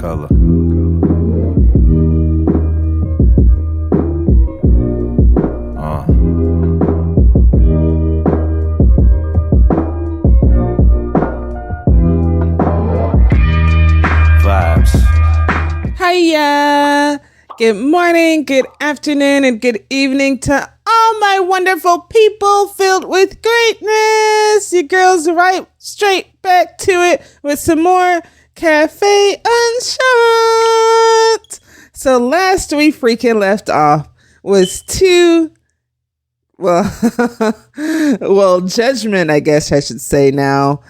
color. Vibes. Hiya! Good morning, good afternoon, and good evening to all my wonderful people filled with greatness. Your girl's right straight back to it with some more Cafe Unshot. So last we freaking left off was judgment, I guess I should say now.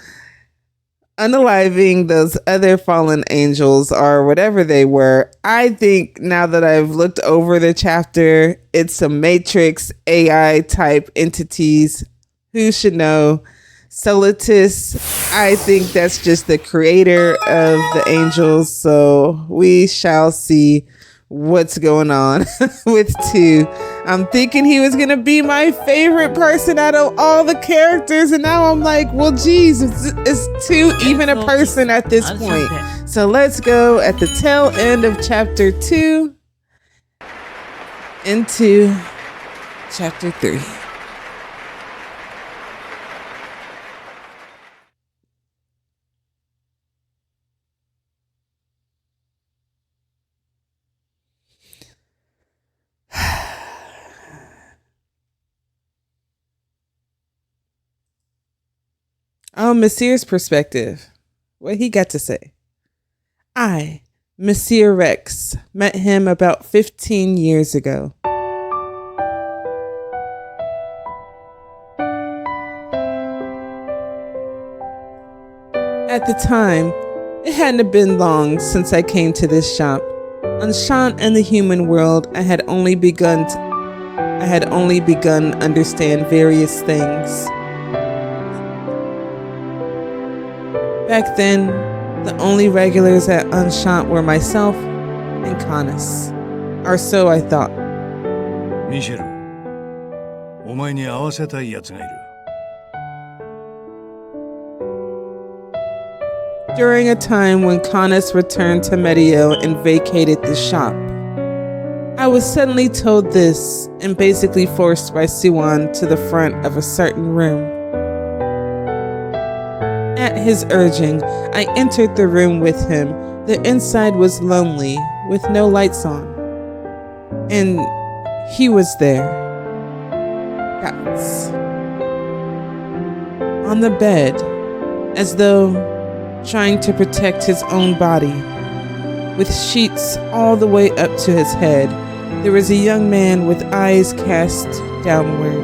Unaliving those other fallen angels or whatever they were. I think now that I've looked over the chapter, it's some Matrix AI type entities. Who should know? Solitus, I think that's just the creator of the angels. So we shall see what's going on with II. I'm thinking he was gonna be my favorite person out of all the characters, and now I'm like, well, geez, is II even a person at this point? So let's go at the tail end of chapter 2 into chapter 3. Oh, Monsieur's perspective. What he got to say. I, Monsieur Rex, met him about 15 years ago. At the time, it hadn't been long since I came to this shop. Enchant and the human world, I had only begun understand various things. Back then, the only regulars at Enchant were myself and Canis. Or so I thought. Michel, お前に会わせたい奴がいる。During a time when Canis returned to Medio and vacated the shop, I was suddenly told this and basically forced by Siwan to the front of a certain room. At his urging, I entered the room with him. The inside was lonely, with no lights on. And he was there. Guts. On the bed, as though trying to protect his own body. With sheets all the way up to his head, there was a young man with eyes cast downward.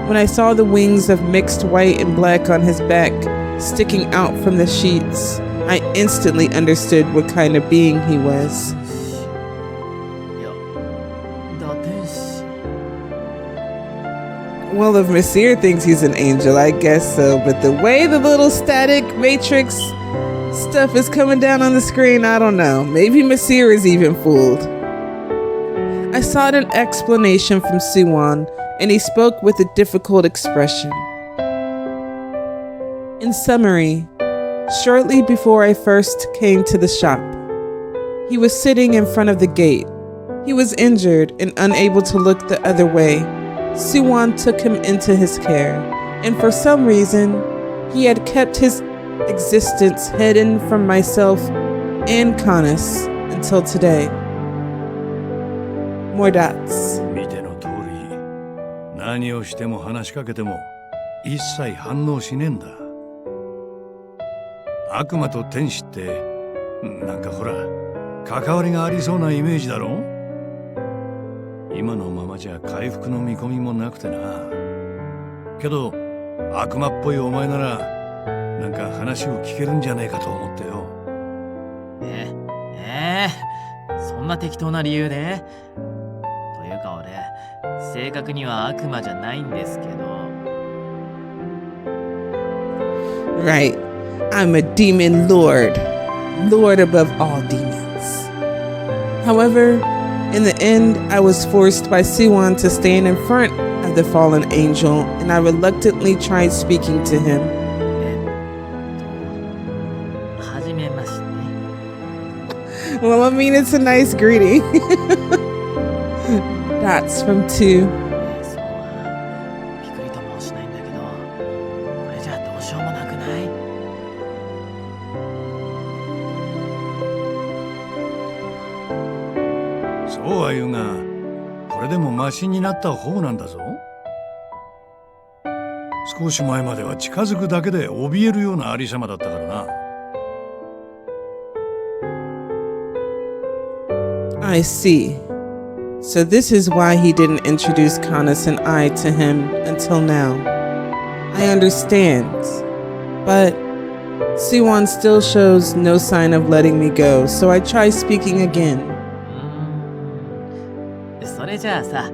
When I saw the wings of mixed white and black on his back, sticking out from the sheets, I instantly understood what kind of being he was. Well, if Monsieur thinks he's an angel, I guess so, but the way the little static matrix stuff is coming down on the screen, I don't know. Maybe Monsieur is even fooled. I sought an explanation from Siwan, and he spoke with a difficult expression. In summary, shortly before I first came to the shop, he was sitting in front of the gate. He was injured and unable to look the other way. Siwan took him into his care, and for some reason, he had kept his existence hidden from myself and Canis until today. More dots. 見ての通り、何をしても話しかけても一切反応しねえんだ。悪魔と天使ってなんかほら関わりがありそうなイメージだろ。今のままじゃ回復の見込みもなくてな。けど悪魔っぽいお前ならなんか話を聞けるんじゃねえかと思ってよ。そんな適当な理由で？というか俺正確には悪魔じゃないんですけど。Right. I'm a demon lord. Lord above all demons. However, in the end, I was forced by Siwan to stand in front of the fallen angel, and I reluctantly tried speaking to him. Well, I mean, it's a nice greeting. That's from two. そうピクリともしないんだけど、これじゃどうしようもなくない？そうは言うが、これでもマシになった方なんだぞ。少し前までは近づくだけで怯えるようなありさまだったからな。I see. So this is why he didn't introduce Canis and I to him until now. I understand. But Siwon still shows no sign of letting me go, so I try speaking again. それじゃあさ、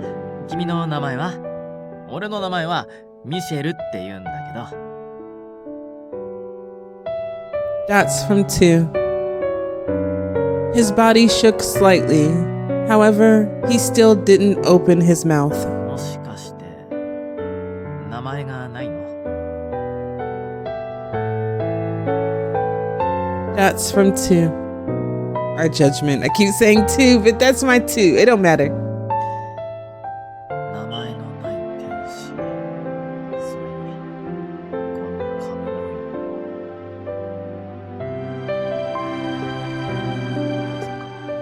君の名前は？俺の名前はミシェルって言うんだけど。That's from two. His body shook slightly. However, he still didn't open his mouth. もしかして名前がないの？ That's from two. Our judgment. I keep saying two, but that's my two. It don't matter. 名前のない天使。それにこの髪の色。まさか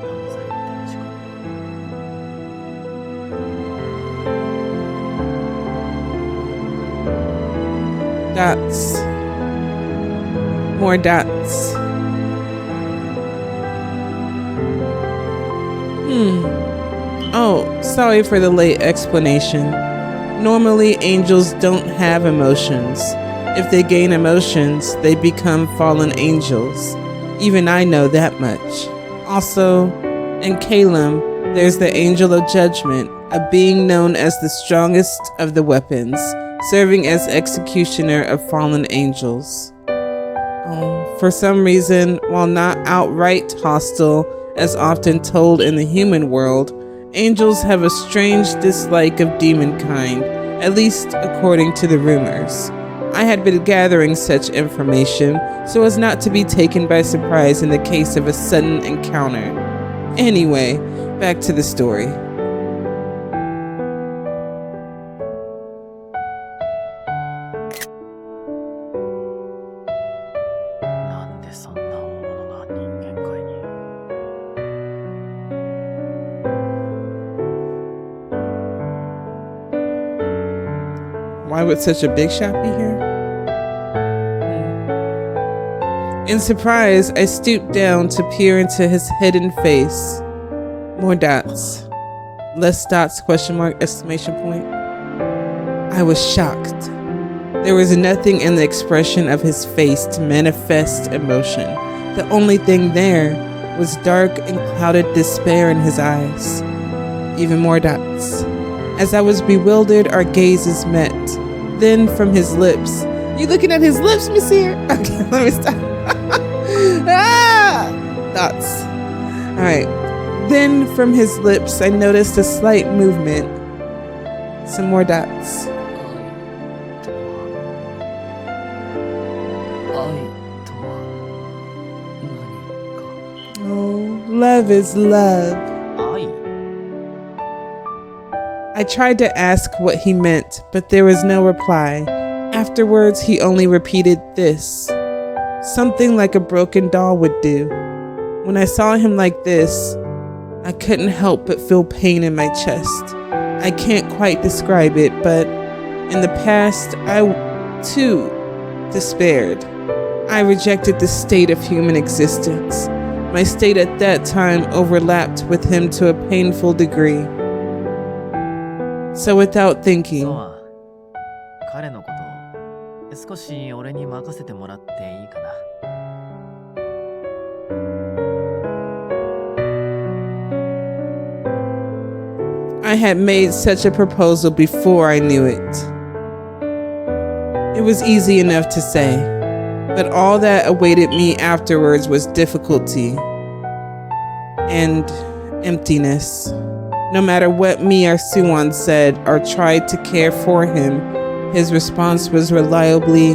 犯罪の天使か。Dots. More dots. Oh, sorry for the late explanation. Normally, angels don't have emotions. If they gain emotions, they become fallen angels. Even I know that much. Also, in Calum, there's the Angel of Judgment, a being known as the strongest of the weapons, serving as executioner of fallen angels. For some reason, while not outright hostile, as often told in the human world, angels have a strange dislike of demonkind, at least according to the rumors. I had been gathering such information so as not to be taken by surprise in the case of a sudden encounter. Anyway, back to the story. Why would such a big shot be here? In surprise, I stooped down to peer into his hidden face. More dots. Less dots, question mark, exclamation point. I was shocked. There was nothing in the expression of his face to manifest emotion. The only thing there was dark and clouded despair in his eyes. Even more dots. As I was bewildered, our gazes met. Then from his lips. You looking at his lips, monsieur? Okay, let me stop. Dots. Alright. Then from his lips, I noticed a slight movement. Some more dots. Oh, love is love. I tried to ask what he meant, but there was no reply. Afterwards, he only repeated this. Something like a broken doll would do. When I saw him like this, I couldn't help but feel pain in my chest. I can't quite describe it, but in the past, I too despaired. I rejected the state of human existence. My state at that time overlapped with him to a painful degree. So without thinking, 彼のこと少し俺に任せてもらっていいかな。I had made such a proposal before I knew it. It was easy enough to say, but all that awaited me afterwards was difficulty and emptiness. No matter what me or Suwon said or tried to care for him, his response was reliably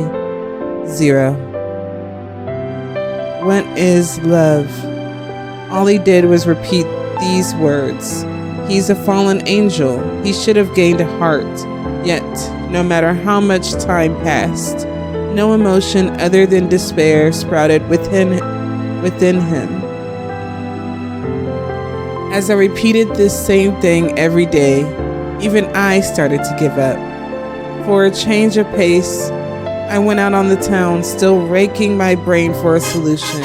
zero. What is love? All he did was repeat these words. He's a fallen angel. He should have gained a heart. Yet, no matter how much time passed, no emotion other than despair sprouted within him. As I repeated this same thing every day, even I started to give up. For a change of pace, I went out on the town, still raking my brain for a solution.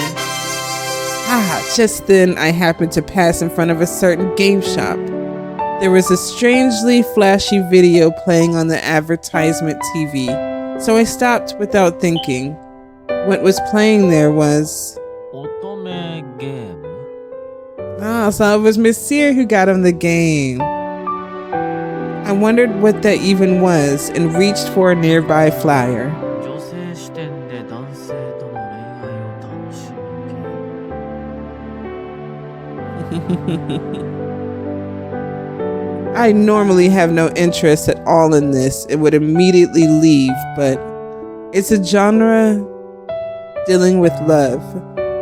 Just then I happened to pass in front of a certain game shop. There was a strangely flashy video playing on the advertisement TV, so I stopped without thinking. What was playing there was... Otome game. So it was Monsieur who got him the game. I wondered what that even was and reached for a nearby flyer. I normally have no interest at all in this and would immediately leave, but it's a genre dealing with love,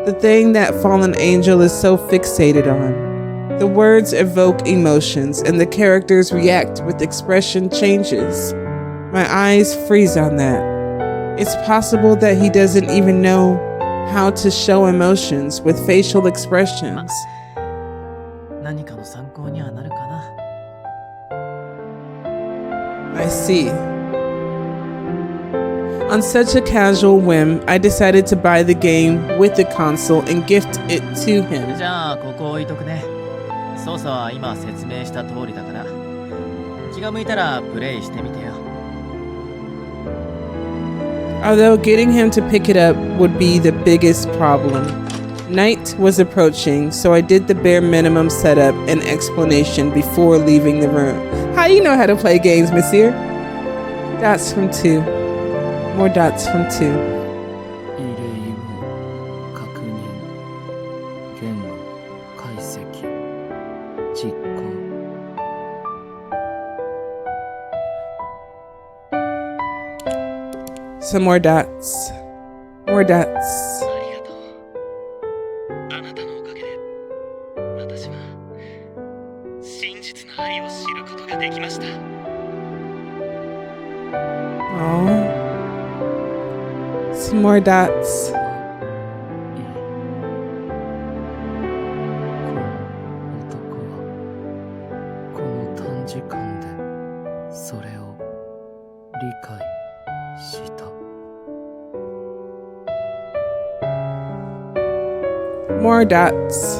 the thing that fallen angel is so fixated on. The words evoke emotions and the characters react with expression changes. My eyes freeze on that. It's possible that he doesn't even know how to show emotions with facial expressions. I see. On such a casual whim, I decided to buy the game with the console and gift it to him. じゃあここ置いとくね。操作は今説明した通りだから、気が向いたらプレイしてみてよ。Although getting him to pick it up would be the biggest problem. Night was approaching, so I did the bare minimum setup and explanation before leaving the room. How you know how to play games, Monsieur? Dots from 2. More dots from 2. Some more dots. More dots. Oh. Some more dots. More dots.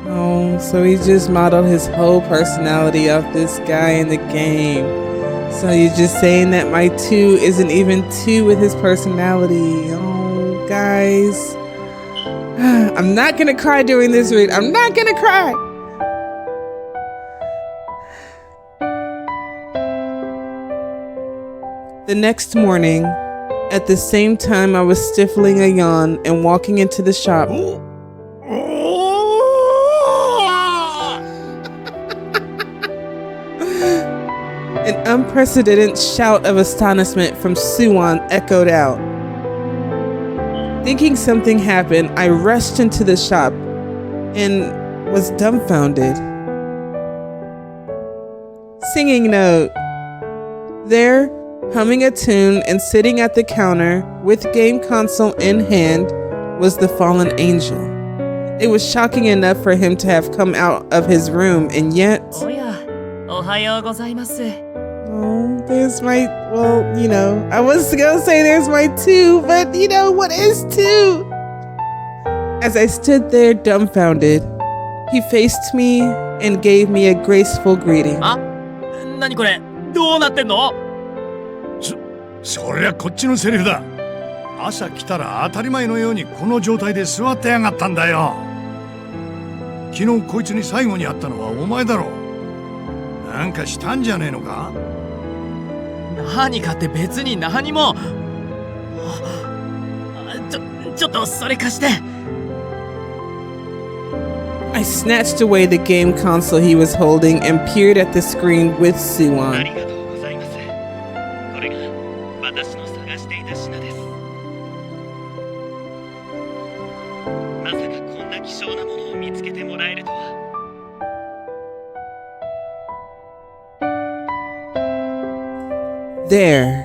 Oh, so he just modeled his whole personality off this guy in the game. So you're just saying that my 2 isn't even 2 with his personality. Oh, guys. I'm not gonna cry during this read. I'm not gonna cry. The next morning, at the same time I was stifling a yawn and walking into the shop. An unprecedented shout of astonishment from Suwon echoed out. Thinking something happened, I rushed into the shop and was dumbfounded. Singing note. There, humming a tune and sitting at the counter with game console in hand was the fallen angel. It was shocking enough for him to have come out of his room, and yet... Oh, there's my... Well, I was gonna say there's my 2, but what is 2? As I stood there dumbfounded, he faced me and gave me a graceful greeting. あ、何これ、どうなってんの？そりゃこっちのセリフだ。朝来たら当たり前のようにこの状態で座ってやがったんだよ。昨日こいつに最後に会ったのはお前だろ。なんかしたんじゃねえのか？何かって別に何も。ちょっとそれ貸して。I snatched away the game console he was holding and peered at the screen with Sue あ on. りがとうございます。これが私の探していた品です。まさかこんな希少なものを見つけてもらえるとは。There,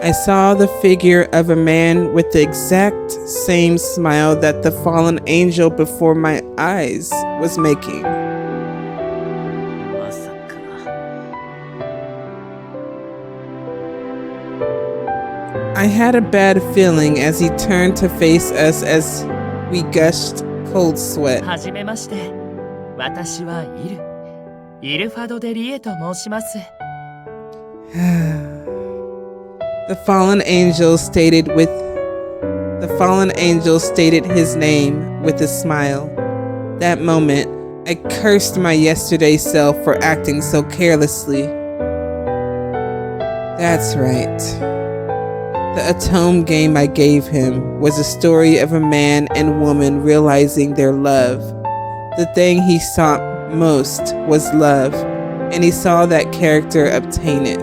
I saw the figure of a man with the exact same smile that the fallen angel before my eyes was making. まさか。I had a bad feeling as he turned to face us as we gushed cold sweat. はじめまして。私はイルファド・デ・リエと申します。The fallen angel stated his name with a smile. That moment, I cursed my yesterday self for acting so carelessly. That's right. The Otome game I gave him was a story of a man and woman realizing their love. The thing he sought most was love, and he saw that character obtain it.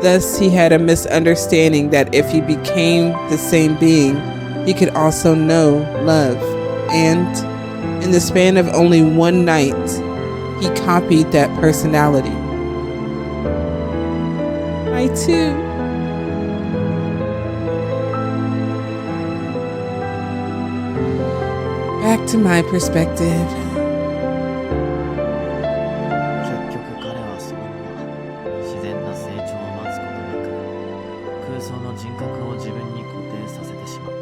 Thus, he had a misunderstanding that if he became the same being, he could also know love. And in the span of only one night, he copied that personality. I too. Back to my perspective. 結局彼はそのまま自然な成長を待つことなく空想の人格を自分に固定させてしまった。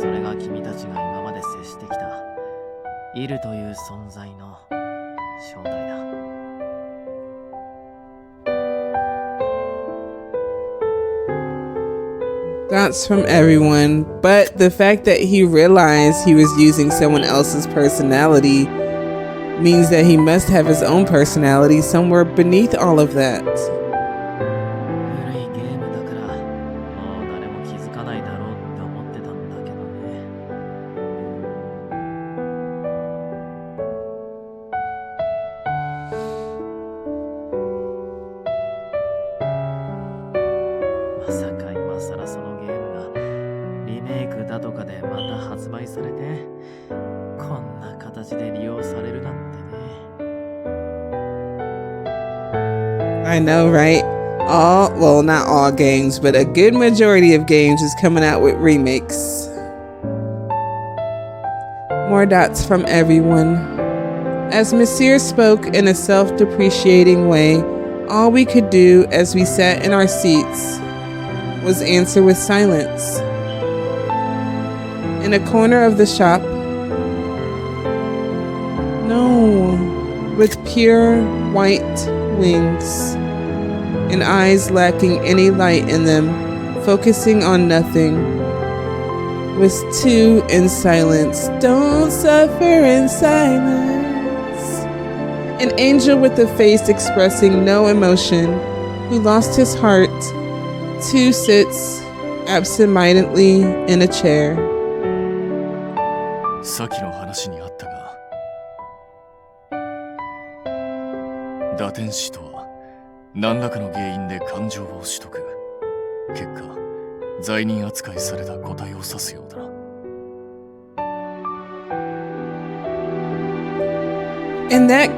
それが君たちが今まで接してきたイルという存在の正体だ。Thoughts from everyone, but the fact that he realized he was using someone else's personality means that he must have his own personality somewhere beneath all of that. 古いゲームだからもう誰も気づかないだろうって思ってたんだけどね。まさか今さらそのゲームがリメイクだとかでまた発売されてこんな形で利用されるなんてね。I know, right? Not all games, but a good majority of games is coming out with remakes. More dots from everyone. As Monsieur spoke in a self-depreciating way, all we could do as we sat in our seats was answer with silence. In a corner of the shop, no, with pure white wings and eyes lacking any light in them, focusing on nothing, was two in silence. Don't suffer in silence. An angel with a face expressing no emotion, who lost his heart, two sits absent-mindedly in a chair. さっきの話にあったが、打天使とは何らかの原因で感情を取得。結果、罪人扱いされた個体を指すようだな。In that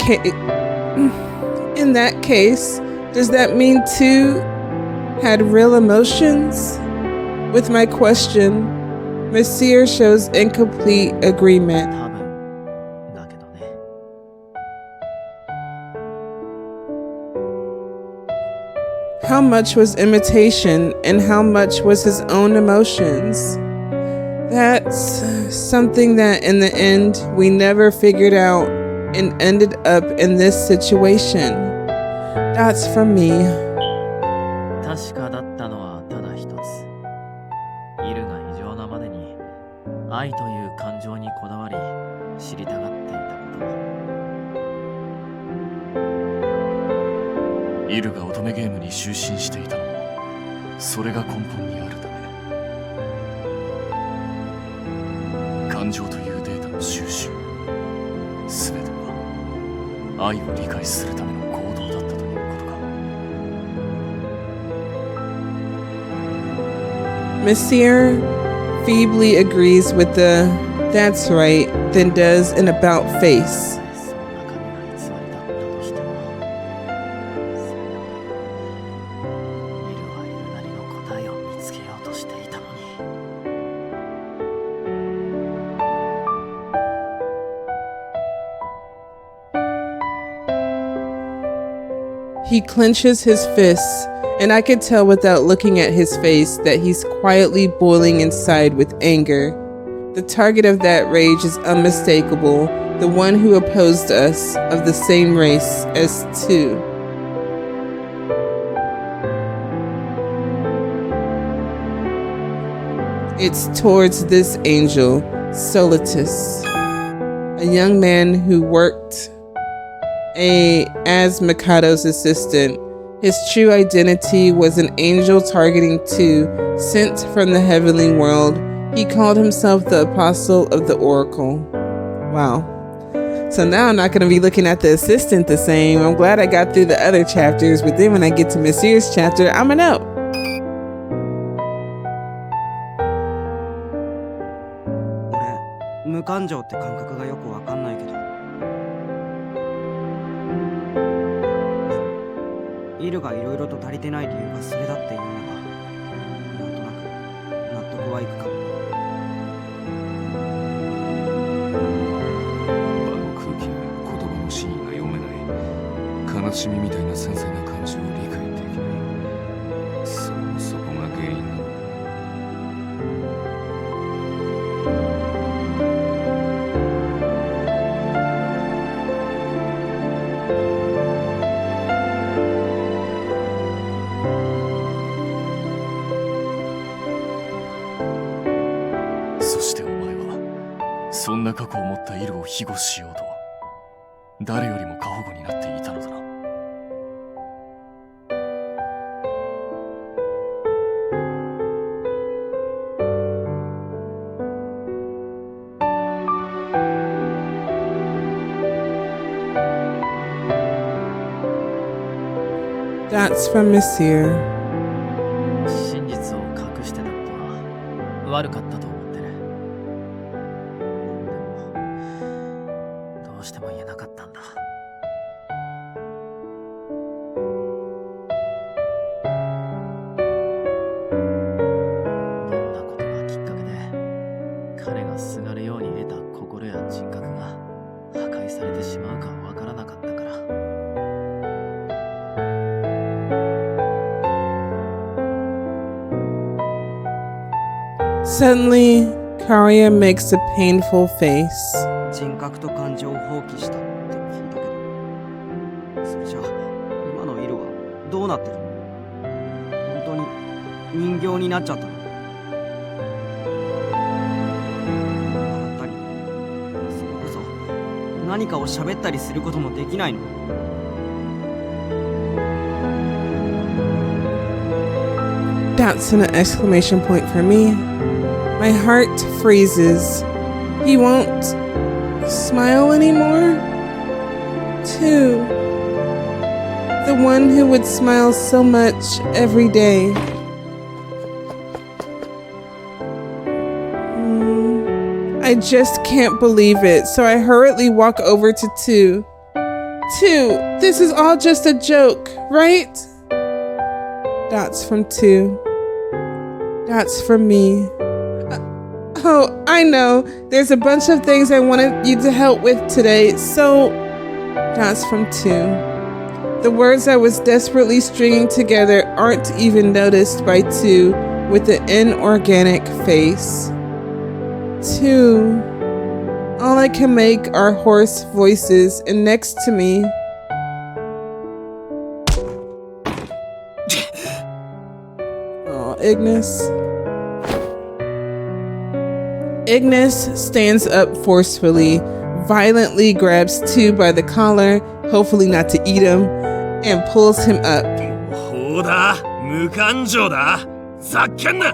case, does that mean two had real emotions? With my question, Monsieur shows incomplete agreement. 多分だけどね。How how much was imitation and how much was his own emotions? That's something that in the end we never figured out and ended up in this situation. That's from me. 確かだったのはただ一つ。イルが異常なまでに愛という感情にこだわり知りたがっていたこと。イルが乙女ゲームに就寝していたのもそれが根本にあるため。感情というデータの収集、すべては愛を理解するための行動だったということか。Monsieur feebly agrees with the "that's right," then does an about face. そんな神が偽りだったとしても、それでもイルはイルなりの答えを見つけようとしていたのに。He clenches his fists, and I could tell without looking at his face that he's quietly boiling inside with anger. The target of that rage is unmistakable, the one who opposed us, of the same race as II. It's towards this angel, Solitus, a young man who worked as Mikado's assistant. His true identity was an angel targeting II, sent from the heavenly world. He called himself the Apostle of the Oracle. Wow. So now I'm not going to be looking at the assistant the same. I'm glad I got through the other chapters, but then when I get to Monsieur's chapter, I'm going to know. 俺、無感情って感覚がよくわかんないけど、イルがいろいろと足りてない理由がそれだっていうのが、なんとなく納得はいくかも。場の空気や言葉の真意が読めない、悲しみみたいな繊細な感情を理解できない。そこが原因なの。そしてお前はそんな過去を持ったイルを庇護しようと誰よりも過保護になっていたのだな。That's from Monsieur. 真実を隠してたことは悪かったと思ってる。でもどうしても言えなかったんだ。どんなことがきっかけで彼がすがるように得た心や人格が破壊されてしまうかわからなかったから。Suddenly, Karia makes a painful face. 人格と感情を放棄したって聞いたけど、それじゃあ今のイルはどうなってるの？本当に人形になっちゃったの？笑ったり、それこそ何かを喋ったりすることもできないの？That's an exclamation point for me. My heart freezes. He won't smile anymore? II. The one who would smile so much every day. I just can't believe it, so I hurriedly walk over to II. II, this is all just a joke, right? That's from II. That's from me. Oh, I know. There's a bunch of things I wanted you to help with today, so that's from II. The words I was desperately stringing together aren't even noticed by II with the inorganic face. II. All I can make are hoarse voices, and next to me, oh, Ignis. Ignis stands up forcefully, violently grabs II by the collar, hopefully not to eat him, and pulls him up. ほうだ、無感情だ。ざっけんな。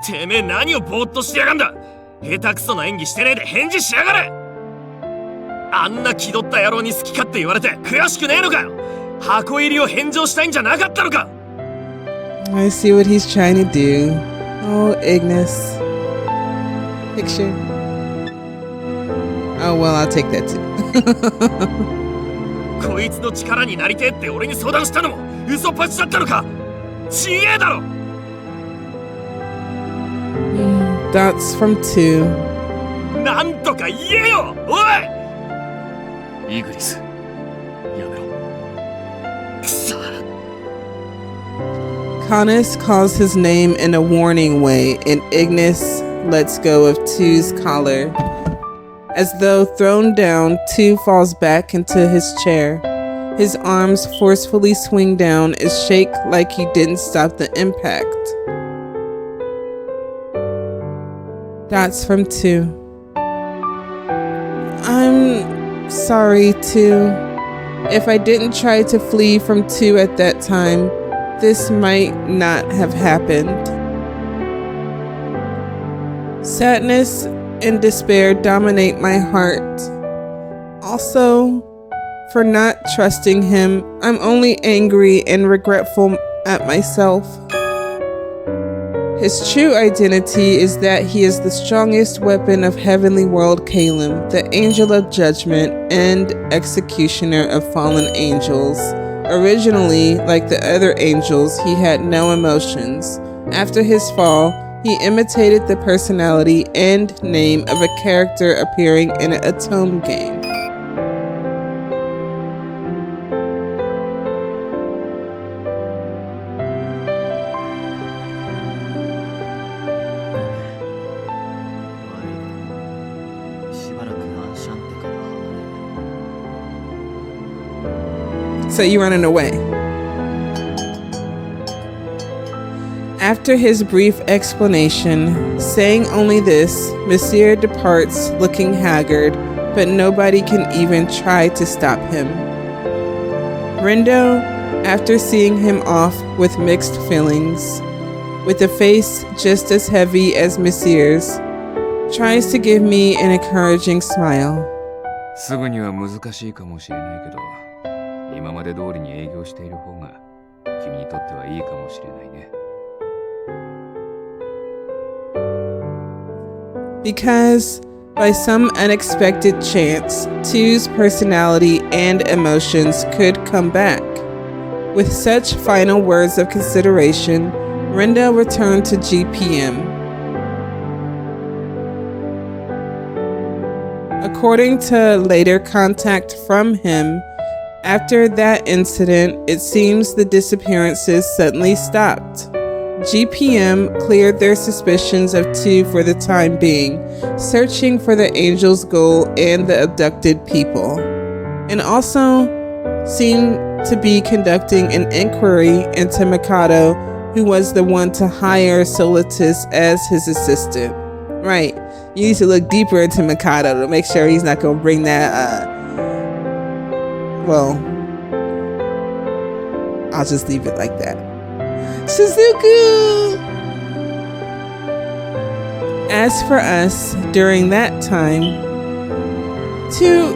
てめえ何をぼーっとしてやがんだ。下手くそな演技してねえで返事しやがれ。あんな気取った野郎に好き勝手言われて悔しくねえのかよ。箱入りを返上したいんじゃなかったのか。I see what he's trying to do. Oh, Ignis. Picture. Oh, well, I'll take that too. こいつの力になりてえって俺に相談したのも嘘っぱちだったのか。ちげえだろ。That's from II. なんとか言えよ、おい。イグリス、やめろ。くそ。Canis calls his name in a warning way, and Ignis lets go of II's collar. As though thrown down, II falls back into his chair. His arms forcefully swing down and shake like he didn't stop the impact. That's from II. I'm sorry, II. If I didn't try to flee from II at that time, this might not have happened. Sadness and despair dominate my heart. Also, for not trusting him, I'm only angry and regretful at myself. His true identity is that he is the strongest weapon of Heavenly World Calum, the Angel of Judgment and Executioner of Fallen Angels. Originally, like the other angels, he had no emotions. After his fall, he imitated the personality and name of a character appearing in an Otome game. So you're running away. After his brief explanation, saying only this, Monsieur departs looking haggard, but nobody can even try to stop him. Rindo, after seeing him off with mixed feelings, with a face just as heavy as Monsieur's, tries to give me an encouraging smile. すぐには難しいかもしれないけど、今まで通りに営業している方が君にとってはいいかもしれないね。Because, by some unexpected chance, II's personality and emotions could come back. With such final words of consideration, Rindo returned to GPM. According to later contact from him, after that incident, it seems the disappearances suddenly stopped. GPM cleared their suspicions of II for the time being, searching for the Angel's goal and the abducted people, and also seemed to be conducting an inquiry into Mikado, who was the one to hire Solitus as his assistant. Right, you need to look deeper into Mikado to make sure he's not going to bring that, well, I'll just leave it like that. Suzuku! As for us, during that time, II,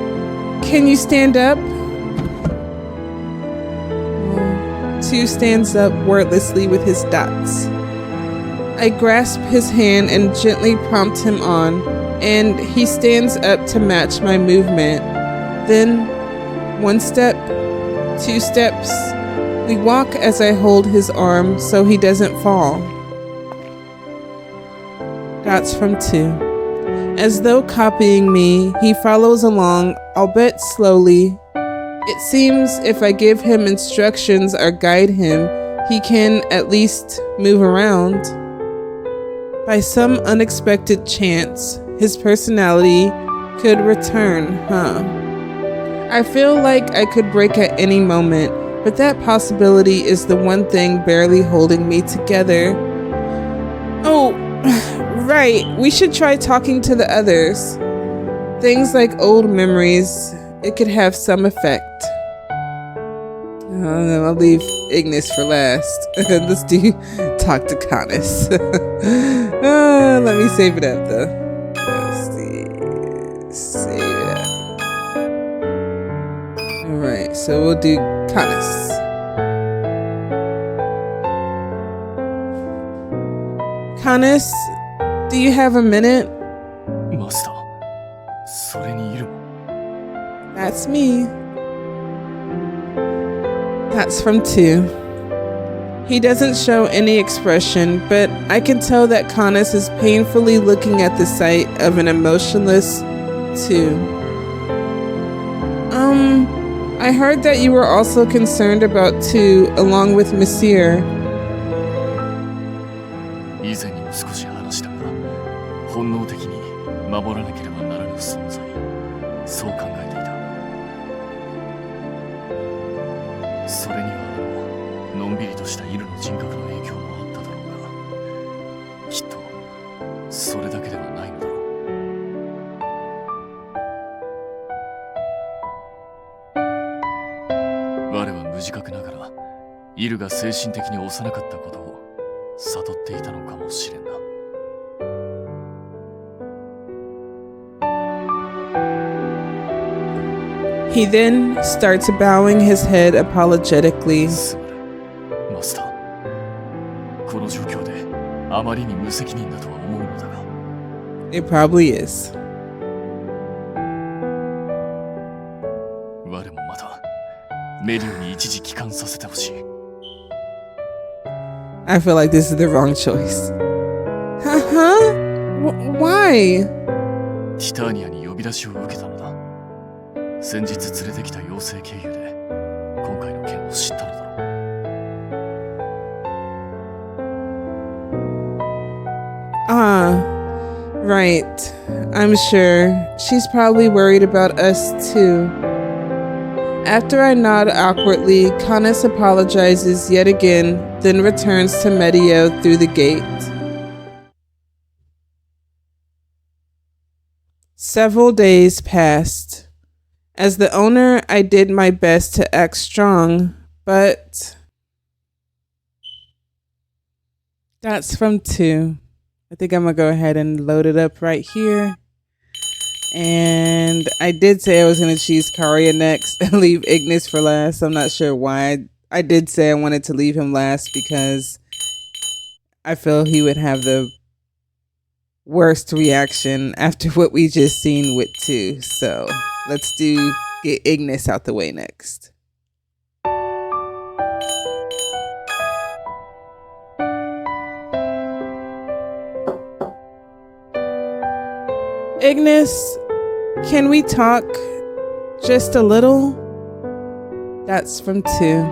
can you stand up? II stands up wordlessly with his dots. I grasp his hand and gently prompt him on, and he stands up to match my movement. Then, 1 step, 2 steps. We walk as I hold his arm so he doesn't fall. That's from II. As though copying me, he follows along, albeit slowly, It seems if I give him instructions or guide him, he can at least move around. By some unexpected chance, his personality could return, huh? I feel like I could break at any moment, but that possibility is the one thing barely holding me together. Oh, right, we should try talking to the others. Things like old memories, it could have some effect. I'll leave Ignis for last. Let's do talk to Canis. Let me save it up though. Let's see. Save it up. Alright, so we'll do Canis. Canis, do you have a minute? マスター、それにいるも。 That's me. That's from II. He doesn't show any expression, but I can tell that Canis is painfully looking at the sight of an emotionless II. I heard that you were also concerned about II along with Monsieur. 以前にも少し話したが、本能的に守らなければならぬ存在、そう考えていた。それにはのんびりとしたイルの人格の影響もあっただろうが、きっとそれだけではないのだろう。我は無自覚ながらイルが精神的に幼かったことを悟っていたのかもしれんな。He then starts bowing his head apologetically. すまない、マスター。この状況であまりに無責任だとは思うのだが。It probably is. 我もまたメリオに一時帰還させてほしい。I feel like this is the wrong choice. Huh? Why? ティターニアに呼び出しを受けたのだ。先日連れてきた妖精経由で今回の件を知ったのだろう。Ah, right. I'm sure. She's probably worried about us too. After I nod awkwardly, Canis apologizes yet again, then returns to Medio through the gate. Several days passed. As the owner, I did my best to act strong, but that's from II. I think I'm gonna go ahead and load it up right here. And I did say I was gonna choose Karia next and leave Ignis for last. I'm not sure why. I did say I wanted to leave him last because I feel he would have the worst reaction after what we just seen with II. So let's get Ignis out the way next. Ignis, can we talk just a little? That's from II.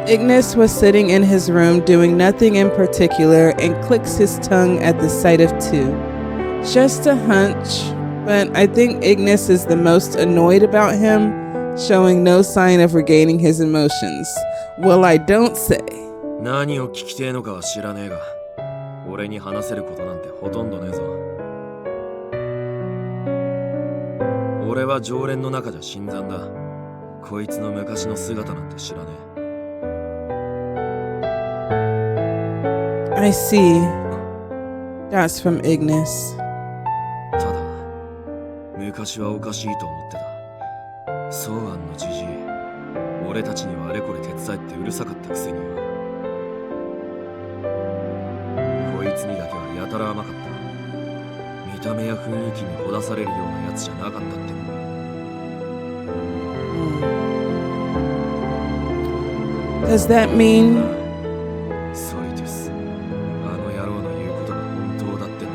Ignis was sitting in his room doing nothing in particular and clicks his tongue at the sight of II. Just a hunch, but I think Ignis is the most annoyed about him, showing no sign of regaining his emotions. Well, I don't say. 何を聞きてえのかは知らねえが、俺に話せることなんてほとんどねえぞ。俺は常連の中じゃ新参だ。こいつの昔の姿なんて知らねえ。I see. That's from Ignis. ただ、昔はおかしいと思ってた。ソーアンのじじい、俺たちにはあれこれ手伝えってうるさかったくせには。こいつにだけはやたら甘かった。見た目や雰囲気にほだされるようなやつじゃなかったって。Does that mean? ソリティス、あの野郎の言うことが本当だっての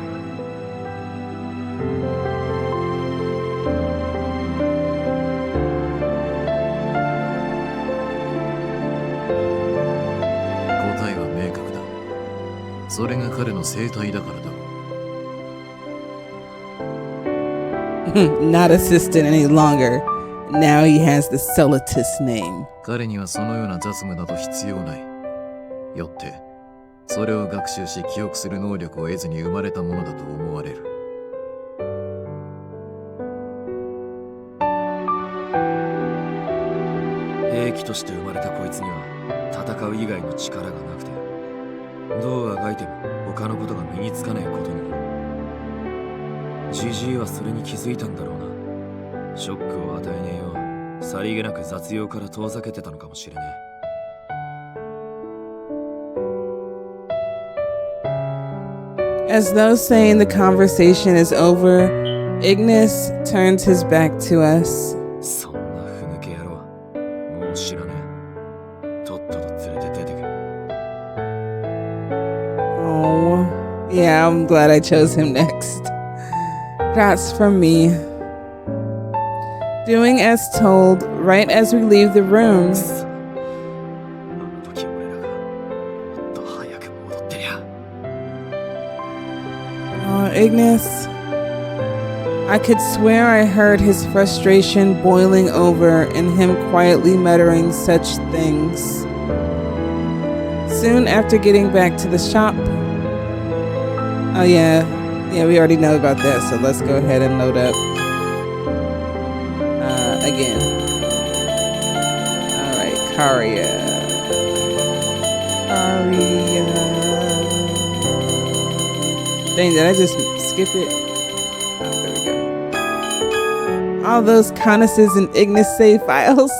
それが彼の生態だからだろう。Not assistant any longer. Now he has the Celotus name. 彼にはそのような雑務など必要ない。よって、それを学習し記憶する能力を得ずに生まれたものだと思われる。兵器として生まれたこいつには戦う以外の力がなくて、どうあがいても他のことが身につかないことになる。ジジイはそれに気づいたんだろうな。ショックを与えねえようさりげなく雑用から遠ざけてたのかもしれねえ。As though saying the conversation is over, Ignis turns his back to us. そんなふぬけ野郎、もう知らねえ。とっとと連れて出てけ。Oh, yeah, I'm glad I chose him next. That's from me. Doing as told, right as we leave the room. あの時俺らがもっと早く戻ってりゃ。Oh, Ignis. I could swear I heard his frustration boiling over and him quietly muttering such things. Soon after getting back to the shop. Oh, yeah. Yeah, we already know about that, so let's go ahead and load up. Again. Alright, Karia. Dang, did I just skip it? Oh, there we go. All those Conus's and Ignis save files.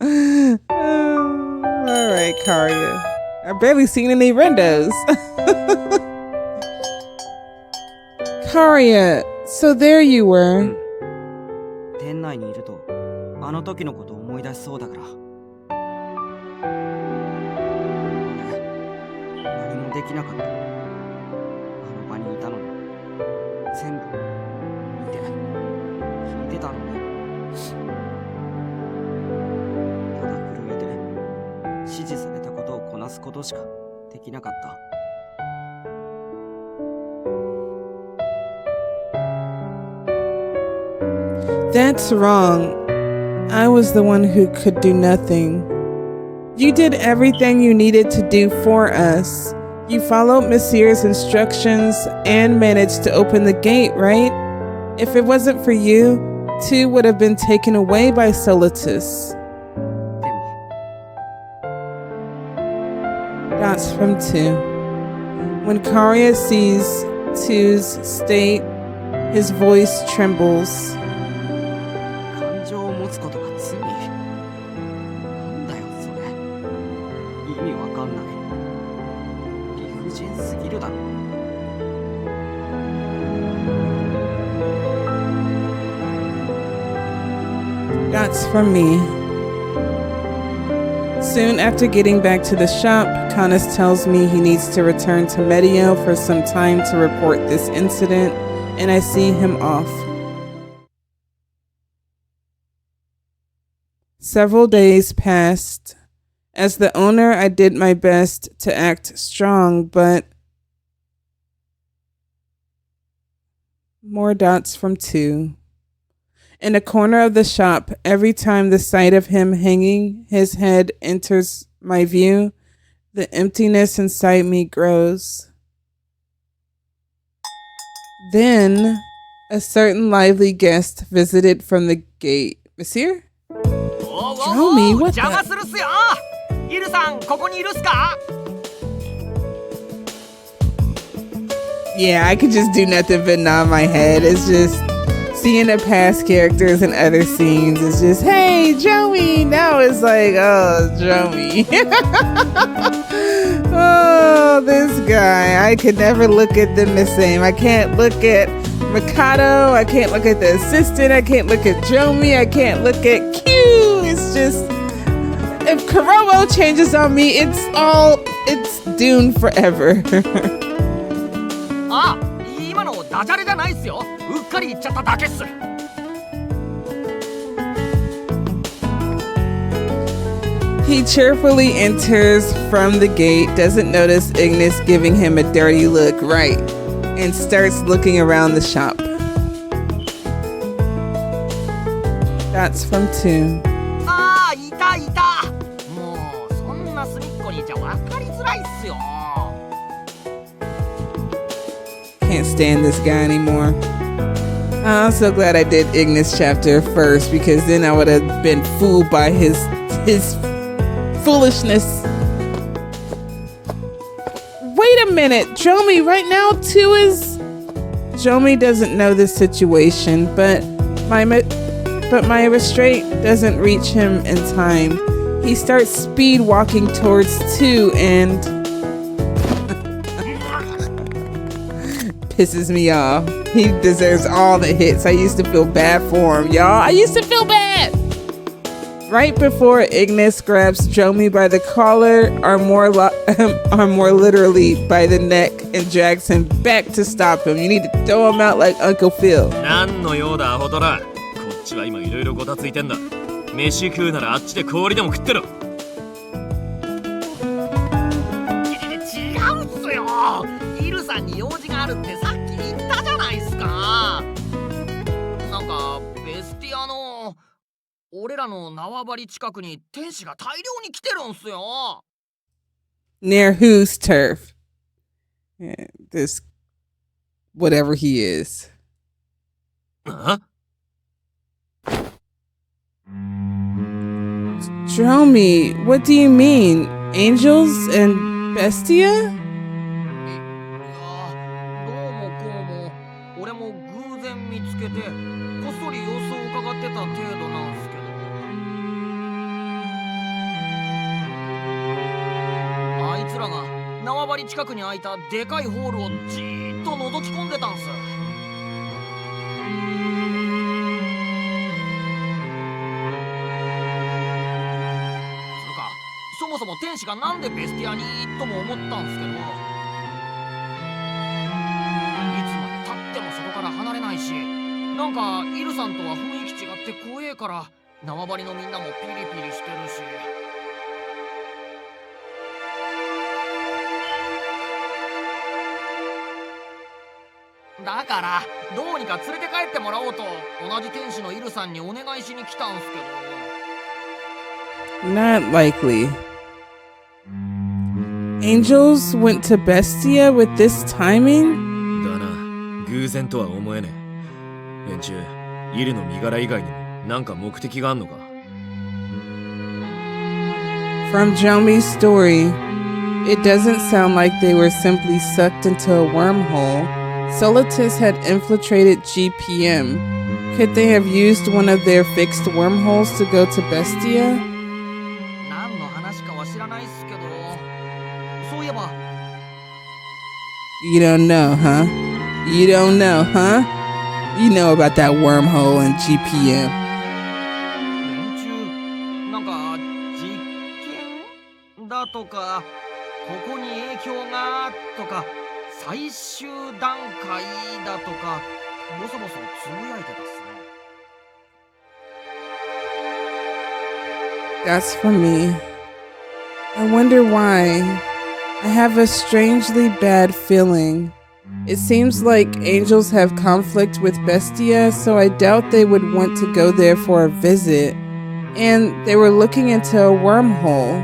Alright, Karia. I've barely seen any rendos. Karia, so there you were. 店内にいるとあの時のことを思い出しそうだから。何もできなかった。あの場にいたのに全部見て聞いてたのに、ただ震えて指示されたことをこなすことしかできなかった。That's wrong. I was the one who could do nothing. You did everything you needed to do for us. You followed Messier's instructions and managed to open the gate, right? If it wasn't for you, II would have been taken away by Celotus. That's from II. When Karia sees II's state, his voice trembles. 感情を持つことが罪。なんだよそれ。意味わかんない。理不尽すぎるだろ。That's from me. Soon after getting back to the shop, Canis tells me he needs to return to Medio for some time to report this incident, and I see him off. Several days passed. As the owner, I did my best to act strong, but more dots from II. In a corner of the shop, every time the sight of him hanging his head enters my view, the emptiness inside me grows. Then, a certain lively guest visited from the gate. Monsieur? Jomi, what the? Yeah, I could just do nothing but nod my head. It's just seeing the past characters and other scenes. It's just, hey, Jomi. Now it's like, oh, Jomi. Oh, this guy. I could never look at them the same. I can't look at Mikado. I can't look at the assistant. I can't look at Jomi. I can't look at Q. It's just, if Kuromo changes on me, it's doomed forever. ああ、今のダジャレじゃないっすよ。うっかり言っちゃっただけっす。He cheerfully enters from the gate, doesn't notice Ignis giving him a dirty look, right, and starts looking around the shop. That's from II. ああ、いたいた。もうそんな隅っこにいちゃ分かりづらいっすよ。 Can't stand this guy anymore. I'm so glad I did Ignis chapter first, because then I would have been fooled by his foolishness. Wait a minute, Jomi, right now Jomi doesn't know this situation, but my restraint doesn't reach him in time. He starts speed walking towards II and pisses me off. He deserves all the hits. I used to feel bad for him, y'all. I used to feel bad. Right before Ignis grabs Jomi by the collar, or more literally by the neck, and drags him back to stop him. You need to throw him out like Uncle Phil. 何の用だアホトラ。こっちは今いろいろごたついてんだ。飯食うならあっちで氷でも食ってろ。違うっすよ。イルさんに用事があるってさっき言ったじゃないっすか。なんかベスティアの俺らの縄張り近くに天使が大量に来てるんすよ。Near whose turf? Yeah, this whatever he is. Huh? Dromi, what do you mean? Angels and Bestia? いやどうもこうも俺も偶然見つけてこっそり様子を伺ってた程度なんすけど、あいつらが縄張り近くに開いたでかいホールをじーっと覗き込んでたんす。そもそも天使がなんでベスティアにとも思ったんすけど、いつまで経ってもそこから離れないし、なんかイルさんとは雰囲気違って怖えから縄張りのみんなもピリピリしてるし。だからどうにか連れて帰ってもらおうと同じ天使のイルさんにお願いしに来たんすけど。 Not likely. Angels went to Bestia with this timing? だな、偶然とは思えねえ。連中、イルの身柄以外にもなんか目的があんのか。 From Jomi's story, it doesn't sound like they were simply sucked into a wormhole. Solitus had infiltrated GPM. Could they have used one of their fixed wormholes to go to Bestia? 何の話かは知らないっすけど、そういえば You don't know, huh? You don't know, huh? You know about that wormhole in GPM. 連中なんか実験だとかここに影響がとか最終段階だとかボソボソつぶやいてたっすね。 That's for me. I wonder why. I have a strangely bad feeling. It seems like angels have conflict with Bestia, so I doubt they would want to go there for a visit. And they were looking into a wormhole.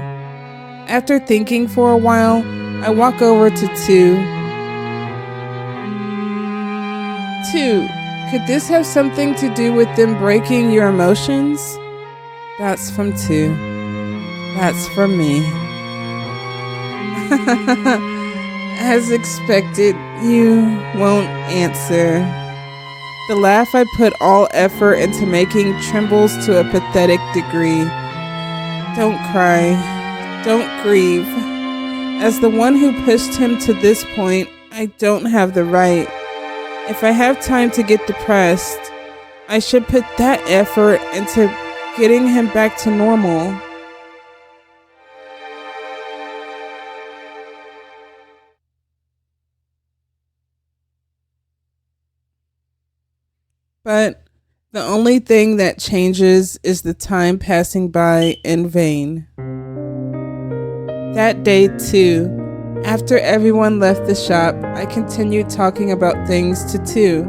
After thinking for a while, I walk over to II. II, could this have something to do with them breaking your emotions? That's from II. That's from me. As expected, you won't answer. The laugh I put all effort into making trembles to a pathetic degree. Don't cry. Don't grieve. As the one who pushed him to this point, I don't have the right. If I have time to get depressed, I should put that effort into getting him back to normal. But the only thing that changes is the time passing by in vain. That day, too, after everyone left the shop, I continued talking about things to II.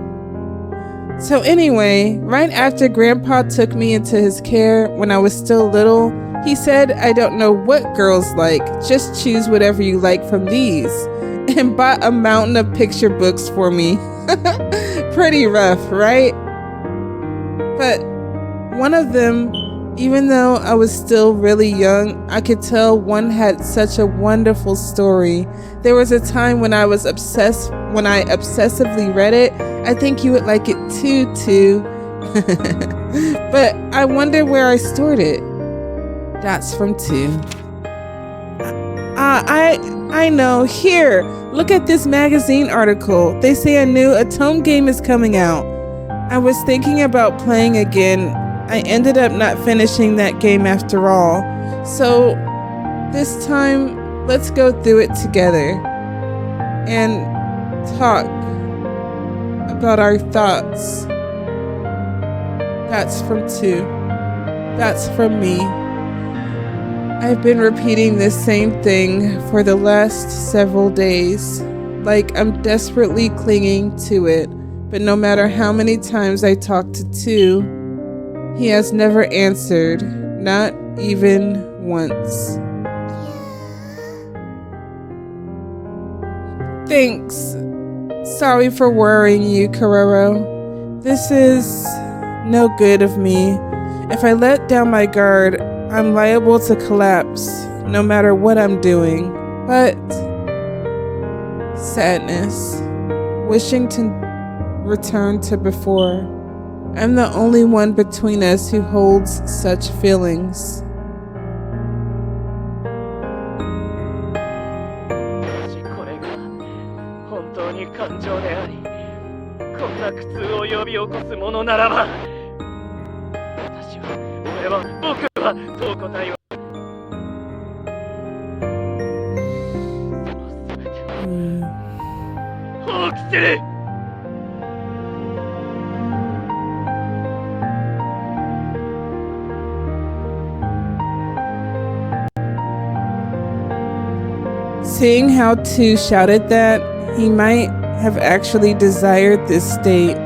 So anyway, right after Grandpa took me into his care when I was still little, he said, I don't know what girls like, just choose whatever you like from these, and bought a mountain of picture books for me. Pretty rough, right? But one of them, even though I was still really young, I could tell one had such a wonderful story. There was a time when I obsessively read it. I think you would like it too. But I wonder where I stored it. That's from II. I know. Here, look at this magazine article. They say a new Otome game is coming out. I was thinking about playing again. I ended up not finishing that game after all. So this time, let's go through it together and talk about our thoughts. That's from II. That's from me. I've been repeating this same thing for the last several days, like I'm desperately clinging to it, but no matter how many times I talk to II, he has never answered, not even once. Thanks. Sorry for worrying you, Karoro. This is no good of me. If I let down my guard, I'm liable to collapse, no matter what I'm doing. But sadness, wishing to return to before. I'm the only one between us who holds such feelings. これが本当に感情であり、こんな苦痛を呼び起こすものならば、僕はどう答えよう。その全てを放棄する。Seeing how II shouted that, he might have actually desired this state.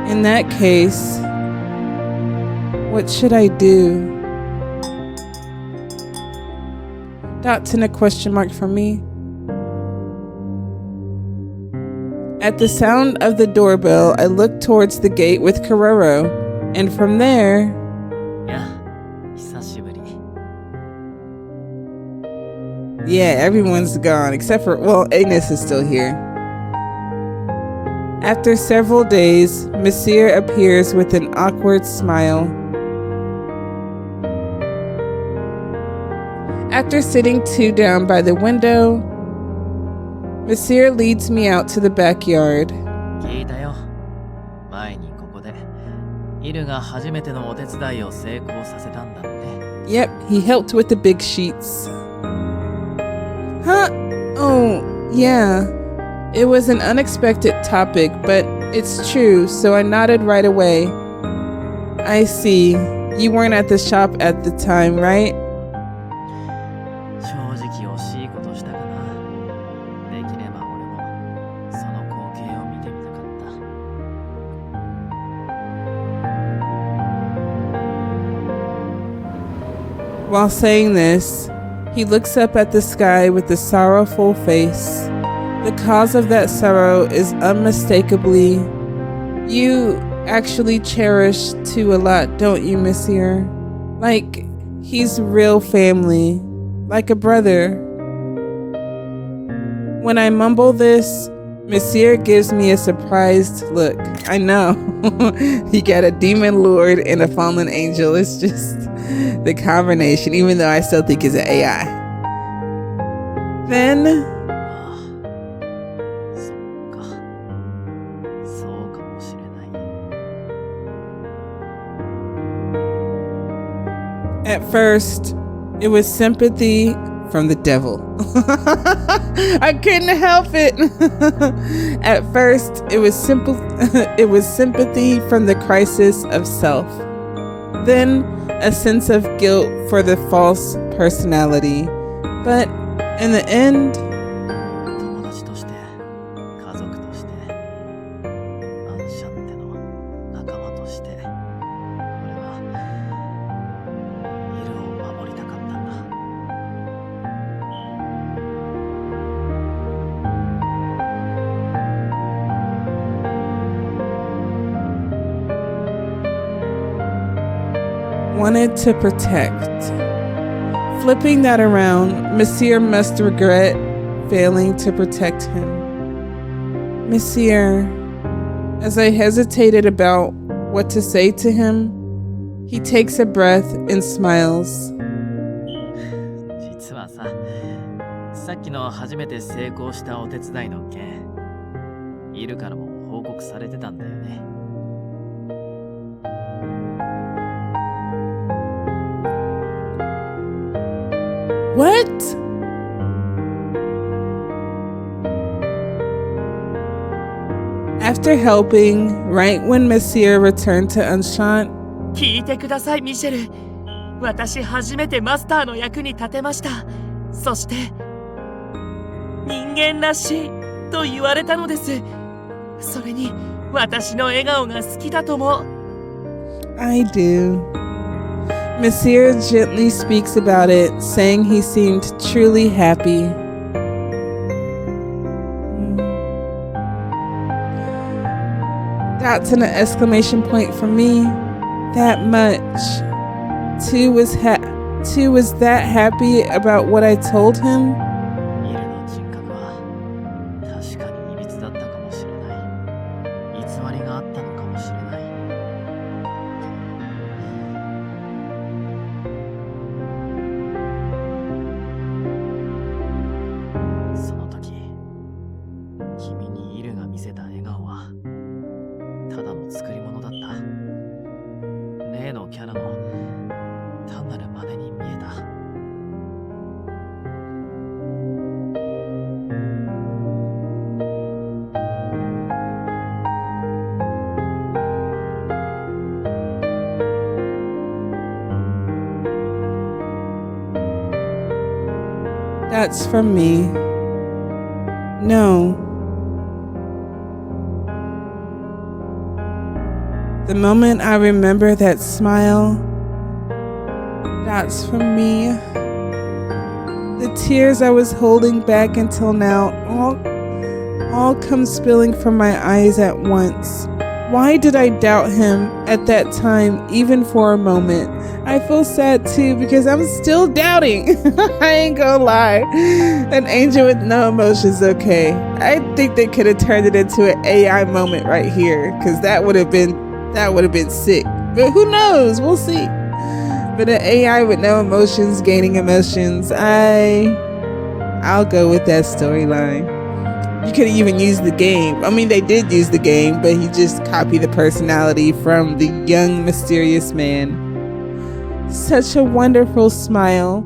In that case, what should I do? Dots and a question mark from me. At the sound of the doorbell, I looked towards the gate with Karoro, and from there... Yeah, everyone's gone, except for, well, Agnes is still here. After several days, Monsieur appears with an awkward smile. After sitting II down by the window, Monsieur leads me out to the backyard. 聞いたよ。前にここでイルが初めてのお手伝いを成功させたんだって。Yep, he helped with the big sheets. Huh? Oh, yeah. It was an unexpected topic, but it's true, so I nodded right away. I see. You weren't at the shop at the time, right? 正直惜しいことしたかな。できれば俺もその光景を見てみたかった。 While saying this, he looks up at the sky with a sorrowful face. The cause of that sorrow is unmistakably, you actually cherish II a lot, don't you, Monsieur? Like, he's real family, like a brother. When I mumble this, Monsieur gives me a surprised look. I know, he got a demon lord and a fallen angel. It's just the combination, even though I still think it's an AI. Then... At first, it was sympathy from the devil. I couldn't help it. At first, it was sympathy from the crisis of self. Then, a sense of guilt for the false personality. But in the end, 友達として家族としてアンシャンテの仲間として俺はイルを守りたかったんだ。wanted to protect. Flipping that around, Monsieur must regret failing to protect him. Monsieur, as I hesitated about what to say to him, he takes a breath and smiles. 実はさ、さっきの初めて成功したお手伝いの件、イルからも報告されてたんだよね。What? After helping, right when Monsieur returned to Enchant, 聞いてくださいミシェル。私初めてマスターの役に立てました。そして人間らしいと言われたのです。それに私の笑顔が好きだとも。 I do. Monsieur gently speaks about it, saying he seemed truly happy. That's an exclamation point for me. That much. II was that happy about what I told him. イルの人格は確かにいびつだったかもしれない。偽りがあったのかもしれない。その時、君にイルが見せた笑顔はただの作り物だった。例のキャラの単なる真似に見えた。That's from me. No. The moment I remember that smile, that's from me. The tears I was holding back until now all come spilling from my eyes at once. Why did I doubt him at that time, even for a moment? I feel sad too because I'm still doubting. I ain't gonna lie. An angel with no emotions, okay. I think they could have turned it into an AI moment right here, because that would have been sick. But who knows? We'll see. But an AI with no emotions gaining emotions, I'll go with that storyline. You could have even used the game. I mean, they did use the game, but he just copied the personality from the young, mysterious man. Such a wonderful smile.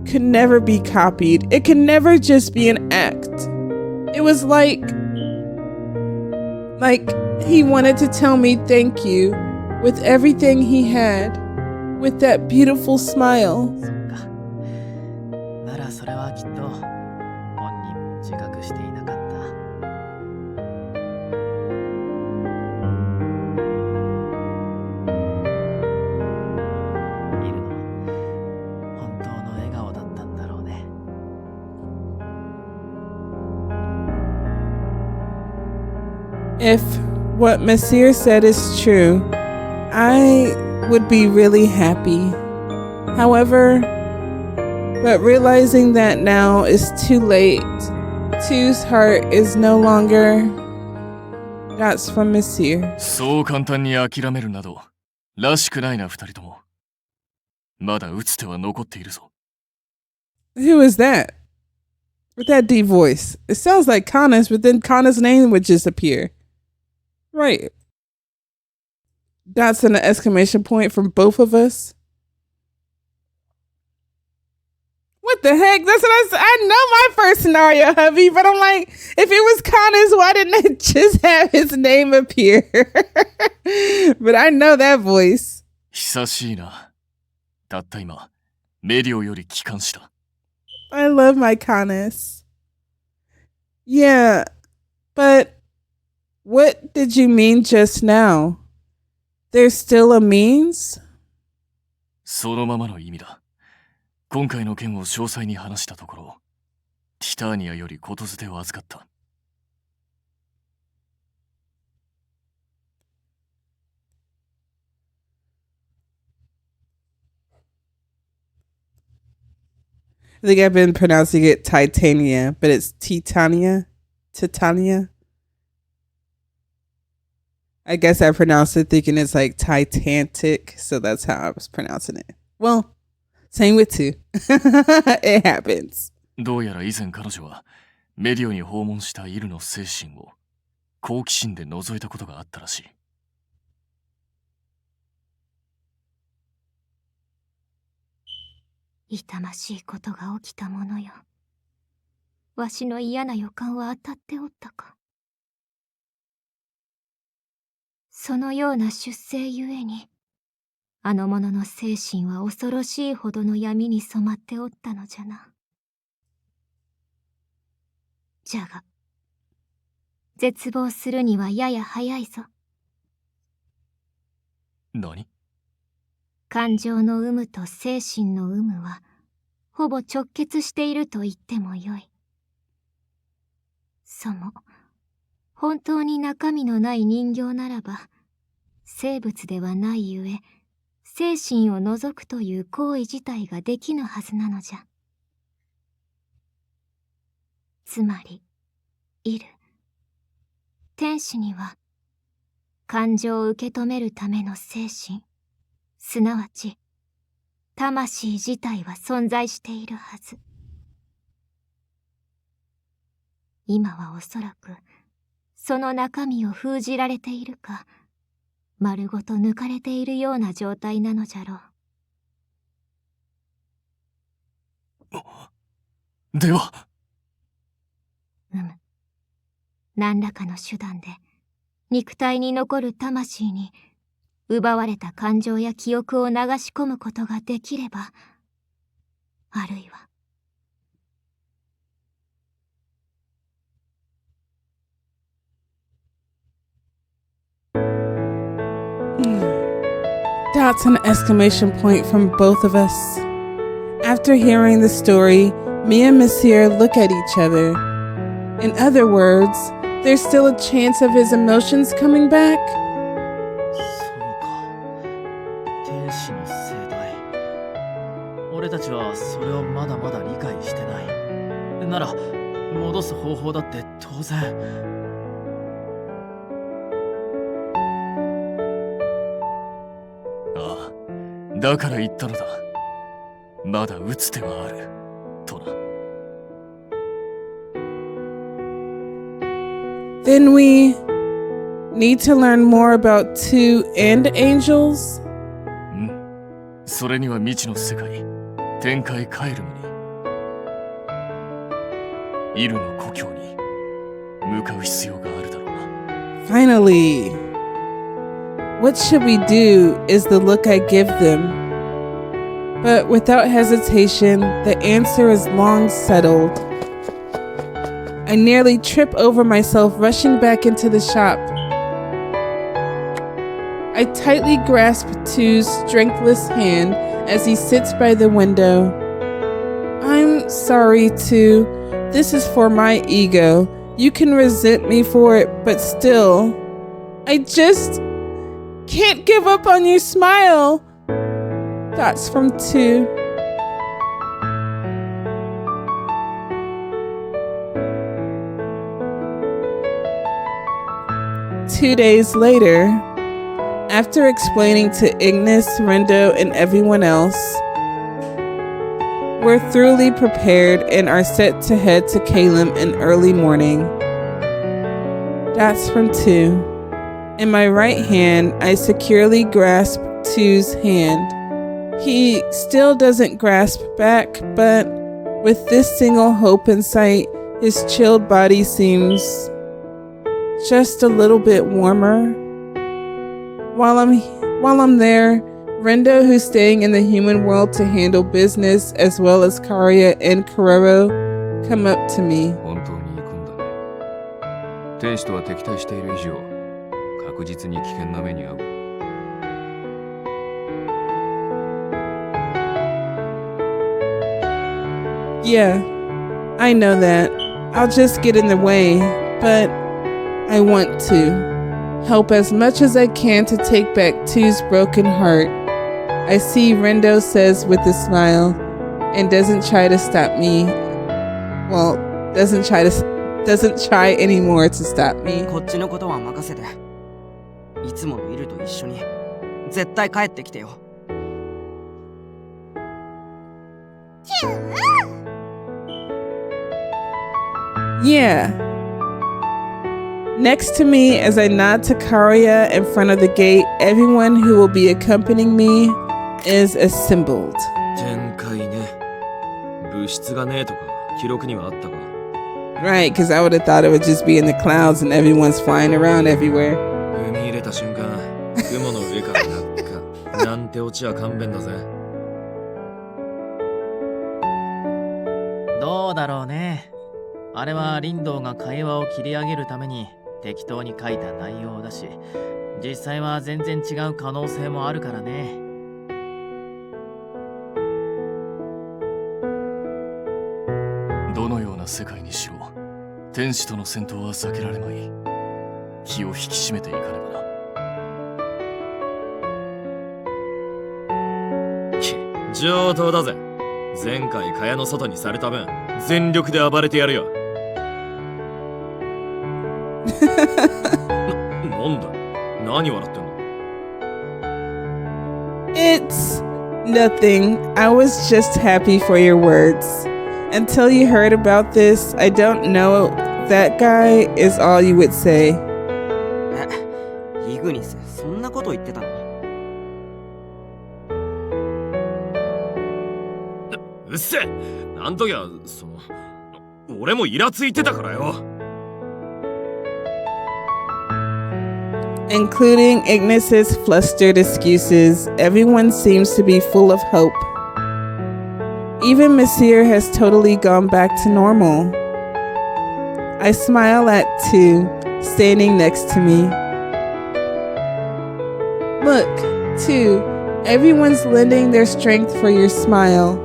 Could never be copied. It can never just be an act. It was like he wanted to tell me thank you with everything he had, with that beautiful smile. そっか。ならそれはきっと本人も自覚していなかった。イルの本当の笑顔だったんだろうね。If what Monsieur said is true, I would be really happy. However, but realizing that now is too late. II's heart is no longer. That's from Monsieur. そう簡単に諦めるなどらしくないな、二人とも。まだ打つ手は残っているぞ。 Who is that? With that deep voice. It sounds like Kanna's, but then Kanna's name would just appear. Right. That's an exclamation point from both of us. What the heck? That's what I know my first scenario, hubby, but I'm like, if it was Kanna's, why didn't it just have his name appear? But I know that voice. 久しいな。たった今、メディオより帰還した。I love my Canis. Yeah, but what did you mean just now? There's still a means? そのままの意味だ。今回の件を詳細に話したところ、ティターニアよりことづてを預かった。I think I've been pronouncing it Titania, but it's Titania? Titania? I guess I pronounced it thinking it's like Titanic, so that's how I was pronouncing it. Well, same with two. It happens. どうやら以前彼女はメディオに訪問したイルの精神を好奇心で覗いたことがあったらしい。痛ましいことが起きたものよ。わしの嫌な予感は当たっておったか。そのような出世ゆえに、あの者の精神は恐ろしいほどの闇に染まっておったのじゃな。じゃが、絶望するにはやや早いぞ。何？感情の有無と精神の有無は、ほぼ直結していると言ってもよい。本当に中身のない人形ならば、生物ではないゆえ、精神を除くという行為自体ができぬはずなのじゃ。つまり、天使には、感情を受け止めるための精神、すなわち、魂自体は存在しているはず。今はおそらく、その中身を封じられているか、丸ごと抜かれているような状態なのじゃろう。では。何らかの手段で、肉体に残る魂に、奪われた感情や記憶を流し込むことができれば、あるいは、Dots and exclamation point from both of us. After hearing the story, me and Monsieur look at each other. In other words, there's still a chance of his emotions coming back? そうか。天使の生態。俺たちはそれをまだまだ理解してない。なら、戻す方法だって当然。ああ、だから言ったのだ。まだ打つ手はある、とな。Then we need to learn more about II and angels? それには未知の世界、天界カエルムに、イルの故郷に向かう必要があるだろうな。Finally, what should we do is the look I give them. But without hesitation, the answer is long settled. I nearly trip over myself rushing back into the shop. I tightly grasp II's strengthless hand as he sits by the window. I'm sorry, II. This is for my ego. You can resent me for it, but still, I just can't give up on your smile. That's from II. Two days later, after explaining to Ignis, Rendo, and everyone else, we're thoroughly prepared and are set to head to Calem in early morning. That's from II. In my right hand, I securely grasp II's hand. He still doesn't grasp back, but with this single hope in sight, his chilled body seems just a little bit warmer. While I'm there, Rendo, who's staying in the human world to handle business, as well as Karya and Karero, come up to me. 本当に行くんだね。天使とは敵対している以上、確実に危険な目に遭う。Yeah, I know that. I'll just get in the way, but I want to. Help as much as I can to take back II's broken heart. I see Rendo says with a smile, and doesn't try to stop me. Well, doesn't try anymore to stop me. こっちのことは任せて。いつものイルと一緒に絶対帰ってきてよ。Yeah. Next to me, as I nod to Karya in front of the gate, everyone who will be accompanying me is assembled. 展開ね。物質がねえとか記録にはあったか。Right, because I would have thought it would just be in the clouds and everyone's flying around everywhere. 踏み入れた瞬間、雲の上から落下。なんてオチは勘弁だぜ。どうだろうね。あれは林道が会話を切り上げるために適当に書いた内容だし、実際は全然違う可能性もあるからね。どのような世界にしろ、天使との戦闘は避けられまい。気を引き締めていかねばな。上等だぜ。前回蚊帳の外にされた分、全力で暴れてやるよ。なんだ、何笑ってんの？ It's nothing. I was just happy for your words. Until you heard about this, I don't know that guy is all you would say. イグニス、そんなこと言ってたの？うっせえ！なんときゃ、俺もイラついてたからよ。Including Ignis's flustered excuses, everyone seems to be full of hope. Even Monsieur has totally gone back to normal. I smile at II, standing next to me. Look, II, everyone's lending their strength for your smile.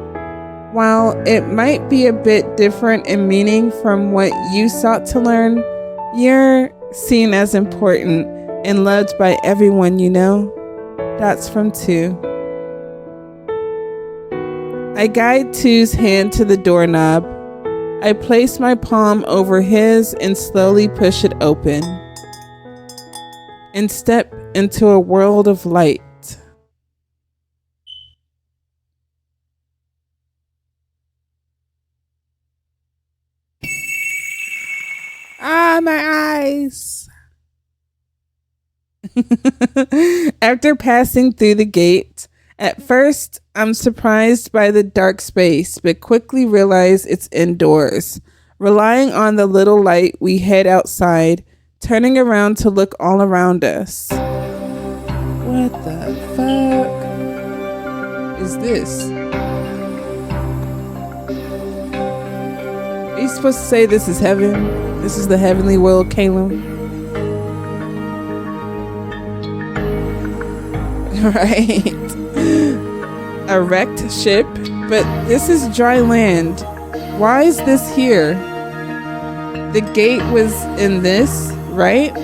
While it might be a bit different in meaning from what you sought to learn, you're seen as important and loved by everyone you know. That's from II. I guide II's hand to the doorknob. I place my palm over his and slowly push it open. And step into a world of light. Ah, my eyes. After passing through the gate, at first I'm surprised by the dark space, but quickly realize it's indoors. Relying on the little light, we head outside, turning around to look all around us. What the fuck is this? Are you supposed to say this is heaven? This is the heavenly world, Caleb? Right. A wrecked ship, but this is dry land. Why is this here? The gate was in this, right?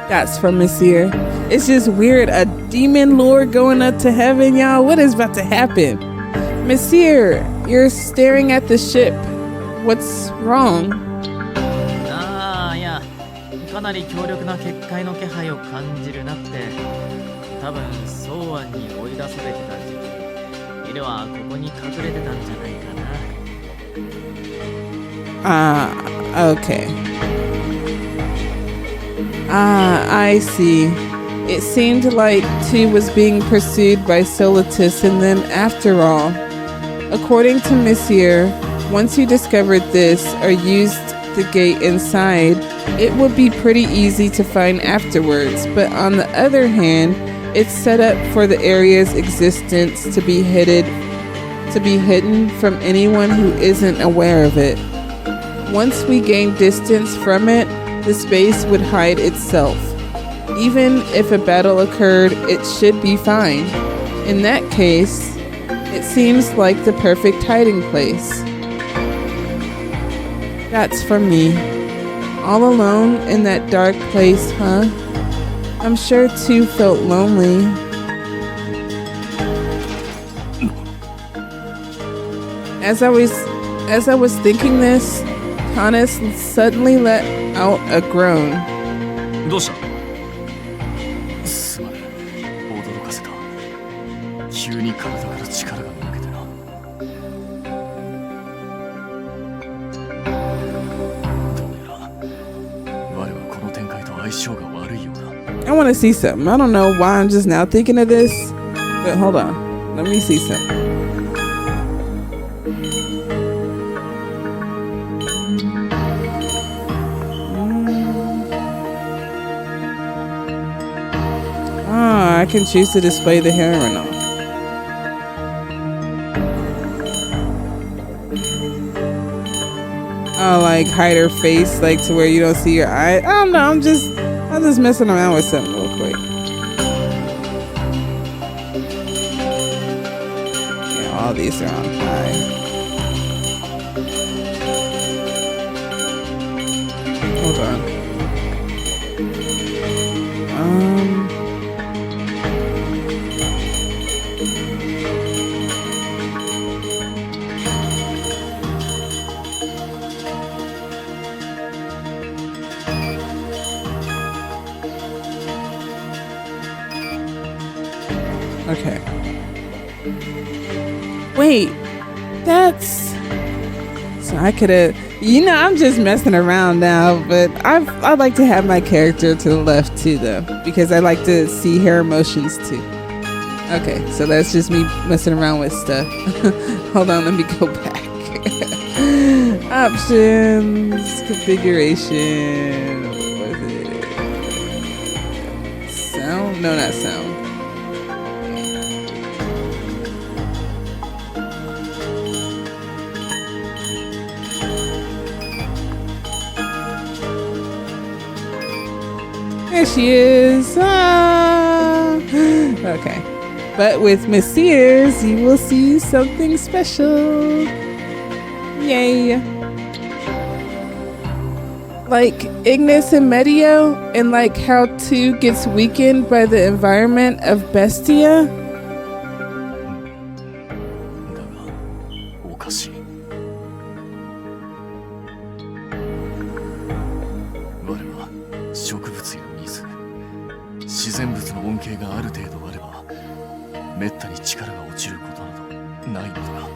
That's from Monsieur. It's just weird. A demon lord going up to heaven, y'all. What is about to happen? Monsieur, you're staring at the ship. What's wrong? ああ、いや、かなり強力な結界の気配を感じるなって。多分、草案に追い出されてた時期、イルはここに隠れてたんじゃないかな。Okay. I see. It seemed like II was being pursued by Solitus and them after all. According to Monsieur, once you discovered this or used the gate inside, it would be pretty easy to find afterwards. But on the other hand, It's set up for the area's existence to be hidden from anyone who isn't aware of it. Once we gain distance from it, the space would hide itself. Even if a battle occurred, it should be fine. In that case, it seems like the perfect hiding place. That's for me. All alone in that dark place, huh? I'm sure II felt lonely. As I was thinking this, Kana suddenly let out a groan. どうした？すまない。驚かせた。急に体から力が抜けてな。どうやら我はこの展開と相性が悪いようだ。I want to see something. I don't know why I'm just now thinking of this, but hold on. Let me see something. I can choose to display the hair or not. Oh, like hide her face, like to where you don't see your eye. I don't know. I'm just messing around with something real quick. Yeah, all these are on high. Hold on. Okay. Wait, that's... So I could have... You know, I'm just messing around now, but I'd like to have my character to the left too, though, because I like to see her emotions too. Okay, so that's just me messing around with stuff. Hold on, let me go back. Options, configuration, what is it? Sound? No, not sound. There she is. Ah. Okay. But with Miss Sears, you will see something special. Yay. Like Ignis and Medio, and like how II gets weakened by the environment of Bestia. だが、おかしい。我は植物や水、自然物の恩恵がある程度あれば、めったに力が落ちることなどないのだが。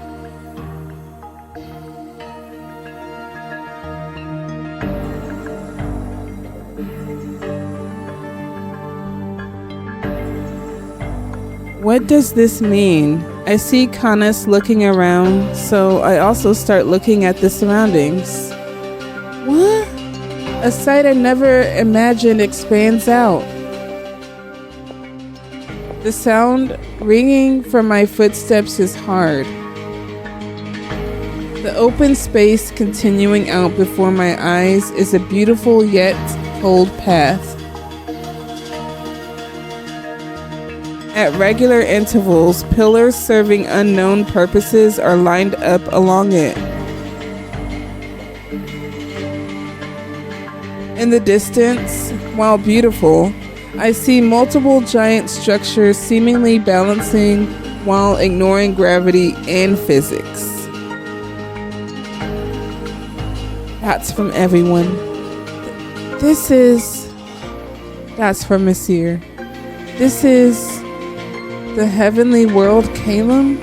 What does this mean? I see Canis looking around, so I also start looking at the surroundings. What? A sight I never imagined expands out. The sound ringing from my footsteps is hard. The open space continuing out before my eyes is a beautiful yet cold path. At regular intervals, pillars serving unknown purposes are lined up along it. In the distance, while beautiful, I see multiple giant structures seemingly balancing while ignoring gravity and physics. That's from everyone. That's from Monsieur. This is the heavenly world, Calum?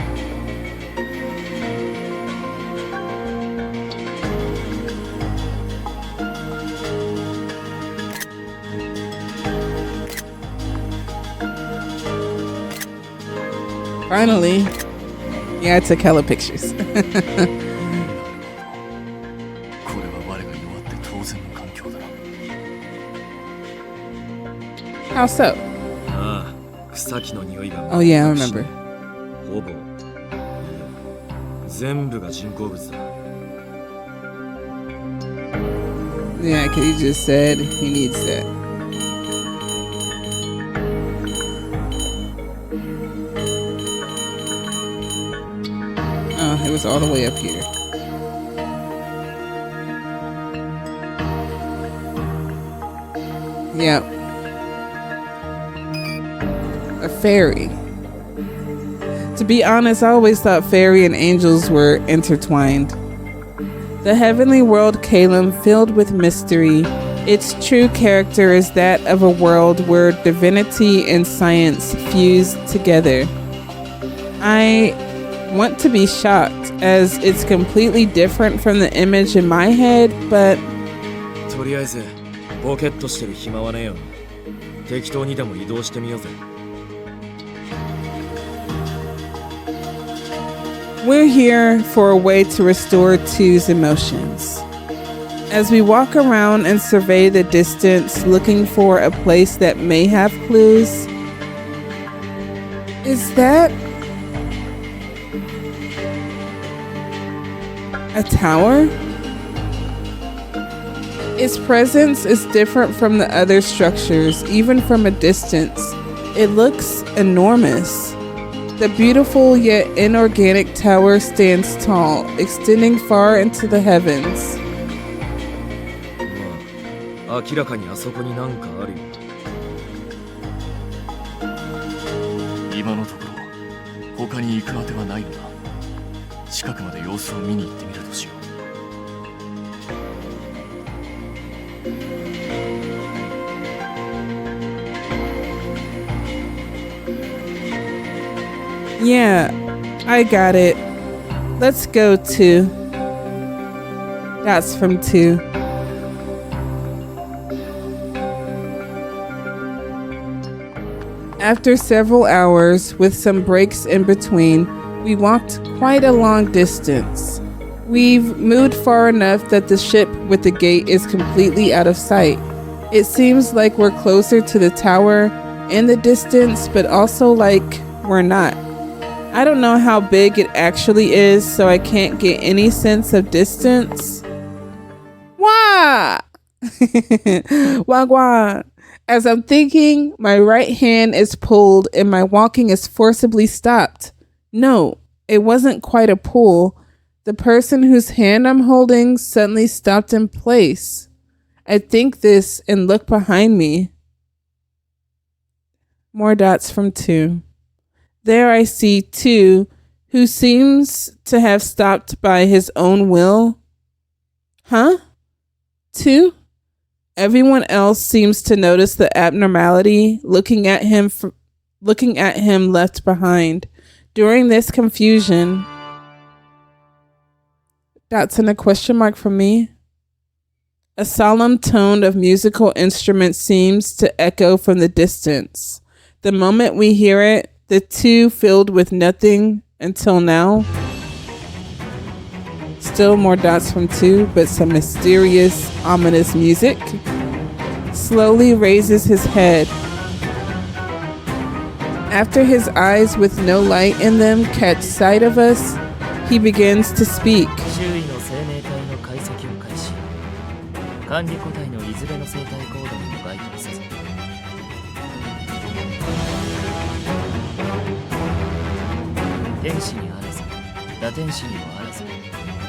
Finally. Yeah, I took hella pictures. How so? 草木の匂いが Oh yeah, I remember. ほぼいや全部が人工物だ。 Yeah, because he just said he needs that. Oh, it was all the way up here. Yep. A fairy. To be honest, I always thought fairy and angels were intertwined. The heavenly world Calum filled with mystery, its true character is that of a world where divinity and science fuse together. I want to be shocked as it's completely different from the image in my head, but とりあえずボケっとしてる暇はねえよ。適当にでも移動してみようぜ。 we're here for a way to restore II's emotions. As we walk around and survey the distance looking for a place that may have clues. Is that a tower? Its presence is different from the other structures, even from a distance. It looks enormous. The beautiful yet inorganic tower stands tall, extending far into the heavens. まあ、明らかにあそこになんかあるよ。今のところ他に行くあてはないのだ。近くまで様子を見に行ってみるとしよう。 Yeah, I got it. Let's go to. That's from II. After several hours, with some breaks in between, we walked quite a long distance. We've moved far enough that the ship with the gate is completely out of sight. It seems like we're closer to the tower in the distance, but also like we're not. I don't know how big it actually is, so I can't get any sense of distance. Wah! Wagwan. As I'm thinking, my right hand is pulled and my walking is forcibly stopped. No, it wasn't quite a pull. The person whose hand I'm holding suddenly stopped in place. I think this and look behind me. More dots from II. There I see II, who seems to have stopped by his own will. Huh? II? Everyone else seems to notice the abnormality, looking at him left behind. During this confusion, dots and a question mark for me. A solemn tone of musical instruments seems to echo from the distance. The moment we hear it, the two filled with nothing until now. Still more dots from II, but some mysterious, ominous music. Slowly raises his head. After his eyes with no light in them catch sight of us, he begins to speak. 周囲の生命体の解析を開始。管理個体のいずれの生体コードにも該当せず。天使にあらず、打天使にもあらず、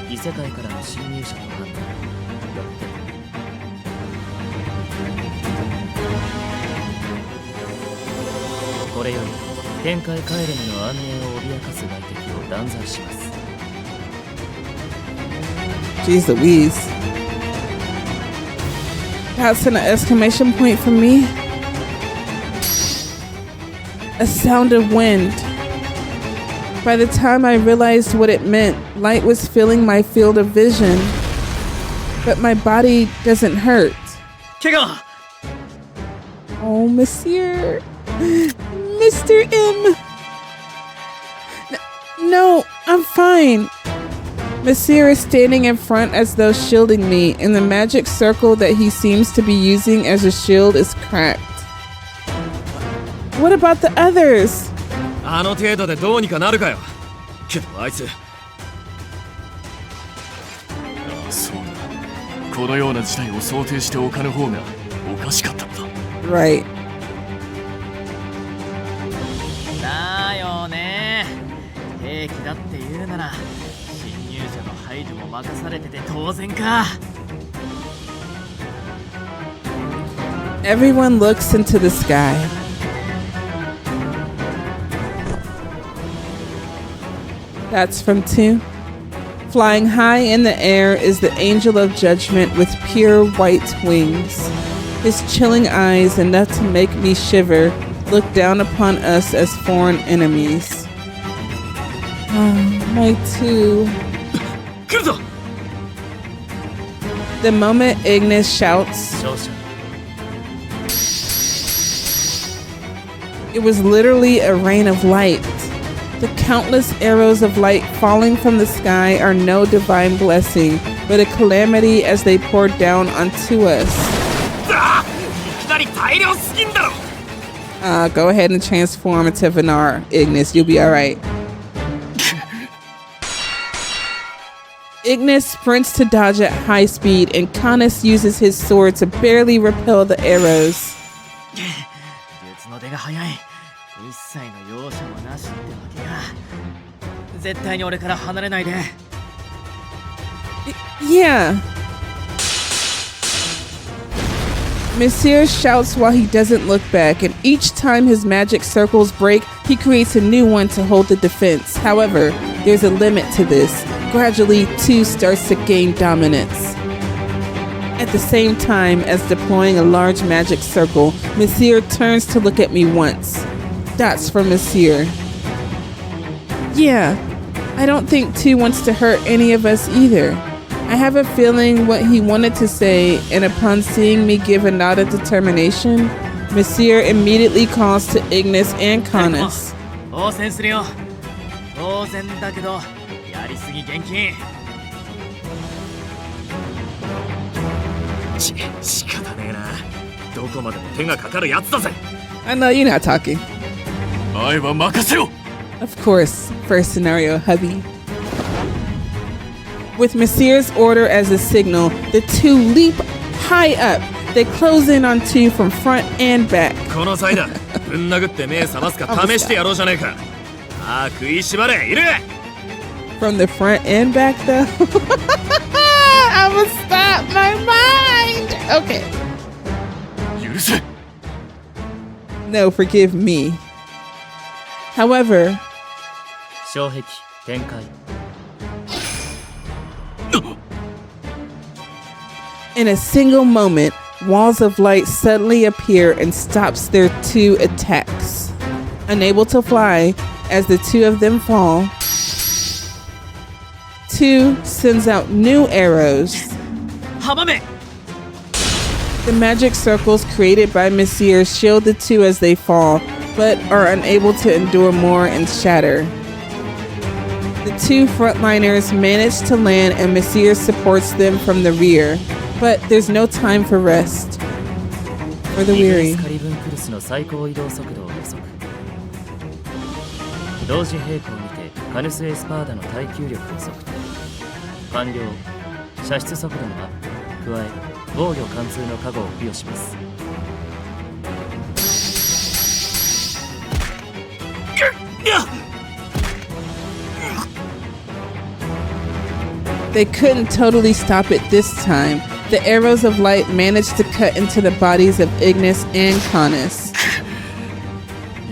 異世界からの侵入者と判断。よってこれより天界カエルミの安寧を脅かす外敵を断罪します。 Jeez Louise. That's an exclamation point for me. A sound of wind. By the time I realized what it meant, light was filling my field of vision. But my body doesn't hurt. 怪我 Oh, Monsieur. Mr. M. No, I'm fine. Monsieur is standing in front as though shielding me, and the magic circle that he seems to be using as a shield is cracked. What about the others? あの程度でどうにかなるかよ。けどあいつ、そうだ。このような事態を想定しておかぬ方がおかしかったのだ。Right. だよね。兵器だって言うなら侵入者の排除も任されてて当然か。Everyone looks into the sky. That's from II. Flying high in the air is the angel of judgment with pure white wings. His chilling eyes, enough to make me shiver, look down upon us as foreign enemies. Oh, my II. 来るぞ。 The moment Ignis shouts, 勝者 it was literally a rain of light. The countless arrows of light falling from the sky are no divine blessing, but a calamity as they pour down onto us. いきなり大量すぎんだろ。 Go ahead and transform into Venar, Ignis. You'll be alright. Ignis sprints to dodge at high speed, and Canis uses his sword to barely repel the arrows. 術の出が早い。一切の容赦もなしってわけか。絶対に俺から離れないで。Yeah. Monsieur shouts while he doesn't look back, and each time his magic circles break, he creates a new one to hold the defense. However, there's a limit to this. Gradually, II starts to gain dominance. At the same time as deploying a large magic circle, Monsieur turns to look at me once. That's for Monsieur. Yeah, I don't think II wants to hurt any of us either. I have a feeling what he wanted to say, and upon seeing me give a nod of determination, Monsieur immediately calls to Ignis and Canis. 応戦するよ。当然だけど、やりすぎ厳禁。仕方ねえな。どこまでも手がかかるやつだぜ。 I know you're not talking. 前は任せろ。 Of course, first scenario, hubby. With Monsieur's order as a signal, the two leap high up. They close in on II from front and back. この際だ。ぶん殴って目覚ますか試してやろうじゃねえか。ああ、食いしばれ、いる。 From the front and back, though. I'ma stop my mind. Okay. 許せ。 No, forgive me. However, 障壁展開。 in a single moment, walls of light suddenly appear and stops their two attacks. Unable to fly, as the two of them fall, II sends out new arrows. 阻め。 The magic circles created by Monsieur shield the two as they fall, but are unable to endure more and shatter. The two frontliners manage to land, and Monsieur supports them from the rear. But there's no time for rest. For the weary. カリブンクルスの最高移動速度を予測。同時並行にてカヌスエスパーダの耐久力を測定。完了。射出速度のアップ。加え防御貫通の加護を付与します。 They couldn't totally stop it this time. The arrows of light managed to cut into the bodies of Ignis and Canis.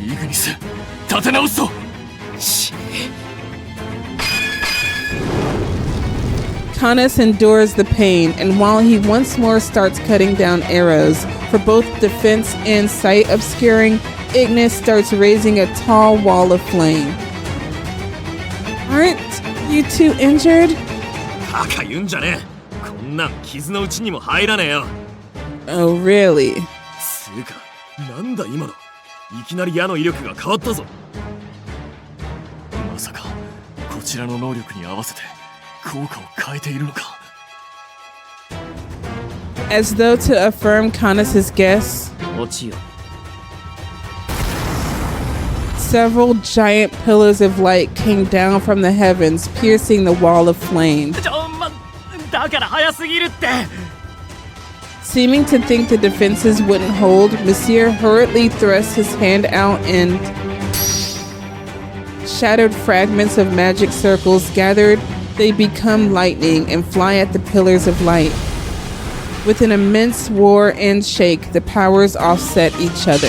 イグニス、立て直すぞ。 Canis endures the pain, and while he once more starts cutting down arrows, for both defense and sight obscuring, Ignis starts raising a tall wall of flame. Aren't you two injured? バカ言うんじゃねえ。こんなん傷のうちにも入らねえよ。 Oh, really? つうか、なんだ今の。いきなり矢の威力が変わったぞ。まさかこちらの能力に合わせて効果を変えているのか。 As though to affirm Canis' guess, 落ちよ。Several giant pillars of light came down from the heavens, piercing the wall of flame. だから早すぎるって。 Seeming to think the defenses wouldn't hold, Monsieur hurriedly thrust his hand out and shattered fragments of magic circles gathered. They become lightning and fly at the pillars of light. With an immense roar and shake, the powers offset each other.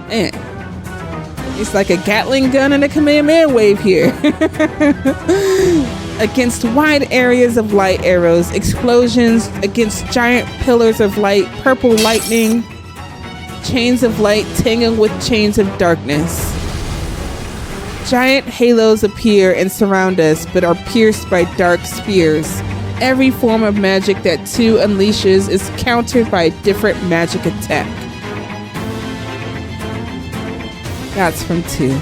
Man, it's like a Gatling gun and a Kamehameha wave here. Against wide areas of light arrows, explosions against giant pillars of light, purple lightning, chains of light tangled with chains of darkness. Giant halos appear and surround us, but are pierced by dark spears. Every form of magic that II unleashes is countered by a different magic attack. That's from II.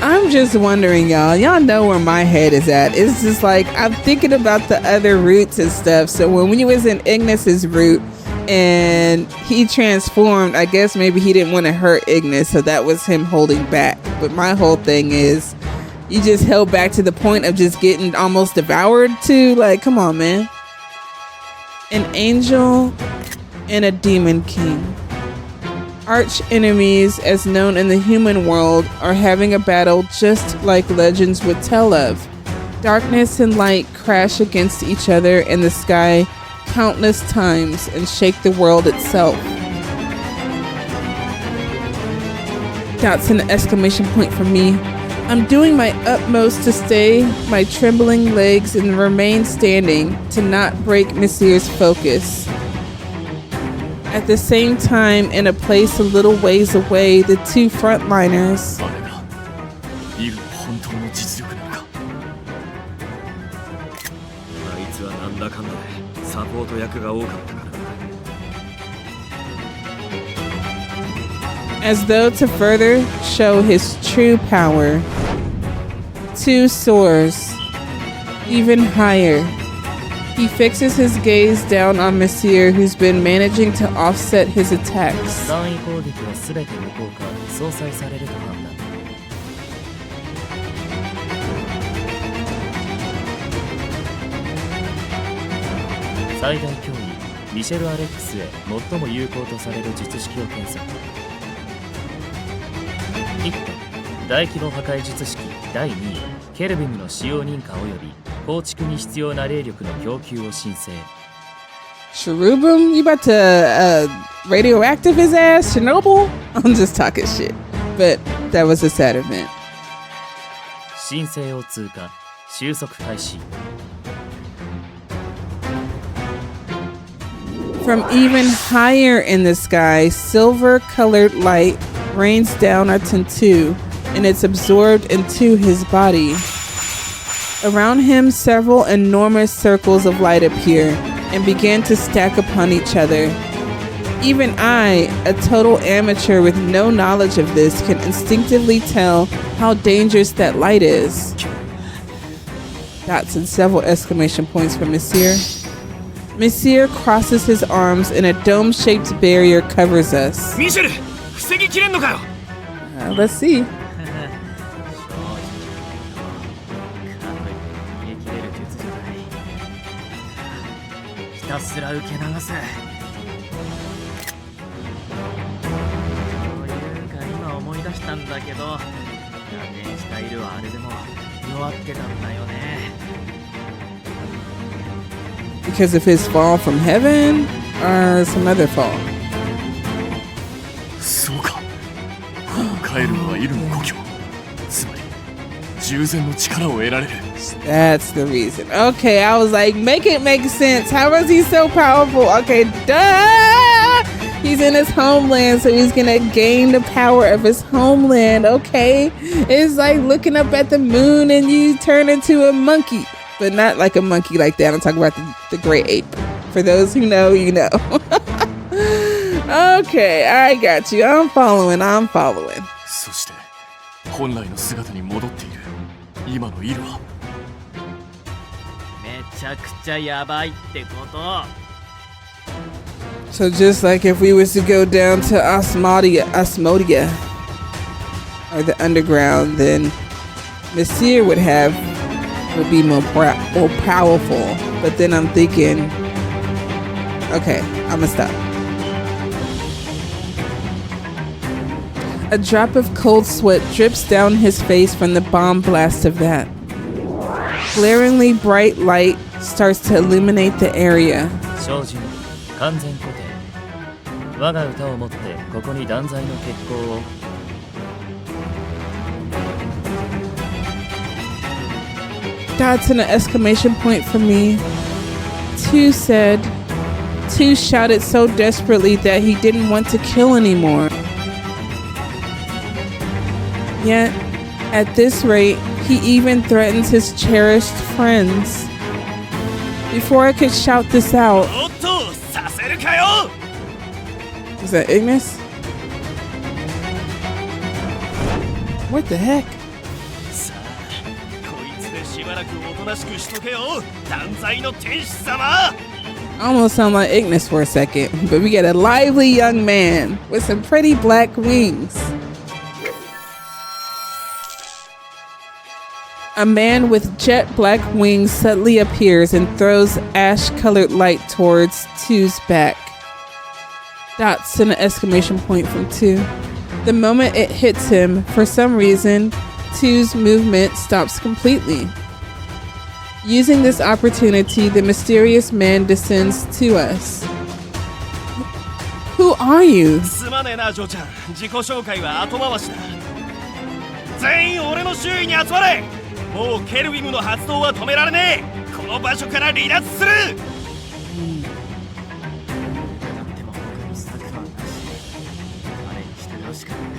I'm just wondering, y'all know where my head is at. It's just like I'm thinking about the other roots and stuff. So when we was in Ignis's root and he transformed, I guess maybe he didn't want to hurt Ignis, so that was him holding back. But my whole thing is you just held back to the point of just getting almost devoured too. Like, come on, man. An angel and a demon king. Arch enemies, as known in the human world, are having a battle just like legends would tell of. Darkness and light crash against each other in the sky countless times and shake the world itself. That's an exclamation point for me. I'm doing my utmost to stay my trembling legs and remain standing to not break Monsieur's focus. At the same time, in a place a little ways away, the two frontliners. As though to further show his true power, II soars even higher. He fixes his gaze down on Monsieur, who's been managing to offset his attacks. Cherubim? You about to radioactive his ass? Chernobyl? I'm just talking shit. But that was a sad event. From even higher in the sky, silver-colored light rains down on II, and it's absorbed into his body. Around him, several enormous circles of light appear and begin to stack upon each other. Even I, a total amateur with no knowledge of this, can instinctively tell how dangerous that light is. Dots and several exclamation points from Monsieur. Monsieur crosses his arms and a dome-shaped barrier covers us. Let's see. Because of his fall from heaven or some other fall? That's the reason. Okay, I was like, make it make sense. How is he so powerful? Okay, duh! He's in his homeland, so he's gonna gain the power of his homeland. Okay, it's like looking up at the moon and you turn into a monkey, but not like a monkey like that. I'm talking about the great ape. For those who know, you know. Okay, I got you. I'm following. そして本来の姿に戻っている今のイルはちゃくちゃやばいってこと。 So just like if we was to go down to Osmodia, or the underground, then Monsieur would be more powerful. But then I'm thinking, okay, I'ma stop. A drop of cold sweat drips down his face from the bomb blast of that. Glaringly bright light starts to illuminate the area. 照準完全固定。我が歌をもってここに断罪の決行を。 That's an exclamation point for me. II shouted so desperately that he didn't want to kill anymore. Yet, at this rate, he even threatens his cherished friends. Before I could shout this out... Is that Ignis? What the heck? I almost sound like Ignis for a second, but we get a lively young man with some pretty black wings. A man with jet black wings suddenly appears and throws ash-colored light towards II's back. Dots and an exclamation point from II. The moment it hits him, for some reason, II's movement stops completely. Using this opportunity, the mysterious man descends to us. Who are you? すまねえな、ジョーちゃん。自己紹介は後回しだ。全員俺の周囲に集まれ。もうケルビムの発動は止められねえ。この場所から離脱する。でも僕に策はなし。あれに従うしかないか。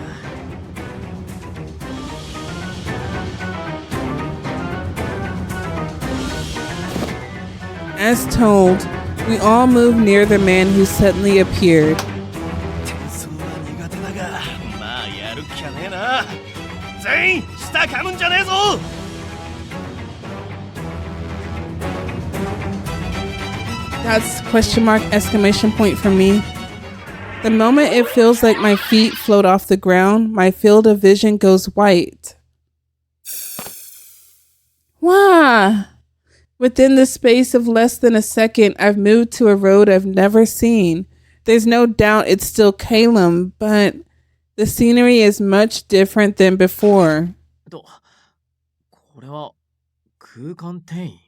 As told, we all move near the man who suddenly appeared. That's question mark exclamation point for me. The moment it feels like my feet float off the ground, my field of vision goes white. Wow! Within the space of less than a second, I've moved to a road I've never seen. There's no doubt it's still Calum, but the scenery is much different than before. これは空間転移。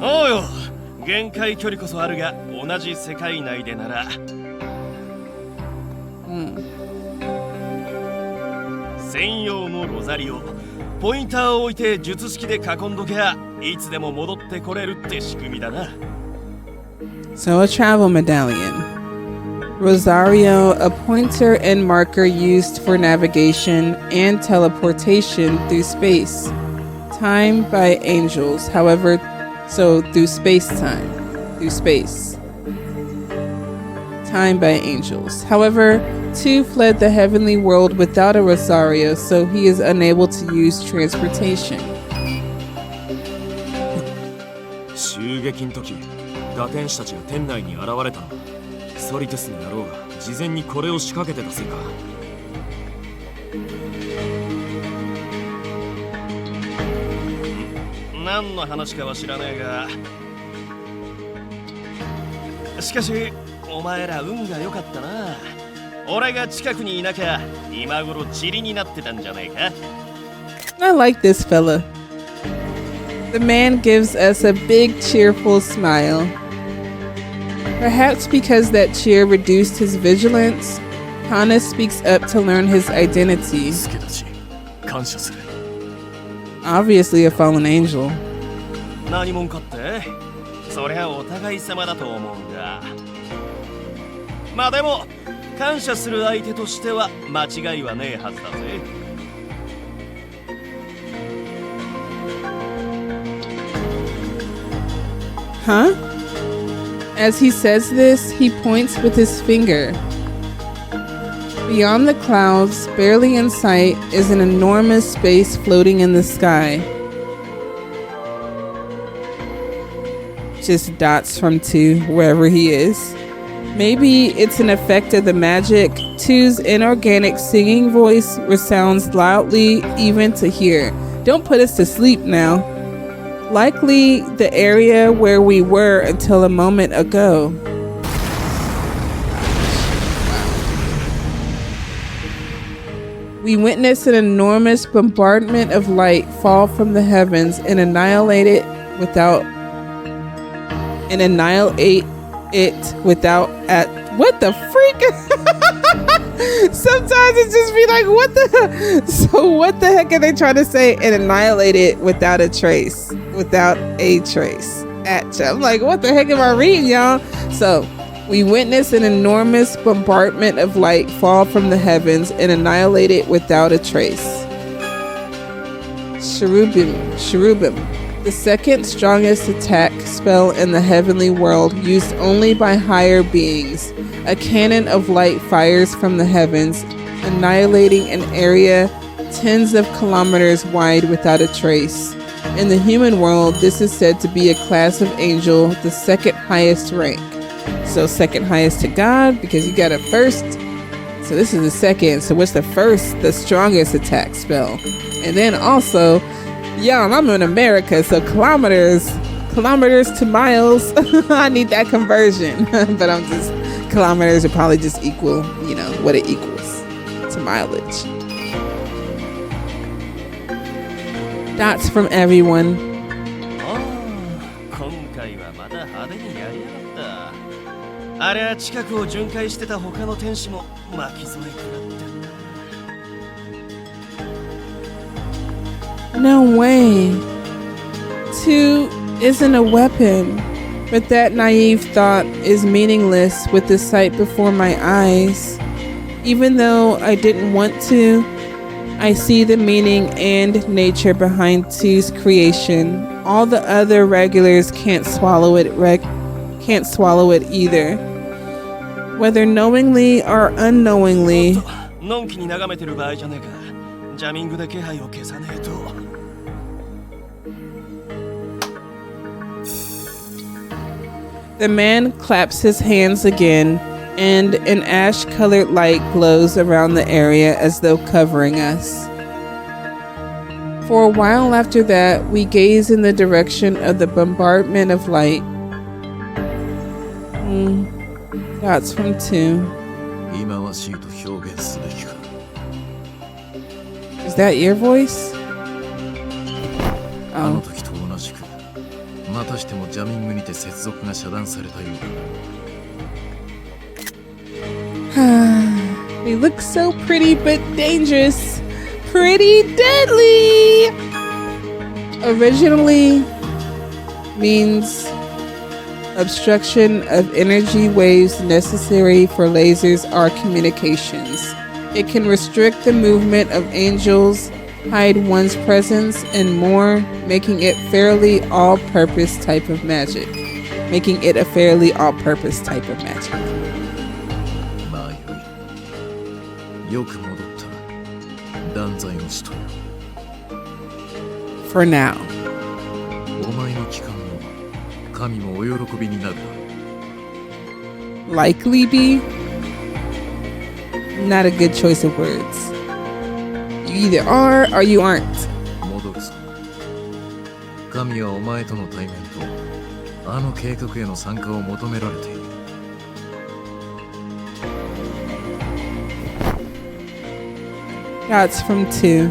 おうよ、限界距離こそあるが同じ世界内でなら。専用のロザリオ。 ポインターを置いて術式で囲んどけゃいつでも戻ってこれるって仕組みだな。 So a travel medallion. Rosario, a pointer and marker used for navigation and teleportation through space. Time by angels, however, so through space-time. Through space. Time by angels. However, II fled the heavenly world without a Rosario, so he is unable to use transportation. 襲撃の時、打天使たちが店内に現れたの。ソリテスの野郎が事前にこれを仕掛けてたせいか。何の話かは知らねえが。しかし、お前ら運が良かったな。 俺が近くにいなきゃ今頃塵になってたんじゃねえか。 I like this fella. The man gives us a big cheerful smile. Perhaps because that cheer reduced his vigilance, Hana speaks up to learn his identity. Obviously a fallen angel. 何者かって？そりゃお互い様だと思うんだ。まあでも 感謝する相手としては間違いはねえはずだぜ。Huh? As he says this, he points with his finger. Beyond the clouds, barely in sight, is an enormous space floating in the sky. just dots from II, wherever he is. Maybe it's an effect of the magic. II's inorganic singing voice resounds loudly even to hear. Don't put us to sleep now. Likely the area where we were until a moment ago. We witnessed an enormous bombardment of light fall from the heavens and annihilate it without what the freak? Sometimes it just be like, what the? So what the heck are they trying to say? And annihilate it without a trace. I'm like, what the heck am I reading, y'all? So we witnessed an enormous bombardment of light fall from the heavens and annihilate it without a trace. Cherubim. The second strongest attack spell in the heavenly world, used only by higher beings. A cannon of light fires from the heavens, annihilating an area tens of kilometers wide without a trace. In the human world, this is said to be a class of angel, the second highest rank. So second highest to God, because you got a first. So this is the second. So what's the first? The strongest attack spell. And then also, y'all, I'm in America, so kilometers to miles. I need that conversion. But kilometers are probably just equal, what it equals to mileage. Dots from everyone. 今回はまた派手にやりやがった。あれは近くを巡回してた他の天使も巻き添え食らってんだ。 No way. II isn't a weapon, but that naive thought is meaningless with the sight before my eyes. Even though I didn't want to, I see the meaning and nature behind II's creation. All the other regulars can't swallow it either. Whether knowingly or unknowingly. のんきに眺めてる場合じゃねえか。ジャミングで気配を消さねえと。 The man claps his hands again, and an ash-colored light glows around the area as though covering us. For a while after that, we gaze in the direction of the bombardment of light. Dots from II. Is that your voice? Oh. またしてもジャミングにて接続が遮断されたようだ。 They look so pretty but dangerous. Pretty deadly. Originally means obstruction of energy waves necessary for lasers or communications. It can restrict the movement of angels, hide one's presence, and more, making it a fairly all-purpose type of magic. For now. Likely be? Not a good choice of words. You either are or you aren't. 神はお前との対面とあの計画への参加を求められている。 Dots from II.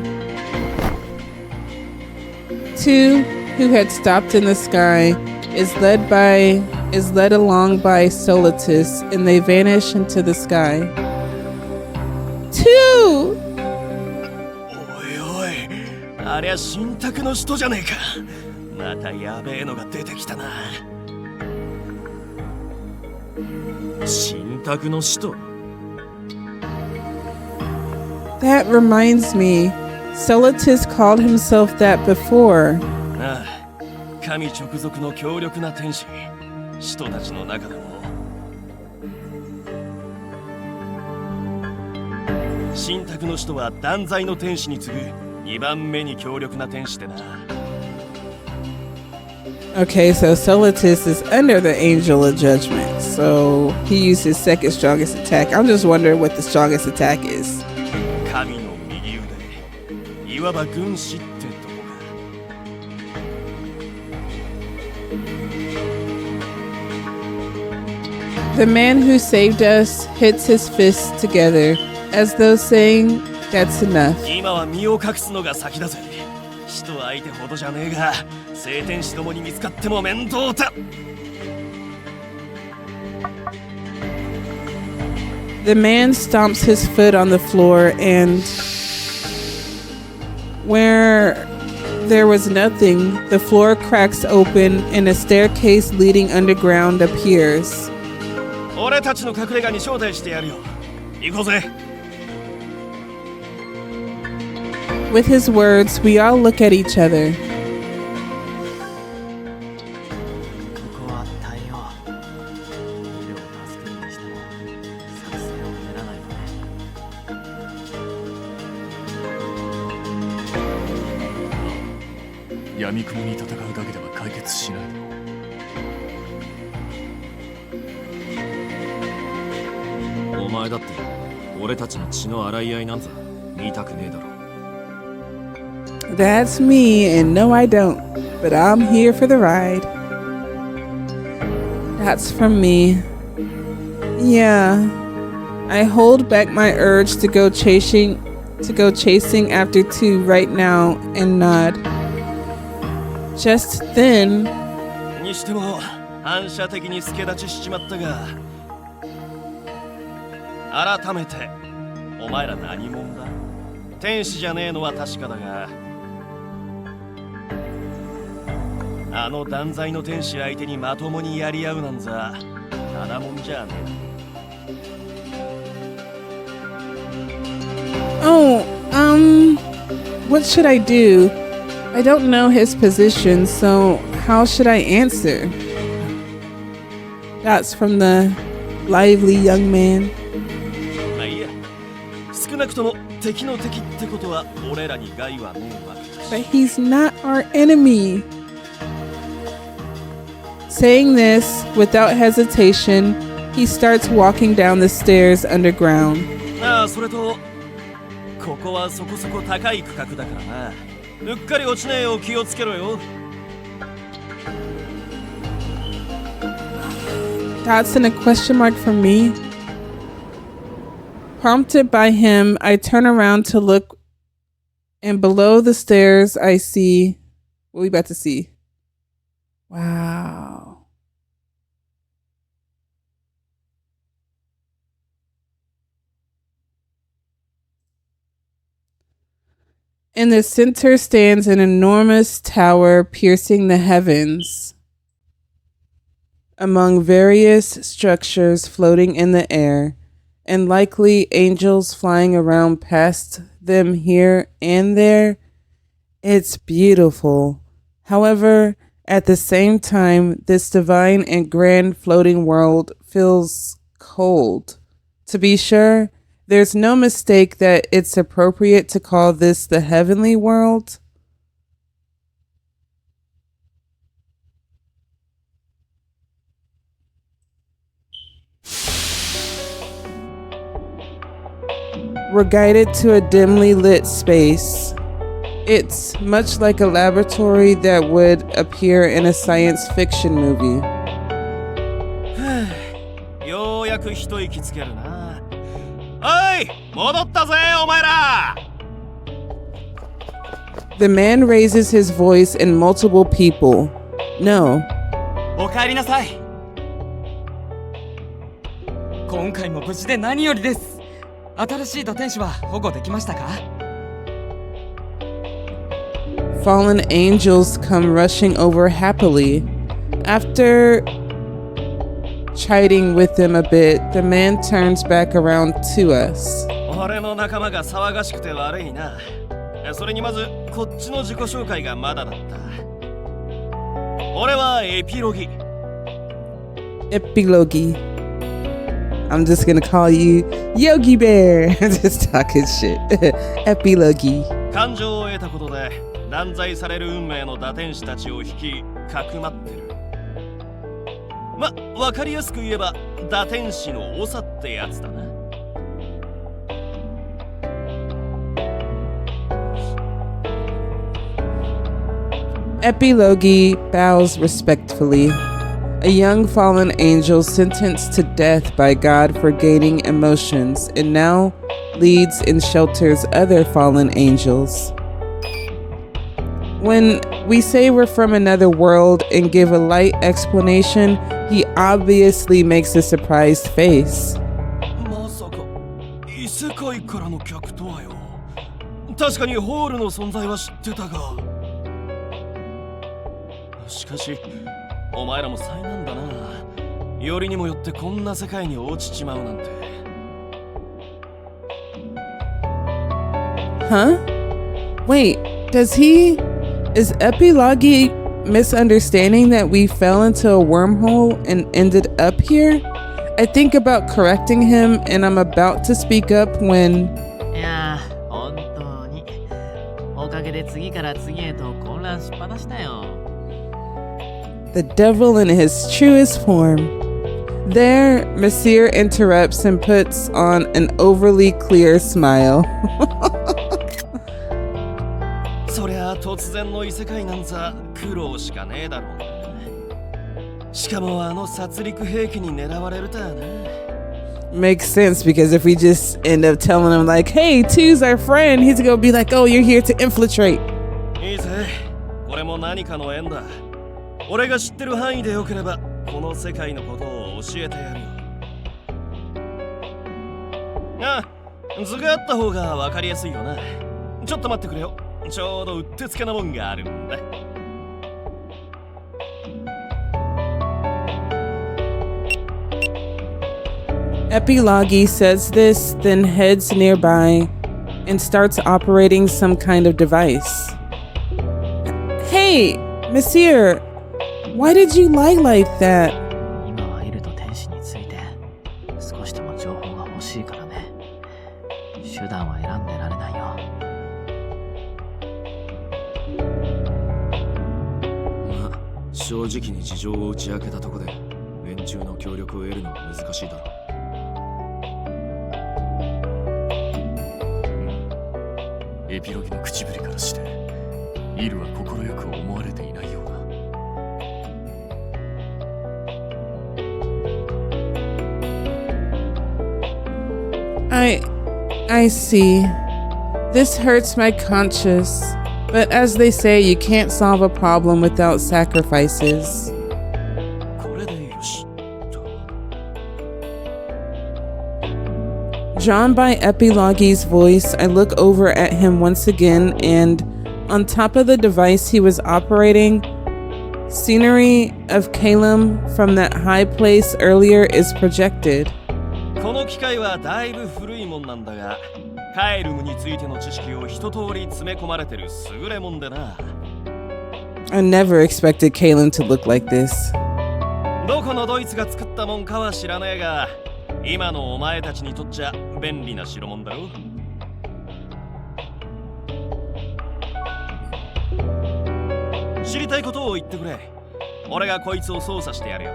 II, who had stopped in the sky, is led along by Solitus, and they vanish into the sky. II! おいおい、ありゃ神託の使徒じゃねえか。またやべえのが出てきたな。神託の使徒 That reminds me, Solitus called himself that before. ああ、神直属の強力な天使、使徒たちの中でも。神託の使徒は断罪の天使に次ぐ2番目に強力な天使でな。Okay, so Solitus is under the Angel of Judgment. So he used his second strongest attack. I'm just wondering what the strongest attack is. 神の右腕、いわば軍師ってとこか。The man who saved us hits his fists together, as though saying, "That's enough." 今は身を隠すのが先だぜ。死と相手ほどじゃねえが、聖天使どもに見つかっても面倒だ。The man stomps his foot on the floor, and where there was nothing, the floor cracks open and a staircase leading underground appears. 俺たちの隠れ家に招待してやるよ。行こうぜ。With his words, we all look at each other. ここは耐えよう。犬を助けるにしても作戦を練らないとね。闇雲に戦うだけでは解決しないだろう。お前だって俺たちの血の洗い合いなんざ見たくねえだろ。That's me, and no, I don't. But I'm here for the ride. That's from me. Yeah. I hold back my urge to go chasing after II right now and nod. Just then, にしても反射的に助立ちしちまったが、改めてお前ら何者だ？天使じゃねえのは確かだが、あの断罪の天使相手にまともにやり合うなんざただもんじゃねえ。Oh, what should I do? I don't know his position, so how should I answer? That's from the lively young man. まあいいや。少なくとも敵の敵ってことは俺らに害はねえわけだし。 But he's not our enemy. Saying this, without hesitation, he starts walking down the stairs underground. ああ、それとここはそこそこ高い区画だからな。うっかり落ちねえよう気をつけろよ。That's in a question mark from me. Prompted by him, I turn around to look, and below the stairs, I see what we about to see. Wow. In the center stands an enormous tower piercing the heavens. Among various structures floating in the air, and likely angels flying around past them here and there, it's beautiful. However, at the same time, this divine and grand floating world feels cold. To be sure, there's no mistake that it's appropriate to call this the heavenly world. We're guided to a dimly lit space. It's much like a laboratory that would appear in a science fiction movie. ようやく一息つけるな。おい、戻ったぜお前ら。 The man raises his voice in multiple people. No. お帰りなさい。今回も無事で何よりです。新しい堕天使は保護できましたか？ Fallen angels come rushing over happily. After chiding with them a bit, the man turns back around to us. 俺の仲間が騒がしくて悪いな。それにまずこっちの自己紹介がまだだった。俺はエピロギ。 Epilogi. I'm just gonna call you Yogi Bear. Just talking shit. Epilogi. 感情を得たことで断罪される運命の堕天使たちを引きかくまってる。わかりやすく言えば打天使の長ってやつだな。Epilogue bows respectfully. A young fallen angel sentenced to death by God for gaining emotions, and now leads and shelters other fallen angels. When we say we're from another world and give a light explanation, he obviously makes a surprised face. まさか異世界からの客とはよ。確かにホールの存在は知ってたが。しかしお前らも災難だな。よりにもよってこんな世界に落ちちまうなんて。Huh? Wait, is Epilogue misunderstanding that we fell into a wormhole and ended up here? I think about correcting him and I'm about to speak up when... いやー、本当に。おかげで次から次へと混乱しっぱなしだよ。The devil in his truest form. There, Monsieur interrupts and puts on an overly clear smile. そりゃ突然の異世界なんざ苦労しかねえだろうな。しかもあの殺戮兵器に狙われるとはな。Makes sense because if we just end up telling him like, hey, II's our friend, he's gonna be like, oh, you're here to infiltrate. いいぜ。これも何かの縁だ。俺が知ってる範囲でよければこの世界のことを教えてやるよ。ああ、図があった方が分かりやすいよな。ちょっと待ってくれよ。ちょうどうってつけなもんがあるんだ。Epilogue says this, then heads nearby and starts operating some kind of device. Hey, Monsieur, why did you lie like that? 今はいると天使について少しでも情報が欲しいからね。手段は選んでられないよ。まあ、正直に事情を打ち明けたとこで連中の協力を得るのは難しいだろう。エピロギの口ぶりからしてイルは快く思われていないようだ。I see. This hurts my conscience, but as they say, you can't solve a problem without sacrifices. これでよし。Drawn by Epilogue's voice, I look over at him once again, and on top of the device he was operating, scenery of Calum from that high place earlier is projected. この機械はだいぶ古いもんなんだが、カエルムについての知識を一通り詰め込まれてる優れもんでな。I never expected Calum to look like this. どこのドイツが作ったもんかは知らねえが、今のお前たちにとっちゃ便利な代物だろ。知りたいことを言ってくれ。俺がこいつを操作してやるよ。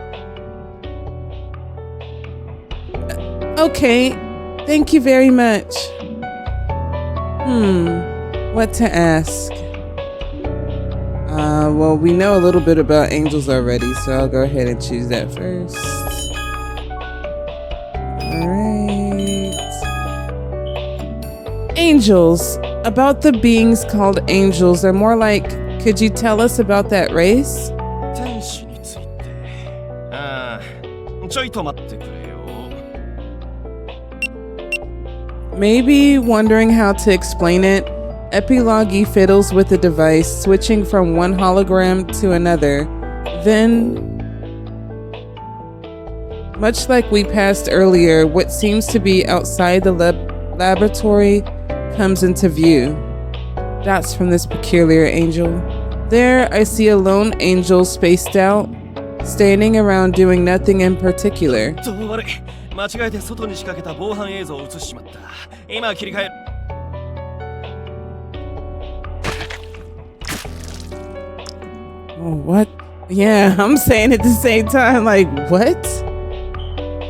Okay, thank you very much. What to ask? Well, we know a little bit about angels already, so I'll go ahead and choose that first. Alright. Angels. About the beings called angels, they're more like, could you tell us about that race? 天使について。ああ、ちょいと待ってくれよ。Maybe wondering how to explain it, Epilogue fiddles with the device, switching from one hologram to another. Then, much like we passed earlier, what seems to be outside the laboratory comes into view. Dots from this peculiar angel. There, I see a lone angel spaced out, standing around doing nothing in particular. 悪い。間違えて外に仕掛けた防犯映像を映しちまった。今切り替える。Oh, what? Yeah, I'm saying at the same time, like, what?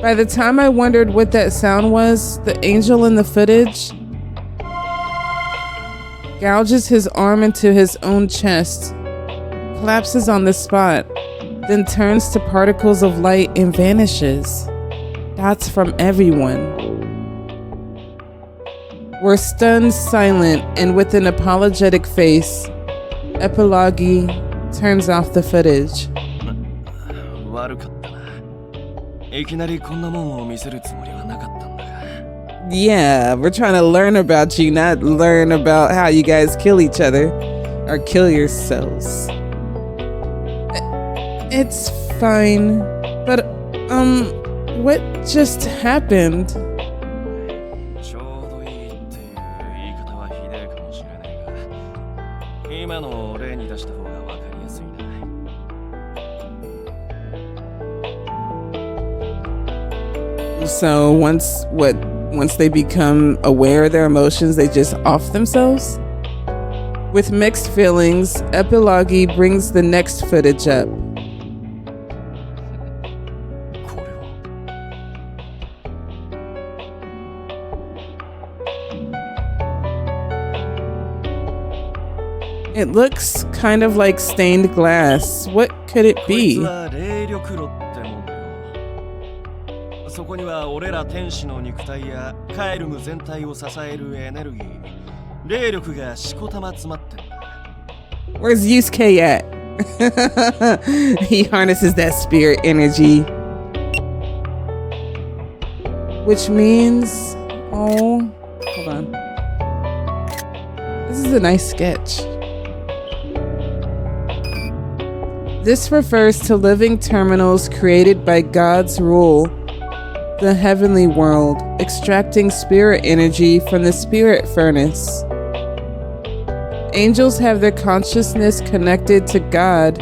By the time I wondered what that sound was, the angel in the footage gouges his arm into his own chest, collapses on the spot, then turns to particles of light and vanishes. Dots from everyone. We're stunned, silent, and with an apologetic face, Epilogue turns off the footage. 悪かったな。いきなりこんなもんを見せるつもりはなかったんだが。Yeah, we're trying to learn about you, not learn about how you guys kill each other or kill yourselves. It's fine, but what just happened? ちょうどいいっていう言い方はひでえかもしれないが、今のを例に出した方がわかりやすいな。 So once they become aware of their emotions, they just off themselves? With mixed feelings, Epilogue brings the next footage up. It looks kind of like stained glass. What could it be? そこには俺ら天使の肉体やカエルム全体を支えるエネルギー、霊力がしこたま詰まってんだ。 Where's Yusuke at? He harnesses that spirit energy. Which means... Oh, hold on. This is a nice sketch. This refers to living terminals created by God's rule, the heavenly world, extracting spirit energy from the spirit furnace. Angels have their consciousness connected to God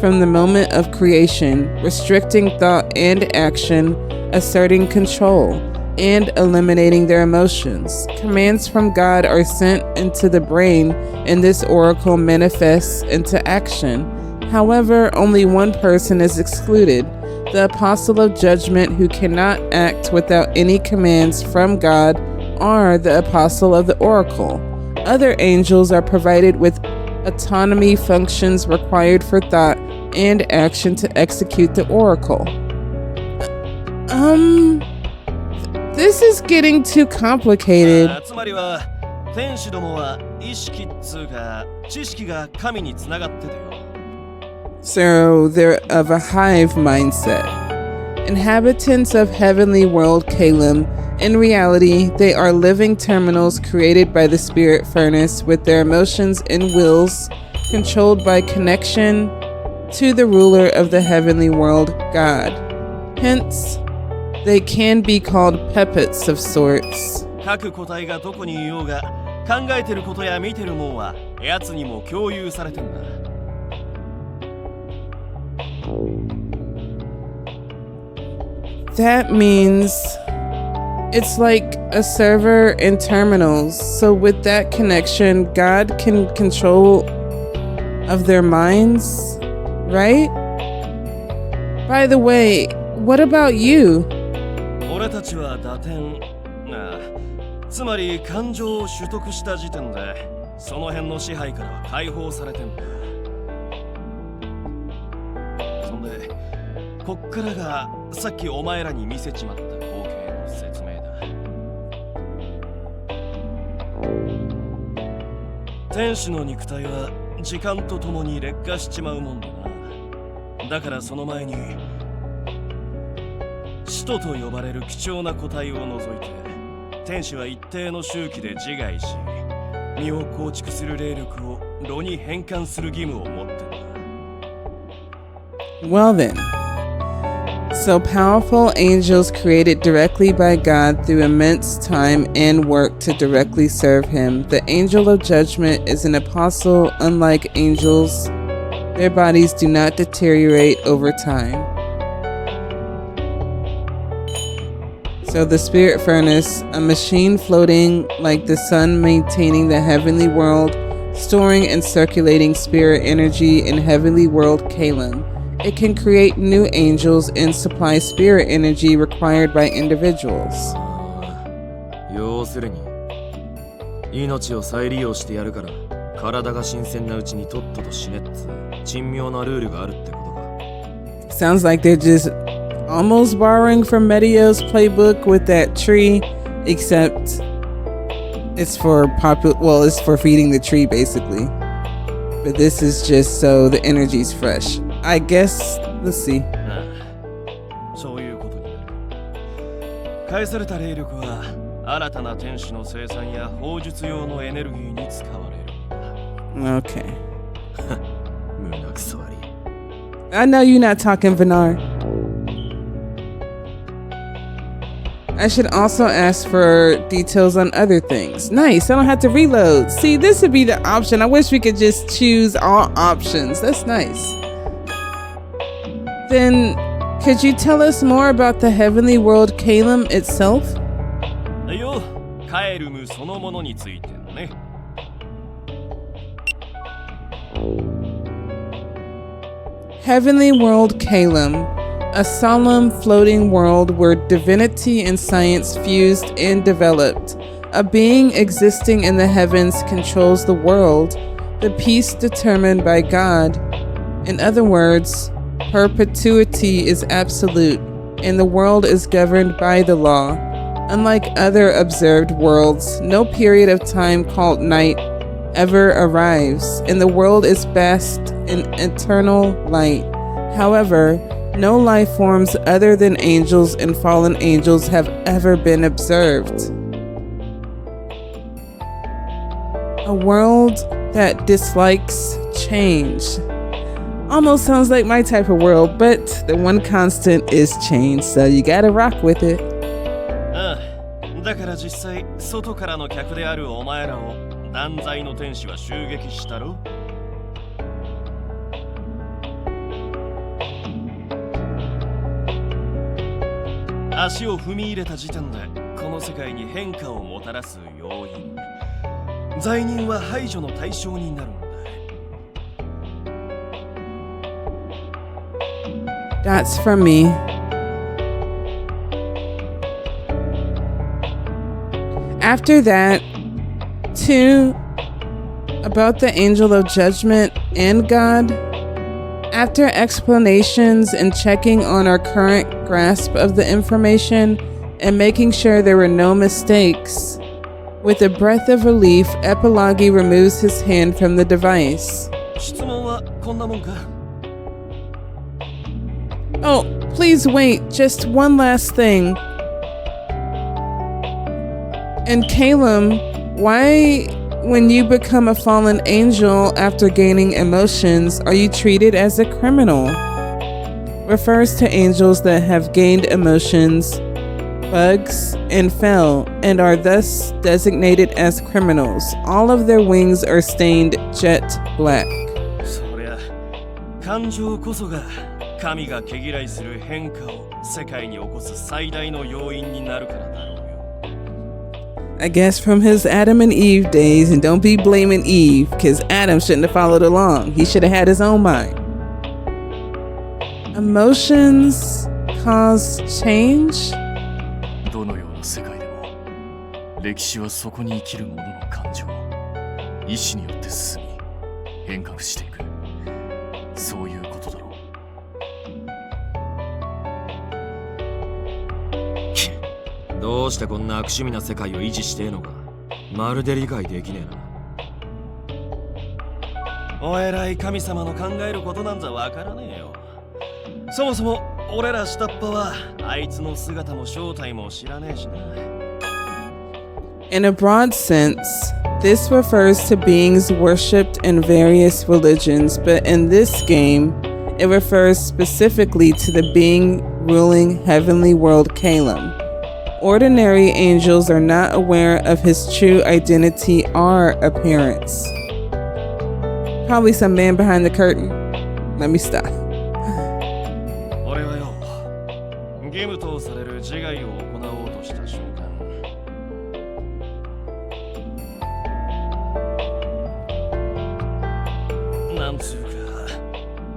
from the moment of creation, restricting thought and action, asserting control, and eliminating their emotions. Commands from God are sent into the brain, and this oracle manifests into action. However, only one person is excluded, the Apostle of Judgment, who cannot act without any commands from God, or the Apostle of the Oracle. Other angels are provided with autonomy functions required for thought and action to execute the Oracle. This is getting too complicated. つまりは天使どもは意識っつうか知識が神につながっててよ。 So they're of a hive mindset. Inhabitants of heavenly world Kalem. In reality, they are living terminals created by the spirit furnace with their emotions and wills controlled by connection to the ruler of the heavenly world, God. Hence, they can be called puppets of sorts. 各個体がどこにいようが考えてることや見てるもんは奴にも共有されてんだ。 That means it's like a server and terminals. So with that connection, God can control of their minds, right? By the way, what about you? 俺たちは打点、つまり感情を取得した時点でその辺の支配からは解放されてんだ。そんでこっからがさっきお前らに見せちまった光景の説明だ。天使の肉体は時間とともに劣化しちまうもんだな。だからその前に使徒と呼ばれる貴重な個体を除いて天使は一定の周期で自害し身を構築する霊力を炉に変換する義務を持ってんだ。 Well then, so powerful angels created directly by God through immense time and work to directly serve Him. The angel of judgment is an apostle. Unlike angels, their bodies do not deteriorate over time. So the spirit furnace, a machine floating like the sun maintaining the heavenly world, storing and circulating spirit energy in heavenly world Kalem. It can create new angels and supply spirit energy required by individuals. 要するに命を再利用してやるから体が新鮮なうちにとっとと死ねっつ珍妙なルールがあるってことか。 Sounds like they're just almost borrowing from Medio's playbook with that tree, except it's for it's for feeding the tree basically. But this is just so the energy's fresh. I guess, let's see. そういうことになる。返された霊力は新たな天使の生産や砲術用のエネルギーに使われる。Okay. 胸くそ悪い。 I know you're not talking Vinar. I should also ask for details on other things. Nice, I don't have to reload. See, this would be the option. I wish we could just choose all options. That's nice. Then, could you tell us more about the heavenly world Kalem itself? よ、カエルムそのものについてだね。Heavenly world Kalem, a solemn floating world where divinity and science fused and developed. A being existing in the heavens controls the world, the peace determined by God. In other words, perpetuity is absolute, and the world is governed by the law. Unlike other observed worlds, no period of time called night ever arrives, and the world is bathed in eternal light. However, no life forms other than angels and fallen angels have ever been observed. A world that dislikes change. Almost sounds like my type of world, but the one constant is change, so you gotta rock with it. だから実際外からの客であるお前らを断罪の天使は襲撃したろ。足を踏み入れた時点でこの世界に変化をもたらす要因、罪人は排除の対象になるんだ。 That's from me. After that, 2, about the angel of judgment and God. After explanations and checking on our current grasp of the information and making sure there were no mistakes, with a breath of relief, Epilogi removes his hand from the device. 質問はこんなもんか? Oh, please wait, just one last thing. In Kalem, why, when you become a fallen angel after gaining emotions, are you treated as a criminal? Refers to angels that have gained emotions, bugs, and fell, and are thus designated as criminals. All of their wings are stained jet black. そりゃ、感情こそが神が毛嫌いする変化を世界に起こす最大の要因になるからだろうよ。 I guess from his Adam and Eve days, and don't be blaming Eve, because Adam shouldn't have followed along. He should have had his own mind. Emotions cause change? どのような世界でも、歴史はそこに生きる者の感情、意志によって進み、変革していく。そういうことだろう。どうしてこんな悪趣味な世界を維持してえのか、まるで理解できねえな。お偉い神様の考えることなんざわからねえよ。そもそも俺ら下っ端はあいつの姿も正体も知らねえしな。In a broad sense, this refers to beings worshipped in various religions, but in this game, it refers specifically to the being ruling heavenly world Kalem. Ordinary angels are not aware of his true identity or appearance. Probably some man behind the curtain. Let me stop. 俺はよ、義務とされる自害を行おうとした瞬間、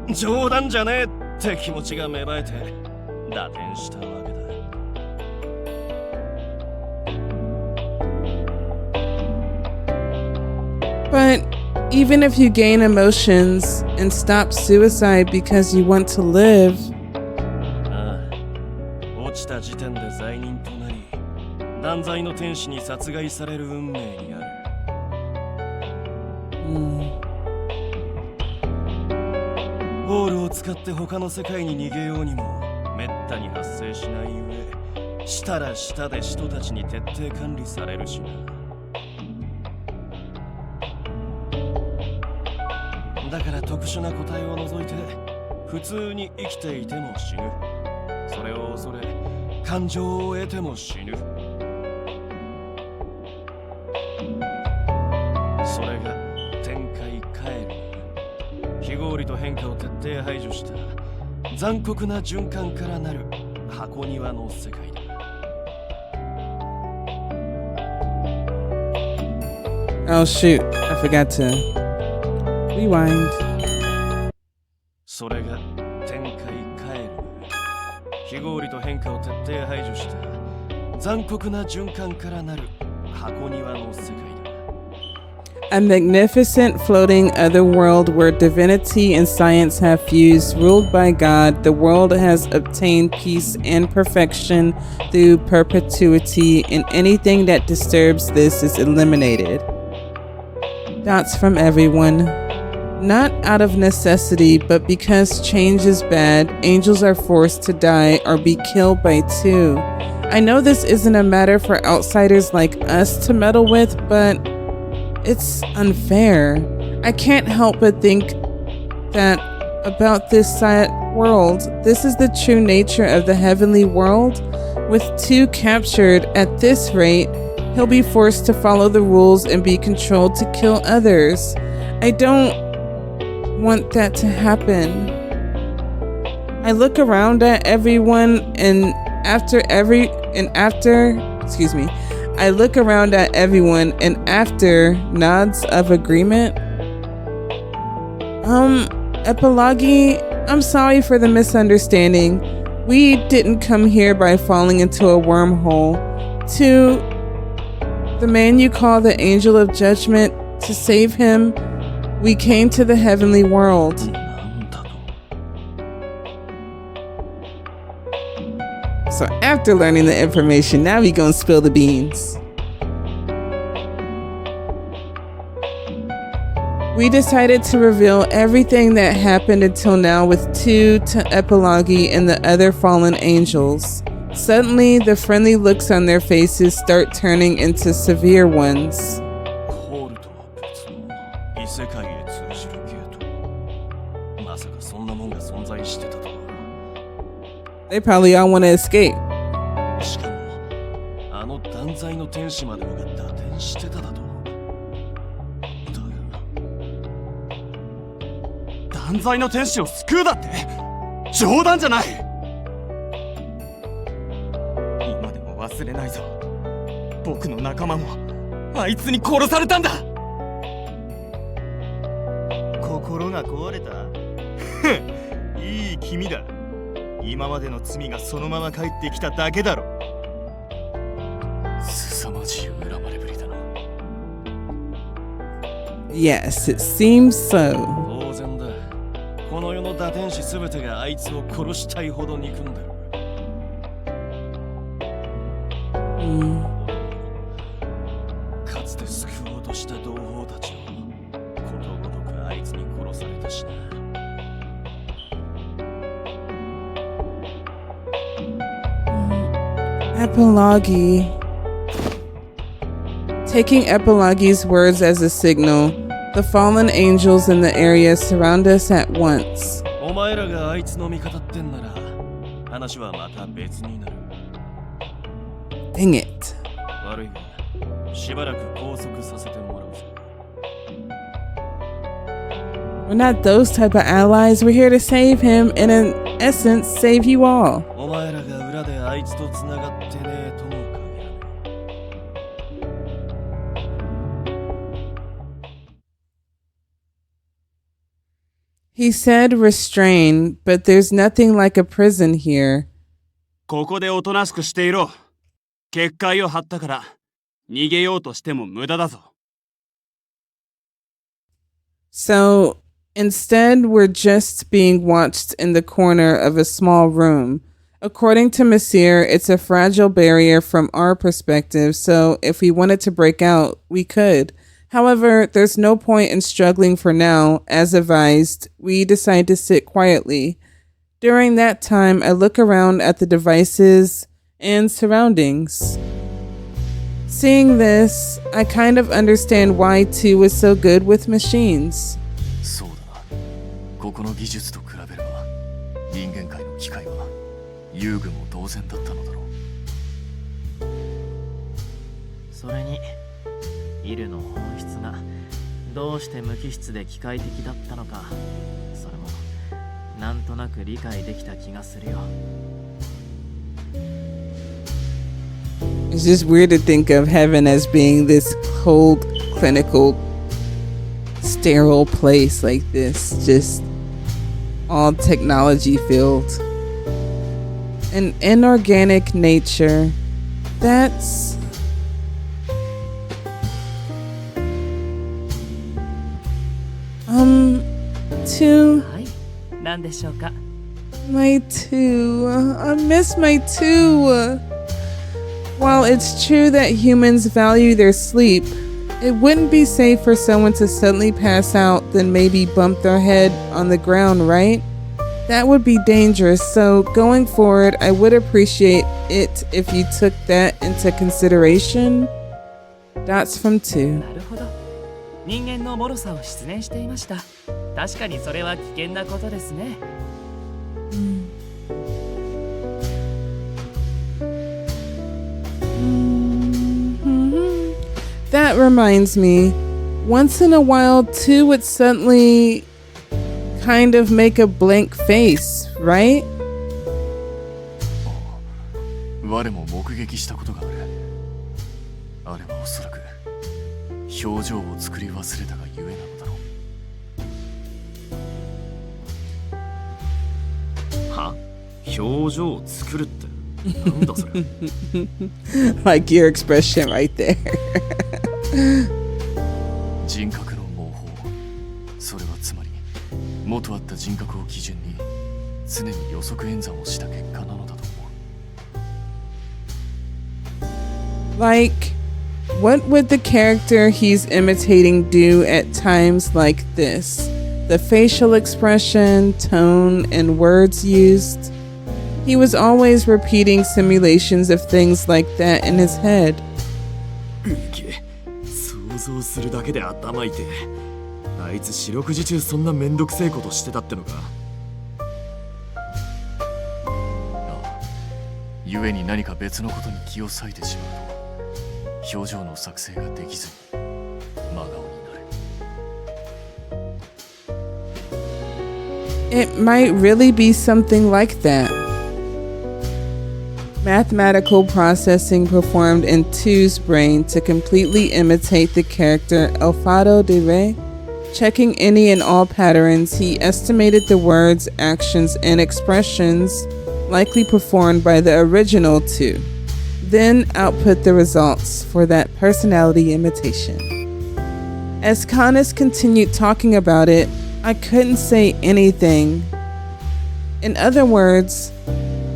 冗談じゃねえって気持ちが芽生えて打点したわけだ。But even if you gain emotions and stop suicide because you want to live, ああ、落ちた時点で罪人となり、断罪の天使に殺害される運命にある。ホールを使って他の世界に逃げようにもめったに発生しない上、したらしたで人たちに徹底管理されるしな。だから特殊な個体を除いて普通に生きていても死ぬ。それを恐れ感情を得ても死ぬ。それが天界帰る。非合理と変化を徹底排除した残酷な循環からなる箱庭の世界だ。oh shoot, I forgot to rewind. それが天界帰る。非合理と変化を徹底排除した残酷な循環からなる箱庭の世界だ。A magnificent floating otherworld where divinity and science have fused, ruled by God, the world has obtained peace and perfection through perpetuity, and anything that disturbs this is eliminated. Dots from everyone. Not out of necessity, but because change is bad, angels are forced to die or be killed by two. I know this isn't a matter for outsiders like us to meddle with, but it's unfair. I can't help but think that about this world. This is the true nature of the heavenly world. With two captured at this rate, he'll be forced to follow the rules and be controlled to kill others. I don't want that to happen. I look around at everyone and I look around at everyone and after nods of agreement. Epilogue, I'm sorry for the misunderstanding. We didn't come here by falling into a wormhole. To the man you call the Angel of Judgment, to save him, we came to the heavenly world. So after learning the information, now we gonna spill the beans. We decided to reveal everything that happened until now with two to Epilogue and the other fallen angels. Suddenly, the friendly looks on their faces start turning into severe ones. They probably all want to escape. しかもあの断罪の天使までもが打点してただと。断罪の天使を救うだって冗談じゃない。今でも忘れないぞ。僕の仲間もあいつに殺されたんだ。心が壊れた。いい君だ。今までの罪がそのまま帰ってきただけだろ。凄まじい恨まれぶりだな。Yes, it seems so. 当然だ。この世の打天使すべてがあいつを殺したいほど憎んでる。かつて救おうとした同胞たちをことごとくあいつに殺されたしな。Epilogue. Taking Epilogue's words as a signal, the fallen angels in the area surround us at once. お前らがあいつの味方ってんなら話はまた別になる。Dang it. 悪いがしばらく拘束させてもらうぜ。We're not those type of allies. We're here to save him and in essence save you all. お前らが裏であいつとつながってねえとも限らねえ。He said restrain, but there's nothing like a prison here. ここでおとなしくしていろ。結界を張ったから逃げようとしても無駄だぞ。So instead, we're just being watched in the corner of a small room. According to Messire, it's a fragile barrier from our perspective, so if we wanted to break out, we could. However, there's no point in struggling for now. As advised, we decide to sit quietly. During that time, I look around at the devices and surroundings. Seeing this, I kind of understand why II was so good with machines. そうだな。ここの技術と比べれば、人間界の機械は遊具も同然だったのだろう。それにイルの本質がどうして無機質で機械的だったのか、それもなんとなく理解できた気がするよ。It's just weird to think of heaven as being this cold, clinical, sterile place like this, just all technology filled. An inorganic nature. That's II. はい、何でしょうか。My II. I miss my II. While it's true that humans value their sleep, it wouldn't be safe for someone to suddenly pass out, then maybe bump their head on the ground, right? That would be dangerous, so going forward, I would appreciate it if you took that into consideration. That's from II. なるほど。人間の脆さを失念していました。確かにそれは危険なことですね。That reminds me, once in a while, II would suddenly kind of make a blank face, right? 我も目撃したことがある。あれはおそらく表情を作り忘れたがゆえなのだろう。は？表情を作るってなんだそれ。Like your expression right there. 人格の模倣。それはつまり元あった人格を基準に常に予測演算をした結果なのだと思う。Like, what would the character he's imitating do at times like this? The facial expression, tone, and words used? He was always repeating simulations of things like that in his head. 想像するだけで頭痛い。あいつ四六時中そんなめんどくせえことしてたってのか。ああ、ゆえに何か別のことに気を割いてしまうと表情の作成ができずに真顔になる。It might really be something like that. Mathematical processing performed in II's brain to completely imitate the character II Fado de Rie. Checking any and all patterns, he estimated the words, actions, and expressions likely performed by the original II, then output the results for that personality imitation. As Canis continued talking about it, I couldn't say anything. In other words,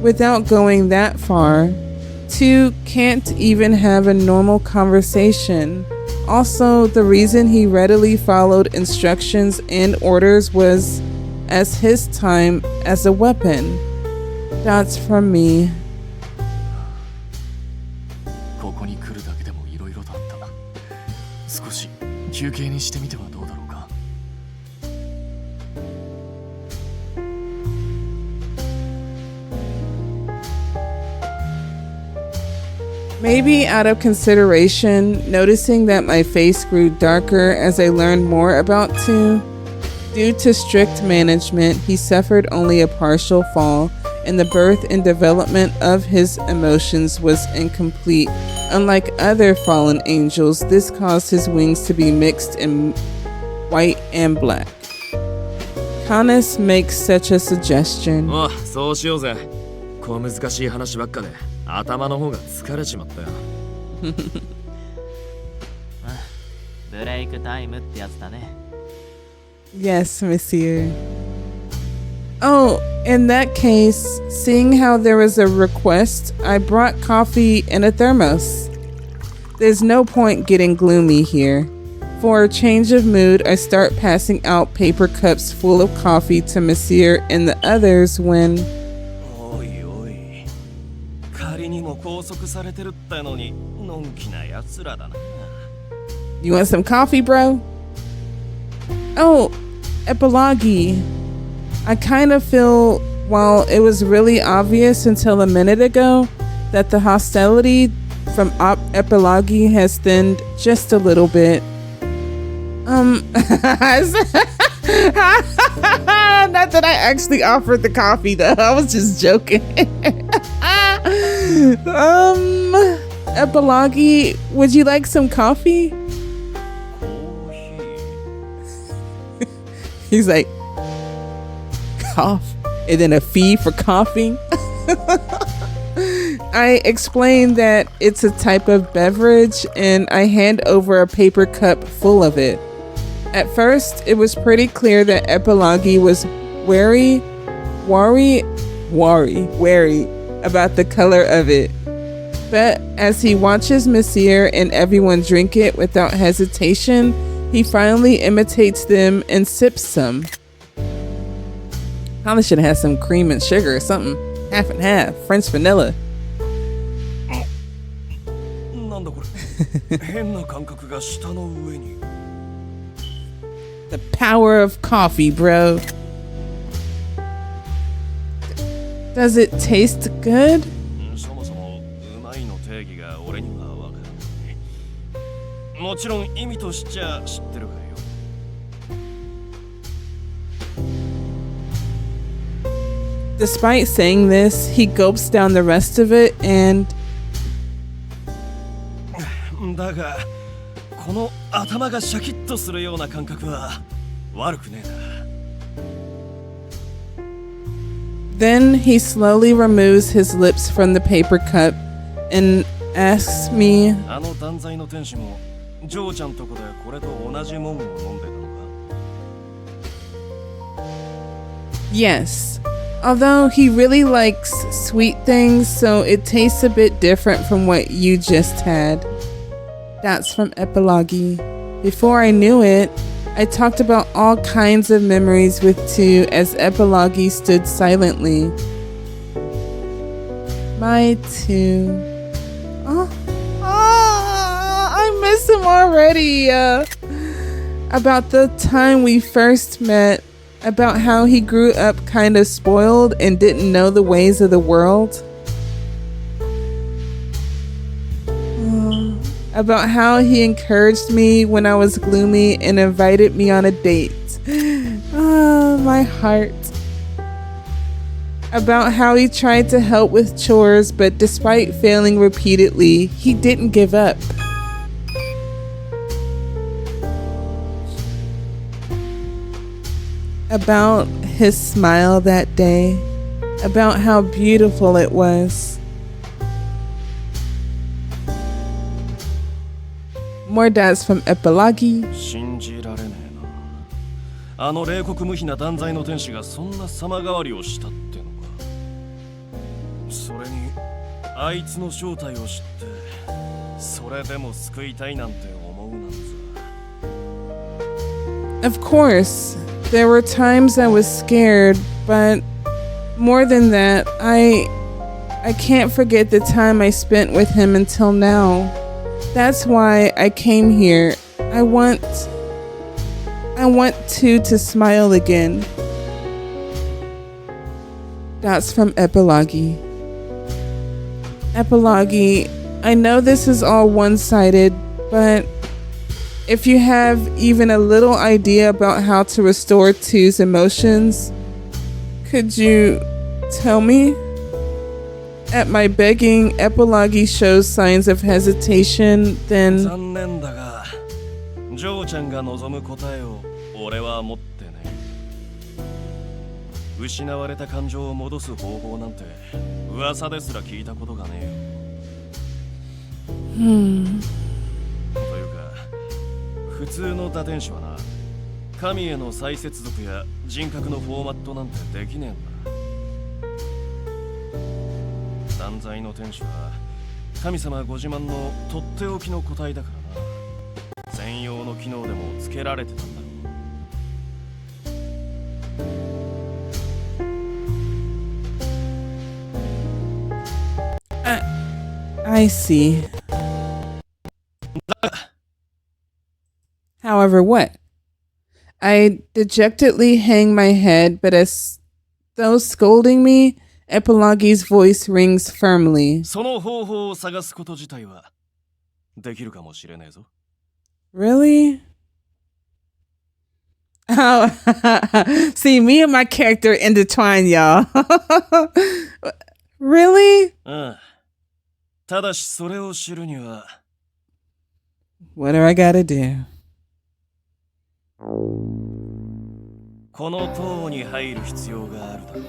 without going that far, II can't even have a normal conversation. Also, the reason he readily followed instructions and orders was as his time as a weapon. That's from me. ここに来るだけでもいろいろだった。少し休憩にしてみてはどうだろうか。Maybe out of consideration, noticing that my face grew darker as I learned more about II. Due to strict management, he suffered only a partial fall, and the birth and development of his emotions was incomplete. Unlike other fallen angels, this caused his wings to be mixed in white and black. Hannes makes such a suggestion. おう、そうしようぜ。小難しい話ばっかで頭の方が疲れちまったよ。ブレイクタイムってやつだね。Yes, Monsieur. Oh, in that case, seeing how there was a request, I brought coffee in a thermos. There's no point getting gloomy here. For a change of mood, I start passing out paper cups full of coffee to Monsieur and the others when... おいおい。仮にも拘束されてるってのに、のんきな奴らだな。You want some coffee, bro? Oh, epilogue. I kind of feel, while it was really obvious until a minute ago, that the hostility from epilogue has thinned just a little bit. Not that I actually offered the coffee though. I was just joking. Epilogue, would you like some coffee? He's like, cough, and then a fee for coughing. I explain that it's a type of beverage and I hand over a paper cup full of it. At first, it was pretty clear that Epilogue was wary about the color of it. But as he watches Monsieur and everyone drink it without hesitation, he finally imitates them and sips some. Probably should have had some cream and sugar or something. Half and half. French vanilla. The power of coffee, bro. Does it taste good? Despite saying this, he gulps down the rest of it and... だが、この頭がシャキッとするような感覚は悪くねえな。Then he slowly removes his lips from the paper cup and asks me, あの断罪の天使もジョーちゃんとこでこれと同じもんを飲んでたのか? Yes. Although he really likes sweet things, so it tastes a bit different from what you just had. That's from Epilogue. Before I knew it, I talked about all kinds of memories with II as Epilogue stood silently. My II. I miss him already. About the time we first met, about how he grew up kind of spoiled and didn't know the ways of the world. About how he encouraged me when I was gloomy and invited me on a date. My heart. About how he tried to help with chores, but despite failing repeatedly, he didn't give up. About his smile that day. About how beautiful it was. More dads from Epilogue. 信じられねえな。あの冷酷無比な断罪の天使がそんな様変わりをしたってのか。それにあいつの正体を知ってそれでも救いたいなんて思うなんざ。 Of course, there were times I was scared, but more than that, I can't forget the time I spent with him until now. That's why I came here. I want II to smile again. That's from Epilogue. Epilogue, I know this is all one-sided, but if you have even a little idea about how to restore II's emotions, could you tell me? At my begging, Epilogue shows signs of hesitation, then... 残念だが、ジョーちゃんが望む答えを俺は持ってね。失われた感情を戻す方法なんて噂ですら聞いたことがねえよ。というか普通の打天使はな、神への再接続や人格のフォーマットなんてできねえんだ。断罪の天使は神様ご自慢のとっておきの個体だからな。専用の機能でもつけられてたんだろう。I see. However, what? I dejectedly hang my head, but as though scolding me, Epilogue's voice rings firmly. その方法を探すこと自体はできるかもしれねえぞ。Really? Oh, see, me and my character intertwine, y'all. Really? ああ。ただしそれを知るには What do I gotta do? この塔に入る必要があるだろう。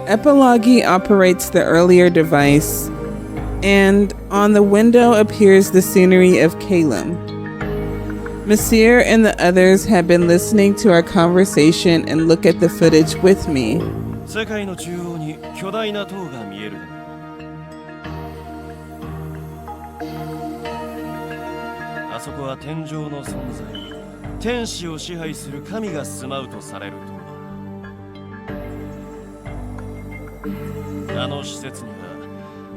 Epilogue operates the earlier device, and on the window appears the scenery of Calum. Monsieur and the others have been listening to our conversation and look at the footage with me. 世界の中央に巨大な塔が見えるだろう。あそこは天上の存在、天使を支配する神が住まうとされる塔。あの施設には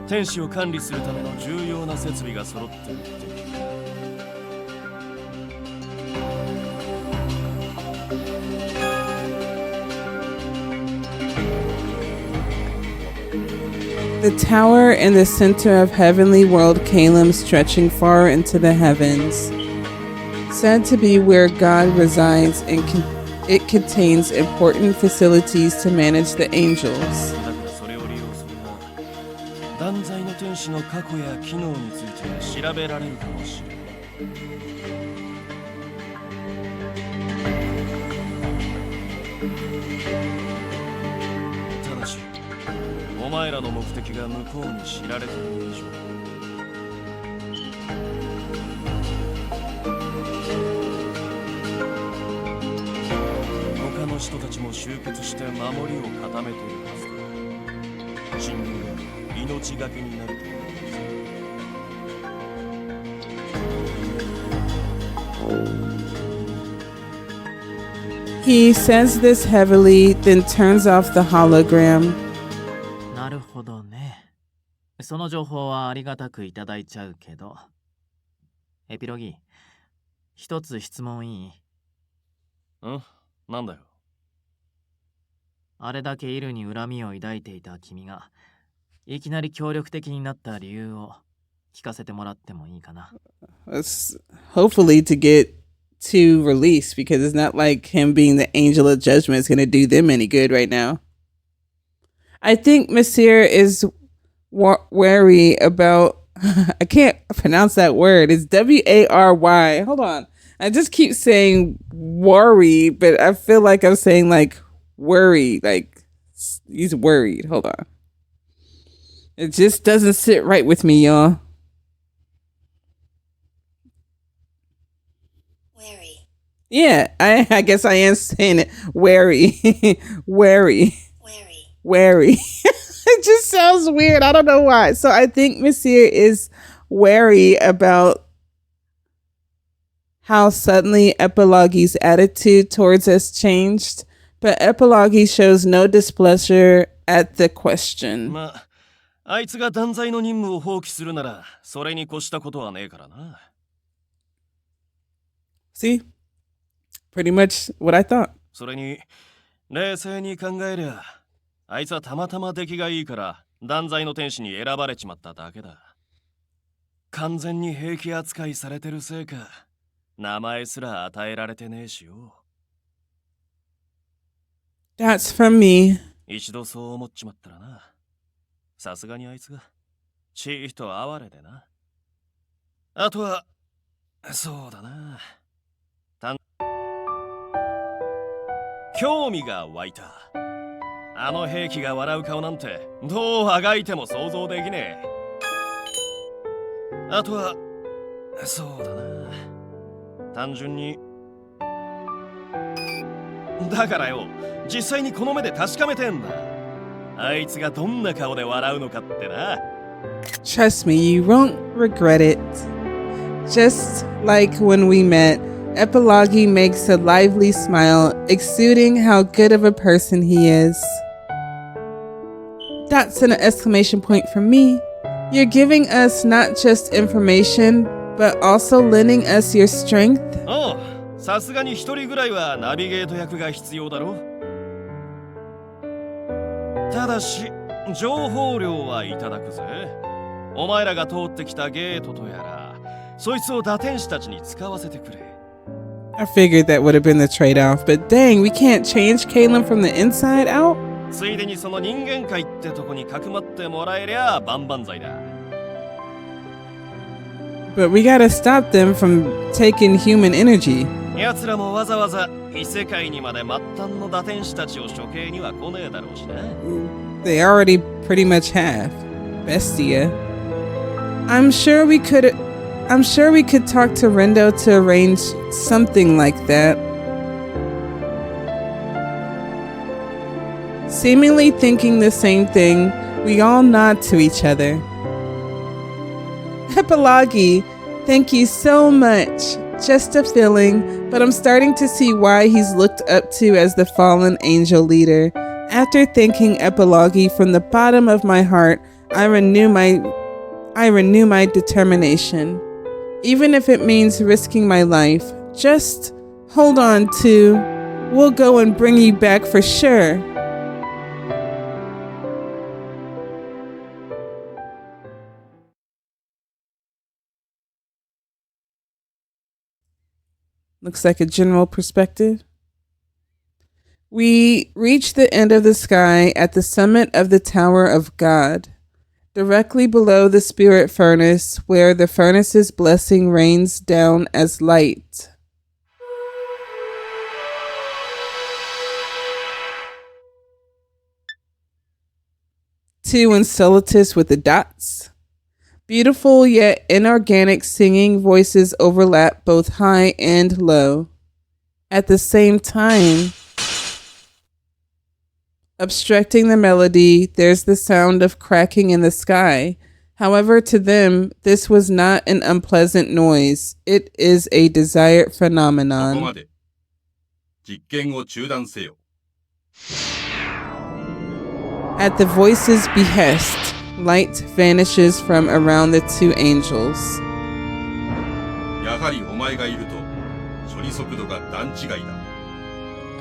天使を管理するための重要な設備が揃っているって。The tower in the center of heavenly world Calum stretching far into the heavens. Said to be where God resides, and it contains important facilities to manage the angels. 断罪の天使の過去や機能について調べられるかもしれない。ただし、お前らの目的が向こうに知られている以上、他の人たちも集結して守りを固めているはずだ。侵入が命がけになると思う。He says this heavily, then turns off the hologram. なるほどね。その情報はありがたくいただいちゃうけど。エピロギー、一つ質問いい？なんだよ。あれだけイルに恨みを抱いていた君が、いきなり協力的になった理由を聞かせてもらってもいいかな。Hopefully to get to release, because it's not like him being the angel of judgment is going to do them any good right now. I think Monsieur is wary about, I can't pronounce that word. It's W-A-R-Y. Hold on. I just keep saying worry, but I feel like I'm saying like worry, like he's worried. Hold on. It just doesn't sit right with me, y'all. Wary. Yeah, I guess I am saying it. Wary. Wary. Wary. It just sounds weird. I don't know why. So I think Monsieur is wary about how suddenly Epilogue's attitude towards us changed, but Epilogue shows no displeasure at the question. あいつが断罪の任務を放棄するなら、それに越したことはねえからな。See? Pretty much what I thought. それに、冷静に考えりゃ、あいつはたまたま出来がいいから、断罪の天使に選ばれちまっただけだ。完全に兵器扱いされてるせいか、名前すら与えられてねえしよ。That's from me. 一度そう思っちまったらな。さすがにあいつがチーと哀れでな。あとはそうだな、興味が湧いた。あの兵器が笑う顔なんてどうあがいても想像できねえ。あとはそうだな、単純にだからよ、実際にこの目で確かめてんだ。あいつがどんな顔で笑うのかってな。 Trust me, you won't regret it. Just like when we met, Epilogue makes a lively smile, exuding how good of a person he is. That's an exclamation point from me. You're giving us not just information, but also lending us your strength. おう、さすがに一人ぐらいはナビゲート役が必要だろ。ただし情報料はいただくぜ。お前らが通ってきたゲートとやら、そいつを打天使たちに使わせてくれ。I figured that would have been the trade-off, but dang, we can't change Caleb from the inside out? ついでにその人間界ってとこにかくまってもらえりゃ万々歳だ。But we gotta stop them from taking human energy. 奴らもわざわざ異世界にまで末端の打天使たちを処刑には来ねえだろうしな。They already pretty much have. Bestia. I'm sure we could talk to Rendo to arrange something like that. Seemingly thinking the same thing, we all nod to each other. Epilogue, thank you so much. Just a feeling, but I'm starting to see why he's looked up to as the fallen angel leader. After thanking Epilogue from the bottom of my heart, I renew my determination. Even if it means risking my life, just hold on to. We'll go and bring you back for sure. Looks like a general perspective. We reach the end of the sky at the summit of the Tower of God, directly below the spirit furnace, where the furnace's blessing rains down as light. Two Enceladus with the dots. Beautiful yet inorganic singing voices overlap both high and low. At the same time, obstructing the melody, there's the sound of cracking in the sky. However, to them, this was not an unpleasant noise. It is a desired phenomenon. At the voice's behest, light vanishes from around the two angels.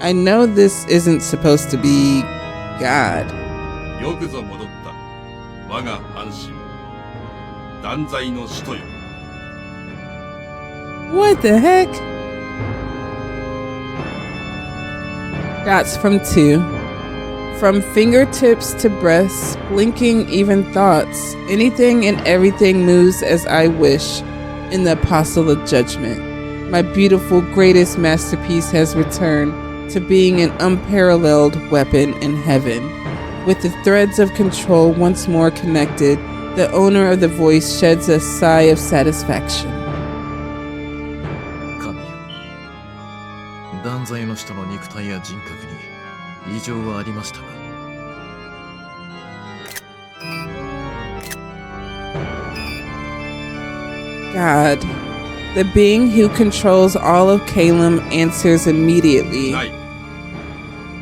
I know this isn't supposed to be God. What the heck? Dots from two. From fingertips to breasts, blinking even thoughts, anything and everything moves as I wish in the Apostle of Judgment. My beautiful, greatest masterpiece has returned to being an unparalleled weapon in heaven. With the threads of control once more connected, the owner of the voice sheds a sigh of satisfaction. 神よ、断罪の下の肉体や人格に異常はありましたか？ God, the being who controls all of Caleb, answers immediately.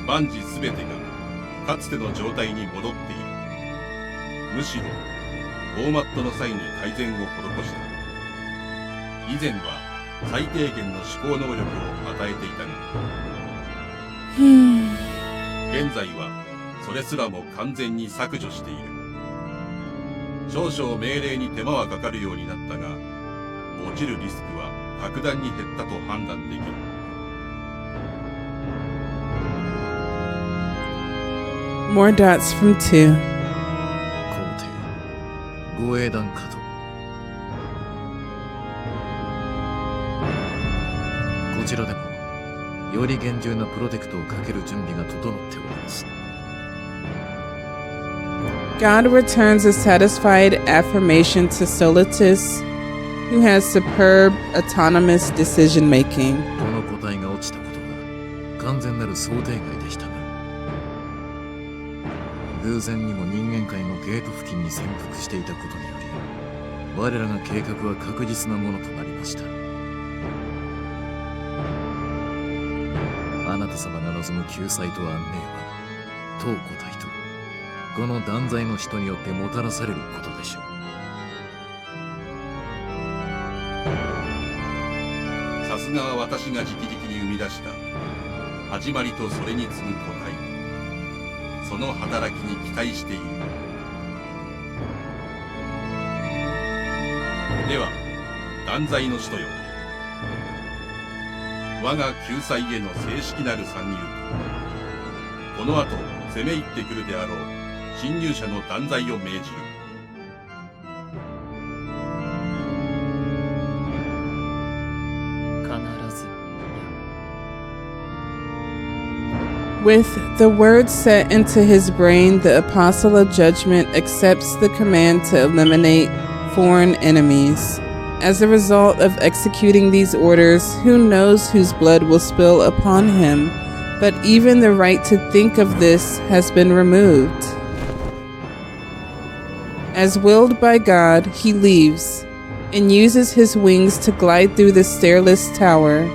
万事すべてがかつての状態に戻っている。むしろフォーマットの際に改善を施した。以前は最低限の思考能力を与えていたが、現在はそれすらも完全に削除している。少々命令に手間はかかるようになったが、落ちるリスクは格段に減ったと判断できる。More dots from two. 皇帝、護衛団かと。こちちらでもより厳重なプロテクトをかける準備が整っております。 God returns a satisfied affirmation to Solitus, who has superb autonomous decision making. この個体が落ちたことは完全なる想定外でしたが、偶然にも人間界のゲート付近に潜伏していたことにより、我らが計画は確実なものとなりました。あなた様が望む救済と安寧は当個体とこの断罪の人によってもたらされることでしょう。さすがは私が直々に生み出した始まりとそれに次ぐ個体、その働きに期待している。では断罪の使徒よ、我が救済への正式なる参入とこの後攻め入ってくるであろう侵入者の断罪を命じる。必ず。 With the words set into his brain, the Apostle of Judgment accepts the command to eliminate foreign enemies. As a result of executing these orders, who knows whose blood will spill upon him, but even the right to think of this has been removed. As willed by God, he leaves and uses his wings to glide through the stairless tower.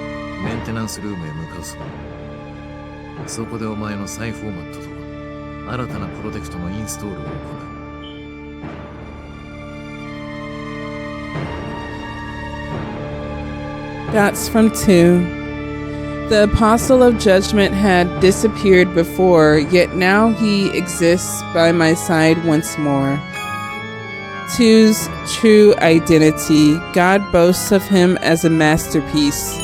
メンテナンスルームへ向かうぞ。そこでお前の再フォーマットと新たなプロテクトのインストールを行う。 Dots from 2. The Apostle of Judgment had disappeared before, yet now he exists by my side once more. 2's true identity. God boasts of him as a masterpiece,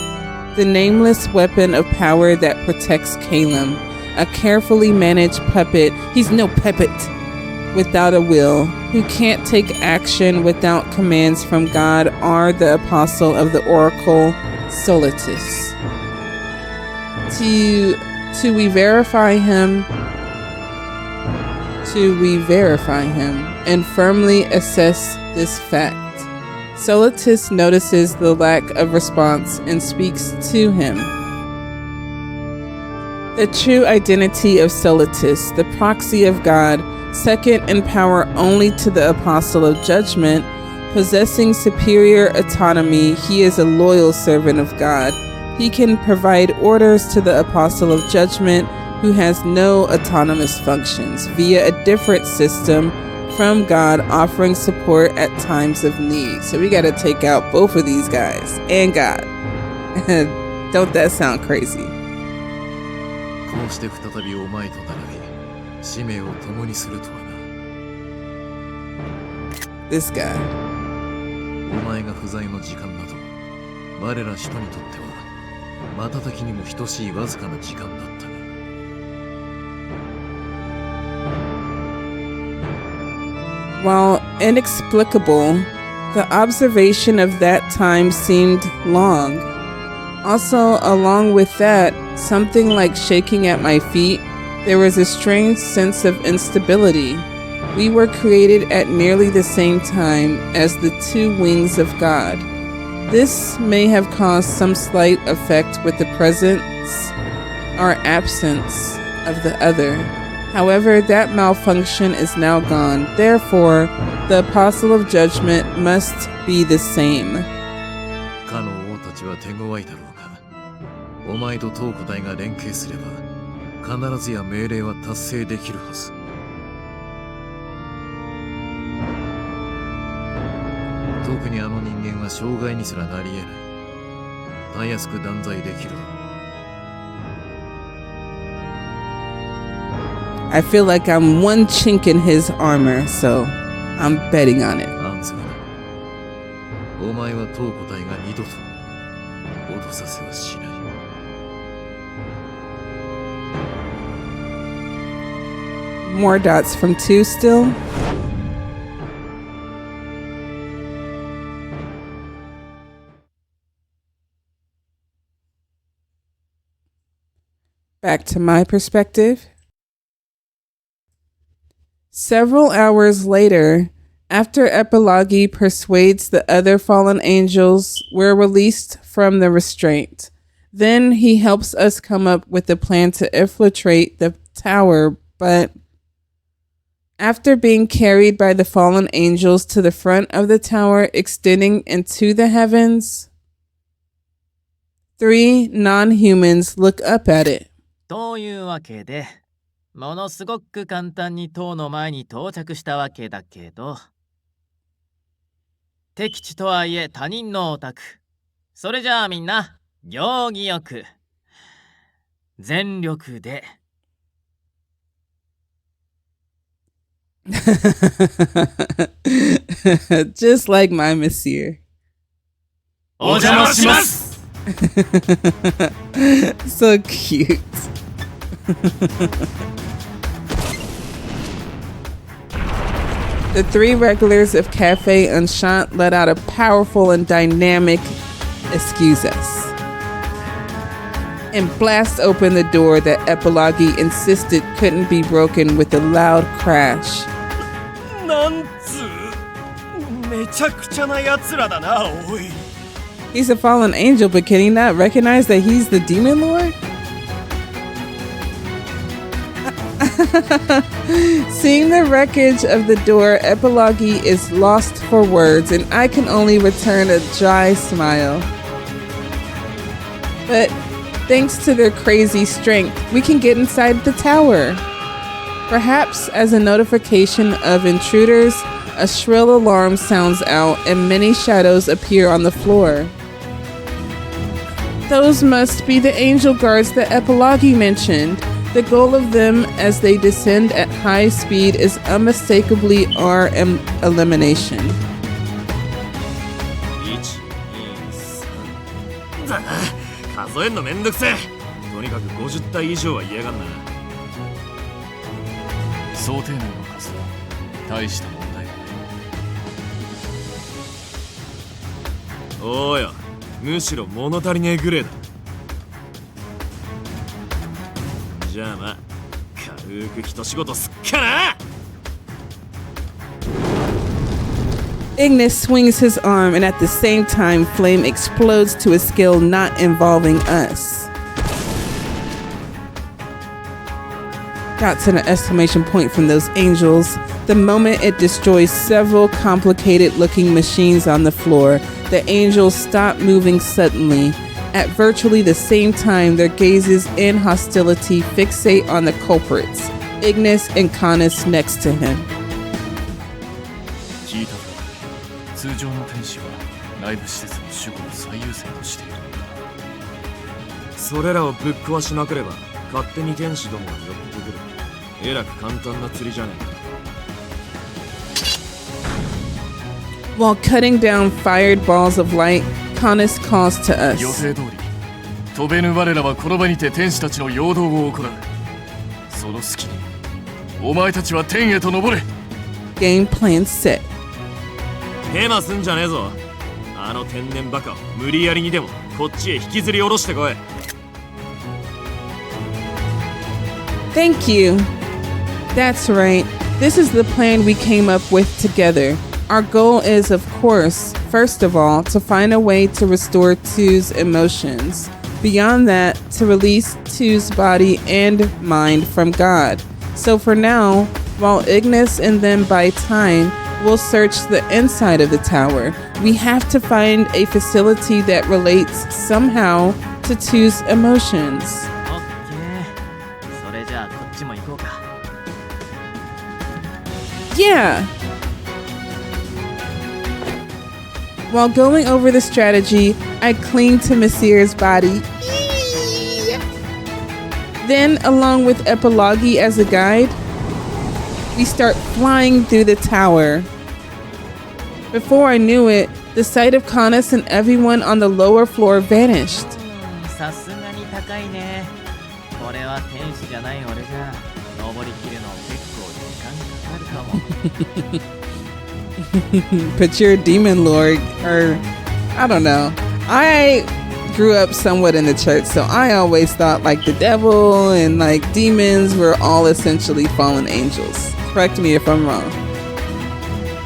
the nameless weapon of power that protects Calum, a carefully managed puppet. He's no puppet without a will, who can't take action without commands from God, are the Apostle of the Oracle, Solitus. To we verify him and firmly assess this fact. Solitus notices the lack of response and speaks to him. The true identity of Solitus, the proxy of God, second in power only to the Apostle of Judgment, possessing superior autonomy, he is a loyal servant of God. He can provide orders to the Apostle of Judgment, who has no autonomous functions, via a different system from God, offering support at times of need. So we gotta take out both of these guys and God. Don't that sound crazy? こうして再びお前と並び、使命を共にするとはな。 This guy. お前が不在の時間など、我ら人にとっては瞬きにも等しいわずかな時間だったが。 While inexplicable, the observation of that time seemed long. Also, along with that, something like shaking at my feet, there was a strange sense of instability. We were created at nearly the same time as the two wings of God. This may have caused some slight effect with the presence or absence of the other. However, that malfunction is now gone. Therefore, the Apostle of Judgment must be the same. かの王たちは手強いだろうが、お前と当個体が連携すれば、必ずや命令は達成できるはず。特にあの人間は障害にすらなり得ない。たやすく断罪できるだろう。 I feel like I'm one chink in his armor, so I'm betting on it. アンズがお前は当個体が二度と脅させはしない。 More dots from 2 still. Back to my perspective. Several hours later, after Epilogi persuades the other fallen angels, we're released from the restraint. Then he helps us come up with a plan to infiltrate the tower, but after being carried by the fallen angels to the front of the tower extending into the heavens, 3 non-humans look up at it. というわけで、ものすごく簡単に塔の前に到着したわけだけど、敵地とはいえ他人のオタク。それじゃあみんな、行儀よく、全力で。Just like my monsieur. お邪魔します So cute. The 3 regulars of Cafe Enchant let out a powerful and dynamic "Excuse us" and blast open the door that Epilogi insisted couldn't be broken with a loud crash. なんつうめちゃくちゃなやつらだな、おい。 He's a fallen angel, but can he not recognize that he's the demon lord? Seeing the wreckage of the door, Epilogi is lost for words, and I can only return a dry smile. But thanks to their crazy strength, we can get inside the tower. Perhaps as a notification of intruders, a shrill alarm sounds out and many shadows appear on the floor. Those must be the angel guards that Epilogi mentioned. The goal of them as they descend at high speed is unmistakably our elimination. 1、2、3だな、数えんのめんどくせえ。とにかく50体以上は嫌がんな。想定内の数は大した問題はない。おうよ、むしろ物足りねえぐれえだ。じゃあまあ、軽く一仕事すっかな。 Ignis swings his arm, and at the same time, flame explodes to a scale not involving us. That's an exclamation point from those angels. The moment it destroys several complicated-looking machines on the floor, the angels stop moving suddenly. At virtually the same time, their gazes in hostility fixate on the culprits, Ignis and Canis next to him. 聞いたぞ。通常の天使は内部施設の守護を最優先としているんだ。それらをぶっ壊しまくれば勝手に天使どもが寄ってくる。えらく簡単な釣りじゃねえか。 While cutting down fired balls of light, Canis calls to us. 予定通り、飛べぬ我らはこの場にて天使たちの陽動を行う。その隙に、お前たちは天へと昇れ。Game plan set. ヘマすんじゃねえぞ。あの天然バカを無理やりにでもこっちへ引きずり下ろしてこい。 Thank you. That's right. This is the plan we came up with together. Our goal is, of course, first of all, to find a way to restore II's emotions. Beyond that, to release II's body and mind from God. So for now, while Ignis and them buy time, we'll search the inside of the tower. We have to find a facility that relates somehow to II's emotions. オッケー。それじゃあこっちも行こうか。Yeah! While going over the strategy, I cling to Monsieur's body. Then, along with Epilogi as a guide, we start flying through the tower. Before I knew it, the sight of Canis and everyone on the lower floor vanished. さすがに高いね。これは天使じゃない俺じゃ登りきるの結構時間かかるかも。But you're a demon lord, or I don't know. I grew up somewhat in the church, so I always thought like the devil and like demons were all essentially fallen angels. Correct me if I'm wrong.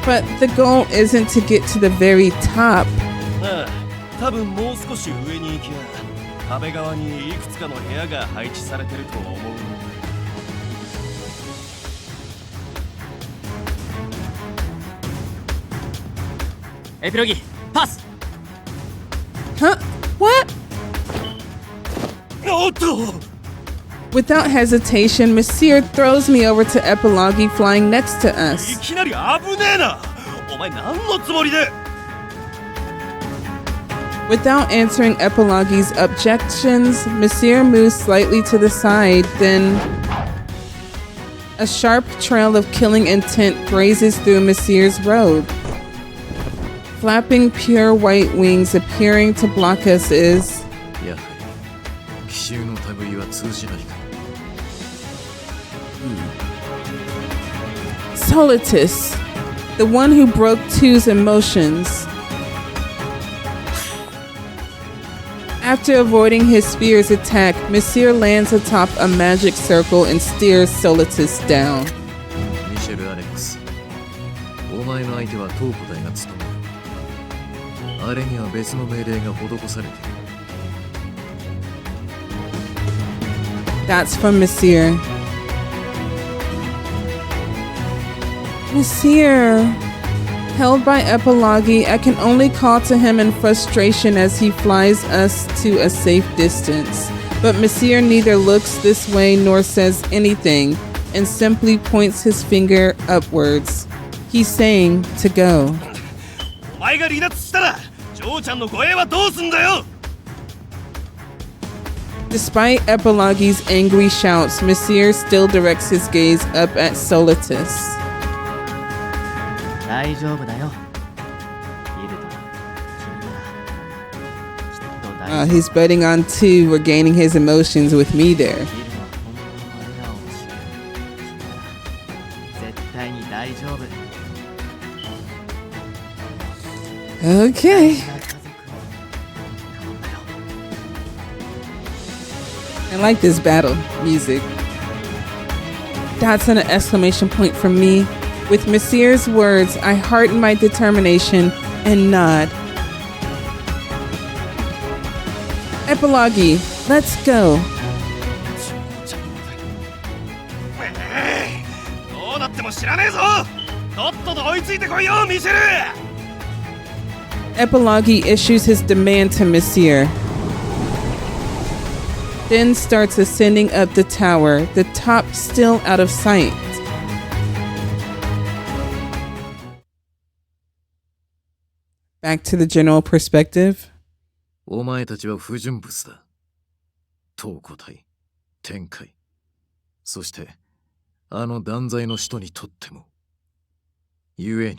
But the goal isn't to get to the very top. 多分もう少し上に行きゃ壁側にいくつかの部屋が配置されてると思う。エピロギパス。 Huh? What? おっと Without hesitation, Monsieur throws me over to Epilogue flying next to い us. きなり危ねえな。お前何のつもりで Without answering Epilogue's objections, Monsieur moves slightly to the side, then a sharp trail of killing intent grazes through Monsieur's robe. Flapping pure white wings appearing to block us is やはり奇襲の類は通じないか。Solitus, the one who broke II's emotions. After avoiding his spear's attack, Monsieur lands atop a magic circle and steers Solitus down. ミシェル・アレックス、お前の相手は東古大が務める。あれには別の命令が施されている。 That's from Monsieur. Monsieur. Held by Epilogue, I can only call to him in frustration as he flies us to a safe distance. But Monsieur neither looks this way nor says anything, and simply points his finger upwards. He's saying to go. お前が離脱したらジョーちゃんの護衛はどうすんだよ。 Despite Epilogue's angry shouts, Monsieur still directs his gaze up at Solitus. 大丈夫だよ。ギルド、君ならきっと大丈夫。 He's betting on two, regaining his emotions with me there. ギルの本物の笑顔を知る君なら絶対に大丈夫。 Okay. 大事な家族を頼んだよ。 I like this battle music. That's an exclamation point from me. With Monsieur's words, I hearten my determination and nod. Epilogue, let's go. どうなっても知らねえぞ。とっとと追いついてこいよミシェル。 Epilogue issues his demand to Monsieur. Then starts ascending up the tower, the top still out of sight. Back to the general perspective. お前たちは不純物だ。東古体、天界、そしてあの断罪の使徒にとっても。故に、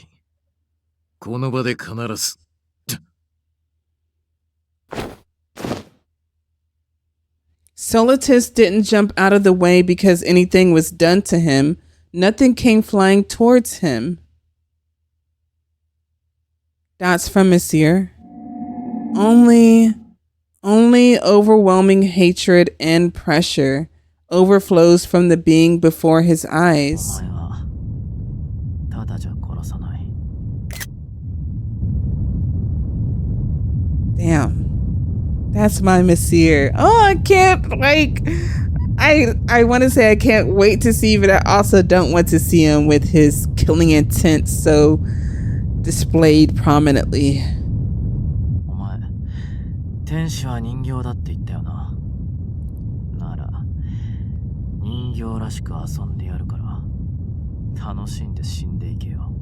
この場で必ず。Solitus didn't jump out of the way because anything was done to him. Nothing came flying towards him. That's from Monsieur. Only overwhelming hatred and pressure overflows from the being before his eyes. お前はただじゃ殺さない。 Damn. That's my Monsieur. Oh, I can't I want to say I can't wait to see, but I also don't want to see him with his killing intent so displayed prominently. お前、天使は人形だって言ったよな。なら、人形らしく遊んでやるから、楽しんで死んでいけよ。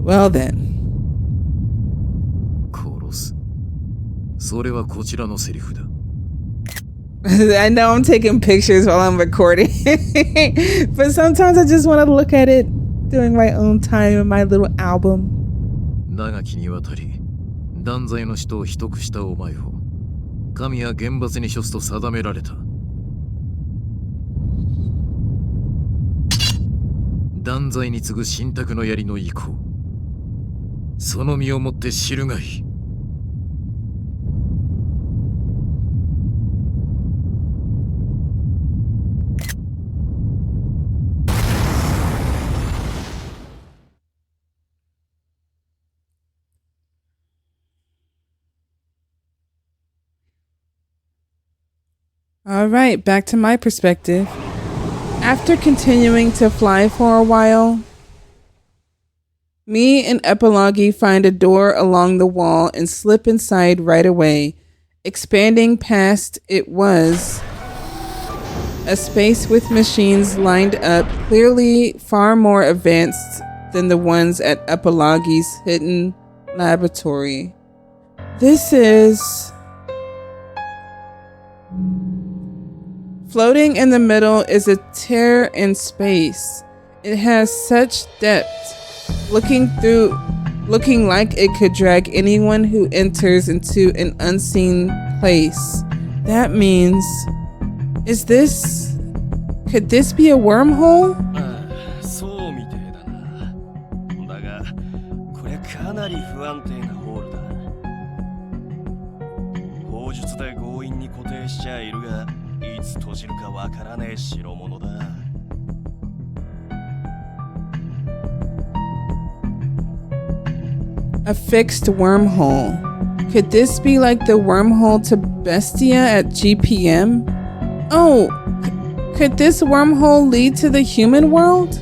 Well then. 殺す。それはこちらのセリフだ。I know I'm taking pictures while I'm recording, but sometimes I just want to look at it during my own time in my little album. 長きにわたり、断罪の使徒を秘匿したお前を、神は厳罰に処すと定められた。断罪に次ぐ神託の槍の意向。その身をもって知るがいい。All right, back to my perspective. After continuing to fly for a while, me and Epilogue find a door along the wall and slip inside right away. Expanding past it was a space with machines lined up, clearly far more advanced than the ones at Epilogue's hidden laboratory. This is... Floating in the middle is a tear in space. It has such depth, looking like it could drag anyone who enters into an unseen place. That means, could this be a wormhole? そうみてえだな。だが、これかなり不安定なホールだ。砲術で強引に固定しちゃいるが、いつ閉じるかわからねえ代物だ。A fixed wormhole. Could this be like the wormhole to Bestia at GPM? Oh, could this wormhole lead to the human world?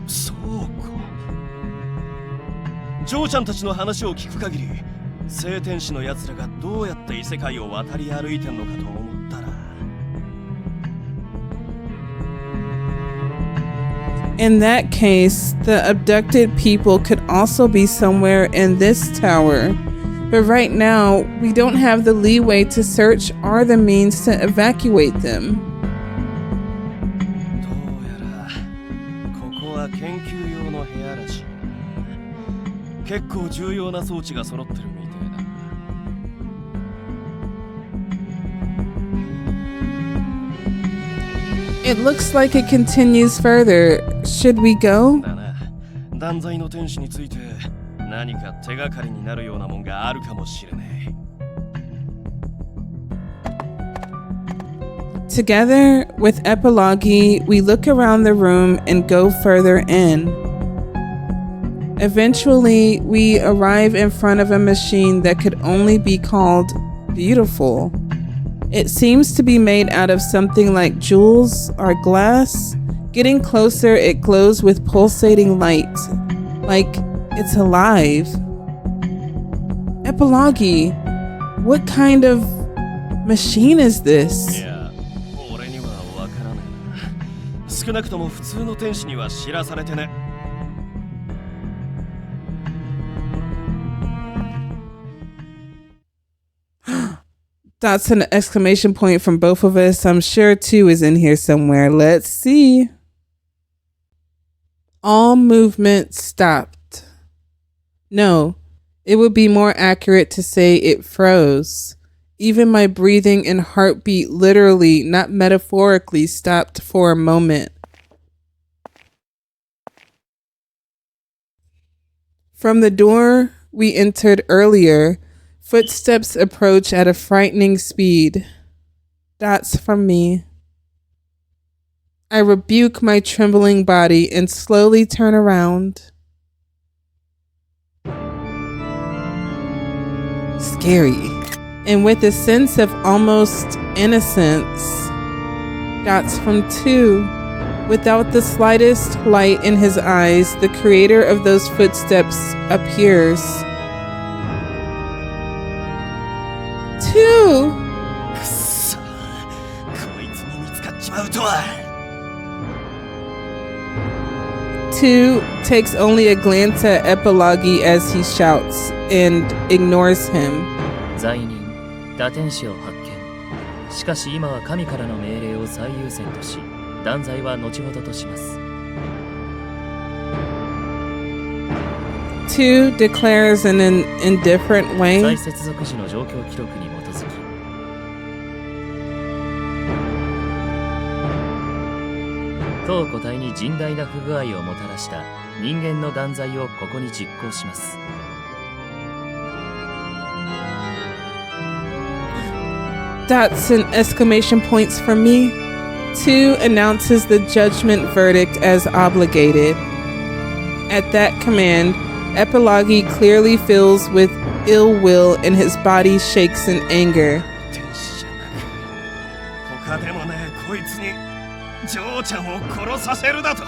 そうか。ジョーちゃんたちの話を聞く限り、聖天使の奴らがどうやって異世界を渡り歩いてんのかと思ったら。In that case, the abducted people could also be somewhere in this tower. But right now, we don't have the leeway to search or the means to evacuate them. どうやら、ここは研究用の部屋らしいな。結構重要な装置が揃ってるみたいだ。It looks like it continues further. Should we go? だな。断罪の天使について何か手がかりになるようなもんがあるかもしれねえ。Together with Epilogue, we look around the room and go further in. Eventually, we arrive in front of a machine that could only be called beautiful. It seems to be made out of something like jewels or glass. Getting closer, it glows with pulsating light, like it's alive. Epilogue, what kind of machine is this? いや、俺にはわからねえな。少なくとも普通の天使には知らされてね。That's an exclamation point from both of us. I'm sure II is in here somewhere. Let's see. All movement stopped. No, it would be more accurate to say it froze. Even my breathing and heartbeat literally, not metaphorically, stopped for a moment. From the door we entered earlier, footsteps approach at a frightening speed. That's from me. I rebuke my trembling body and slowly turn around. Scary. And with a sense of almost innocence. That's from II. Without the slightest light in his eyes, the creator of those footsteps appears. II! くっそ、こいつに見つかっちまうとは。II takes only a glance at Epilogue as he shouts and ignores him. 罪人、打天使を発見。しかし今は神からの命令を最優先とし、断罪は後ほどとします。II declares in an indifferent way. 再接続時の状況記録に基づき。当個体に甚大な不具合をもたらした人間の断罪をここに実行します。Dots and exclamation points from me. 2 announces the judgment verdict as obligated. At that command, Epilogue clearly fills with ill will and his body shakes in anger. 他でもねえこいつにジョーちゃんを殺させるだと。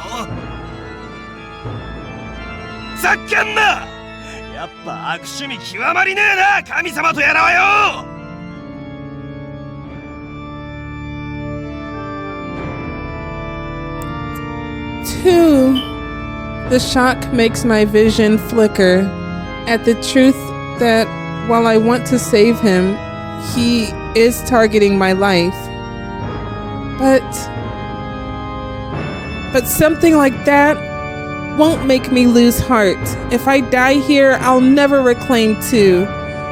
ざっけんな。やっぱ悪趣味極まりねえな神様とやらはよ。The shock makes my vision flicker at the truth that while I want to save him, he is targeting my life. But something like that won't make me lose heart. If I die here, I'll never reclaim II.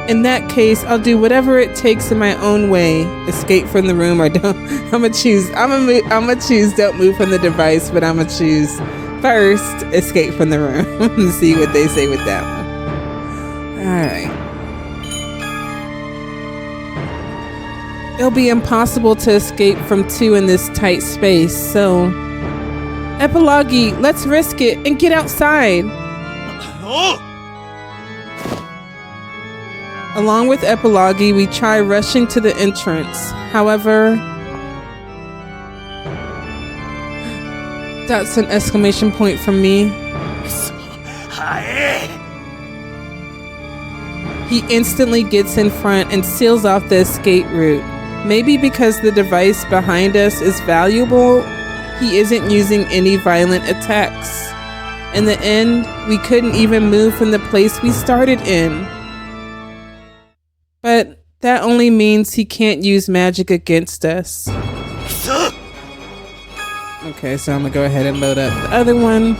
In that case, I'll do whatever it takes in my own way. Escape from the room or don't. I'ma choose don't move from the device, but I'ma choose first escape from the room. And see what they say with that one. Alright. It'll be impossible to escape from II in this tight space, so Epilogue, let's risk it and get outside. Oh! Along with Epilogue, we try rushing to the entrance. However, that's an exclamation point from me. He instantly gets in front and seals off the escape route. Maybe because the device behind us is valuable, he isn't using any violent attacks. In the end, we couldn't even move from the place we started in. But that only means he can't use magic against us. Okay, so I'm gonna go ahead and load up the other one.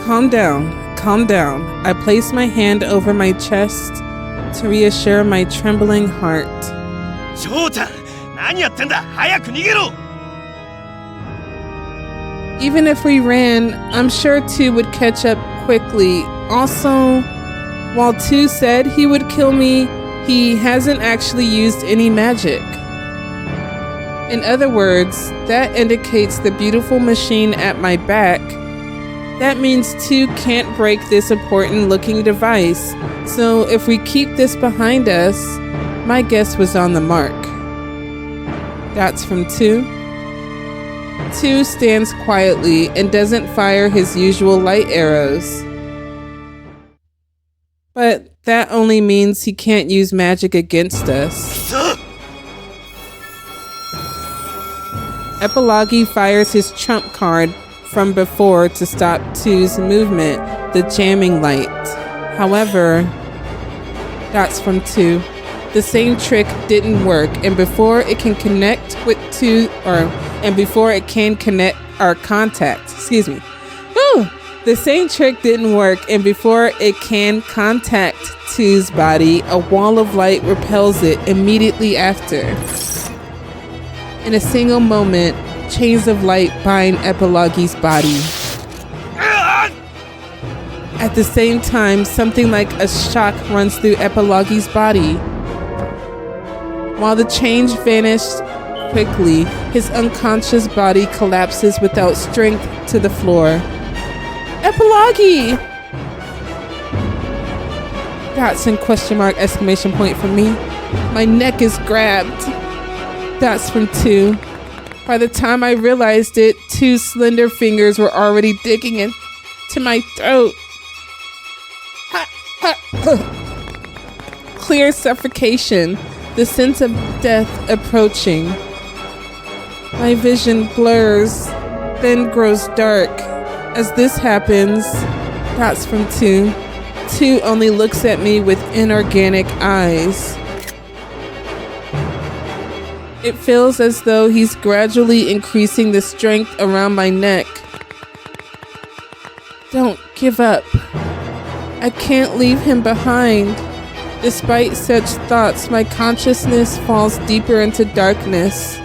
Calm down, calm down. I place my hand over my chest to reassure my trembling heart. ジョーちゃん、何やってんだ。早く逃げろ。Even if we ran, I'm sure II would catch up quickly. Also, while II said he would kill me, he hasn't actually used any magic. In other words, that indicates the beautiful machine at my back. That means II can't break this important looking device. So if we keep this behind us, my guess was on the mark. That's from II. II stands quietly and doesn't fire his usual light arrows. But that only means he can't use magic against us. Epilogue fires his trump card from before to stop II's movement, the jamming light. However, that's from II. The same trick didn't work, and before it can connect with II, and before it can connect our contact, excuse me. Whew! The same trick didn't work, and before it can contact II's body, a wall of light repels it immediately after. In a single moment, chains of light bind Epilogue's body. At the same time, something like a shock runs through Epilogue's body. While the chains vanished quickly, his unconscious body collapses without strength to the floor. Epilogue! That's in question mark exclamation point for me. My neck is grabbed. That's from II. By the time I realized it, II's slender fingers were already digging into my throat. Clear suffocation, the sense of death approaching. My vision blurs, then grows dark. As this happens, that's from II. II only looks at me with inorganic eyes. It feels as though he's gradually increasing the strength around my neck. Don't give up. I can't leave him behind. Despite such thoughts, my consciousness falls deeper into darkness.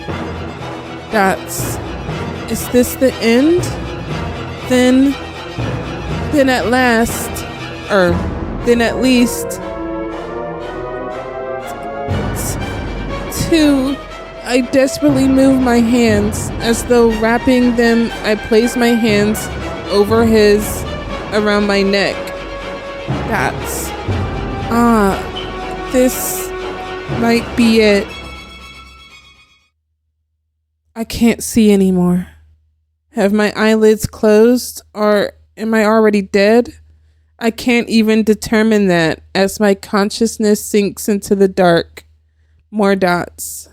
Dots. Is this the end? Then at least. Two. I desperately move my hands. As though wrapping them, I place my hands over his, around my neck. Dots. This might be it. I can't see anymore. Have my eyelids closed, or am I already dead? I can't even determine that as my consciousness sinks into the dark. More dots.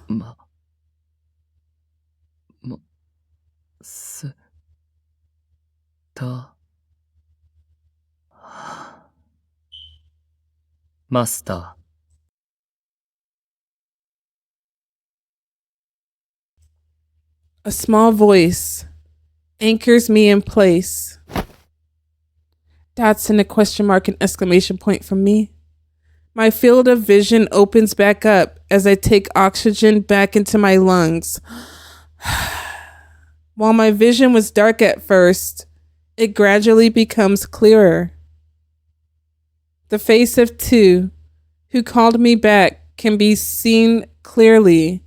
Master. A small voice anchors me in place. Dots and a question mark and exclamation point from me. My field of vision opens back up as I take oxygen back into my lungs. While my vision was dark at first, it gradually becomes clearer. The face of II, who called me back, can be seen clearly.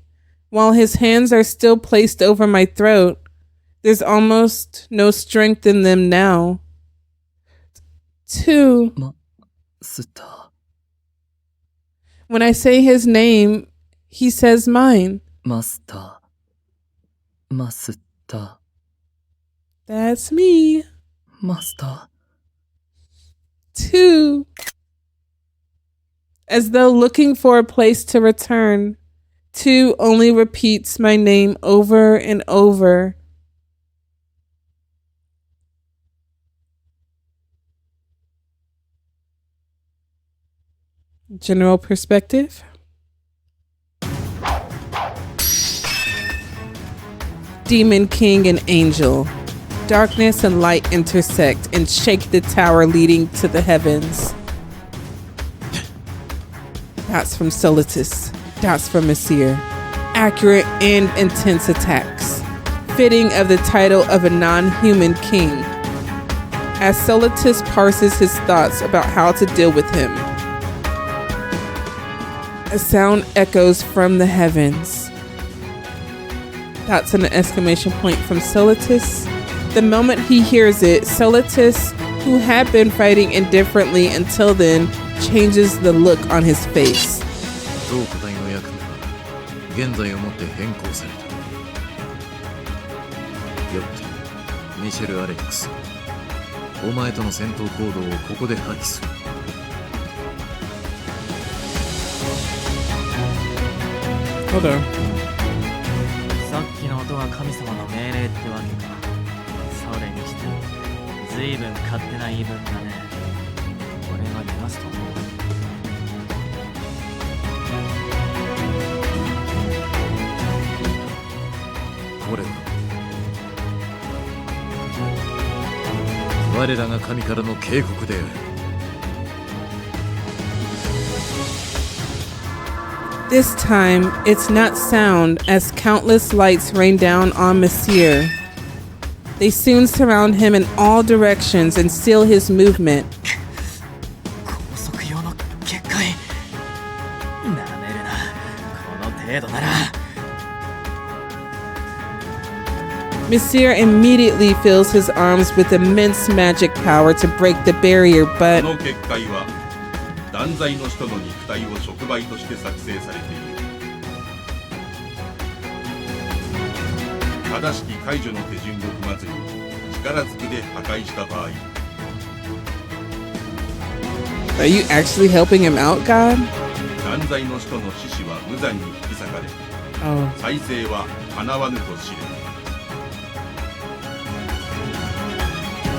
While his hands are still placed over my throat, there's almost no strength in them now. II. When I say his name, he says mine. Master. That's me. Master. II. As though looking for a place to return, II only repeats my name over and over. General perspective. Demon King and Angel. Darkness and light intersect and shake the tower leading to the heavens. Dots from Solitus. Dots from Messir. Accurate and intense attacks. Fitting of the title of a non-human king. As Solitus parses his thoughts about how to deal with him, a sound echoes from the heavens. Dots and an exclamation point from Solitus. The moment he hears it, Solitus, who had been fighting indifferently until then, changes the look on his face. 同個体の役目は現在をもって変更された。よってミシェル・アレックス、お前との戦闘行動をここで破棄する。Hold on. さっきの音が神様の命令ってわけか。それにしても随分勝手な言い分だね。俺が逃がすと思う。これは我らが神からの警告である。This time, it's not sound as countless lights rain down on Messir. They soon surround him in all directions and seal his movement. 高速用の結界。なめるな。この程度なら。Messir immediately fills his arms with immense magic power to break the barrier, but この結界は断罪の使徒の肉体を触媒として作成されている。正しき解除の手順を踏まずに力ずくで破壊した場合、 are you actually helping him out, God? 断罪の使徒の志士は無残に引き裂かれ、再生は叶わぬと知れ。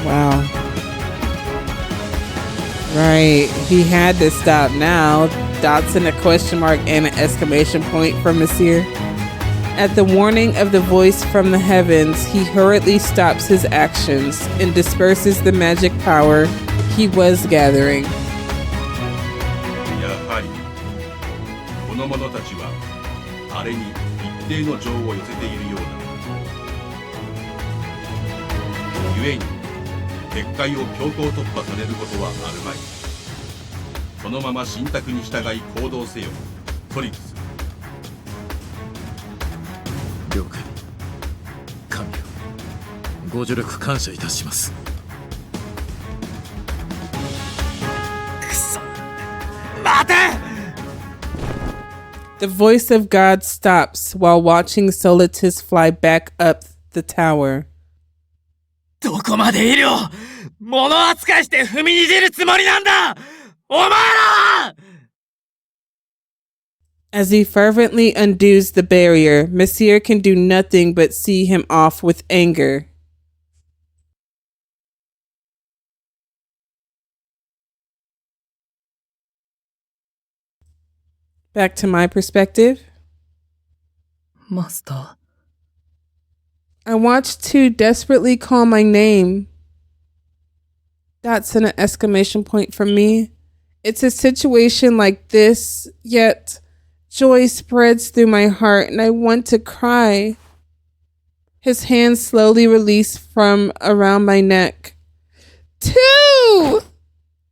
Wow. Right, he had to stop now. Dots and a question mark and an exclamation point from Messir. At the warning of the voice from the heavens, he hurriedly stops his actions and disperses the magic power he was gathering. やはりこの者たちはあれに一定の情を寄せているようだ。故に結界を強行突破されることはあるまい。そのまま神託に従い行動せよ、トリクス。了解。神よ、ご助力感謝いたします。くそ、待て！ The voice of God stops while watching Solitus fly back up the tower. どこまでいるよ！物扱いして踏みにじるつもりなんだ！お前らは！ As he fervently undoes the barrier, Messier can do nothing but see him off with anger. Back to my perspective. マスター。 I watched II desperately call my name. That's an exclamation point from me. It's a situation like this, yet joy spreads through my heart and I want to cry. His hands slowly release from around my neck. II!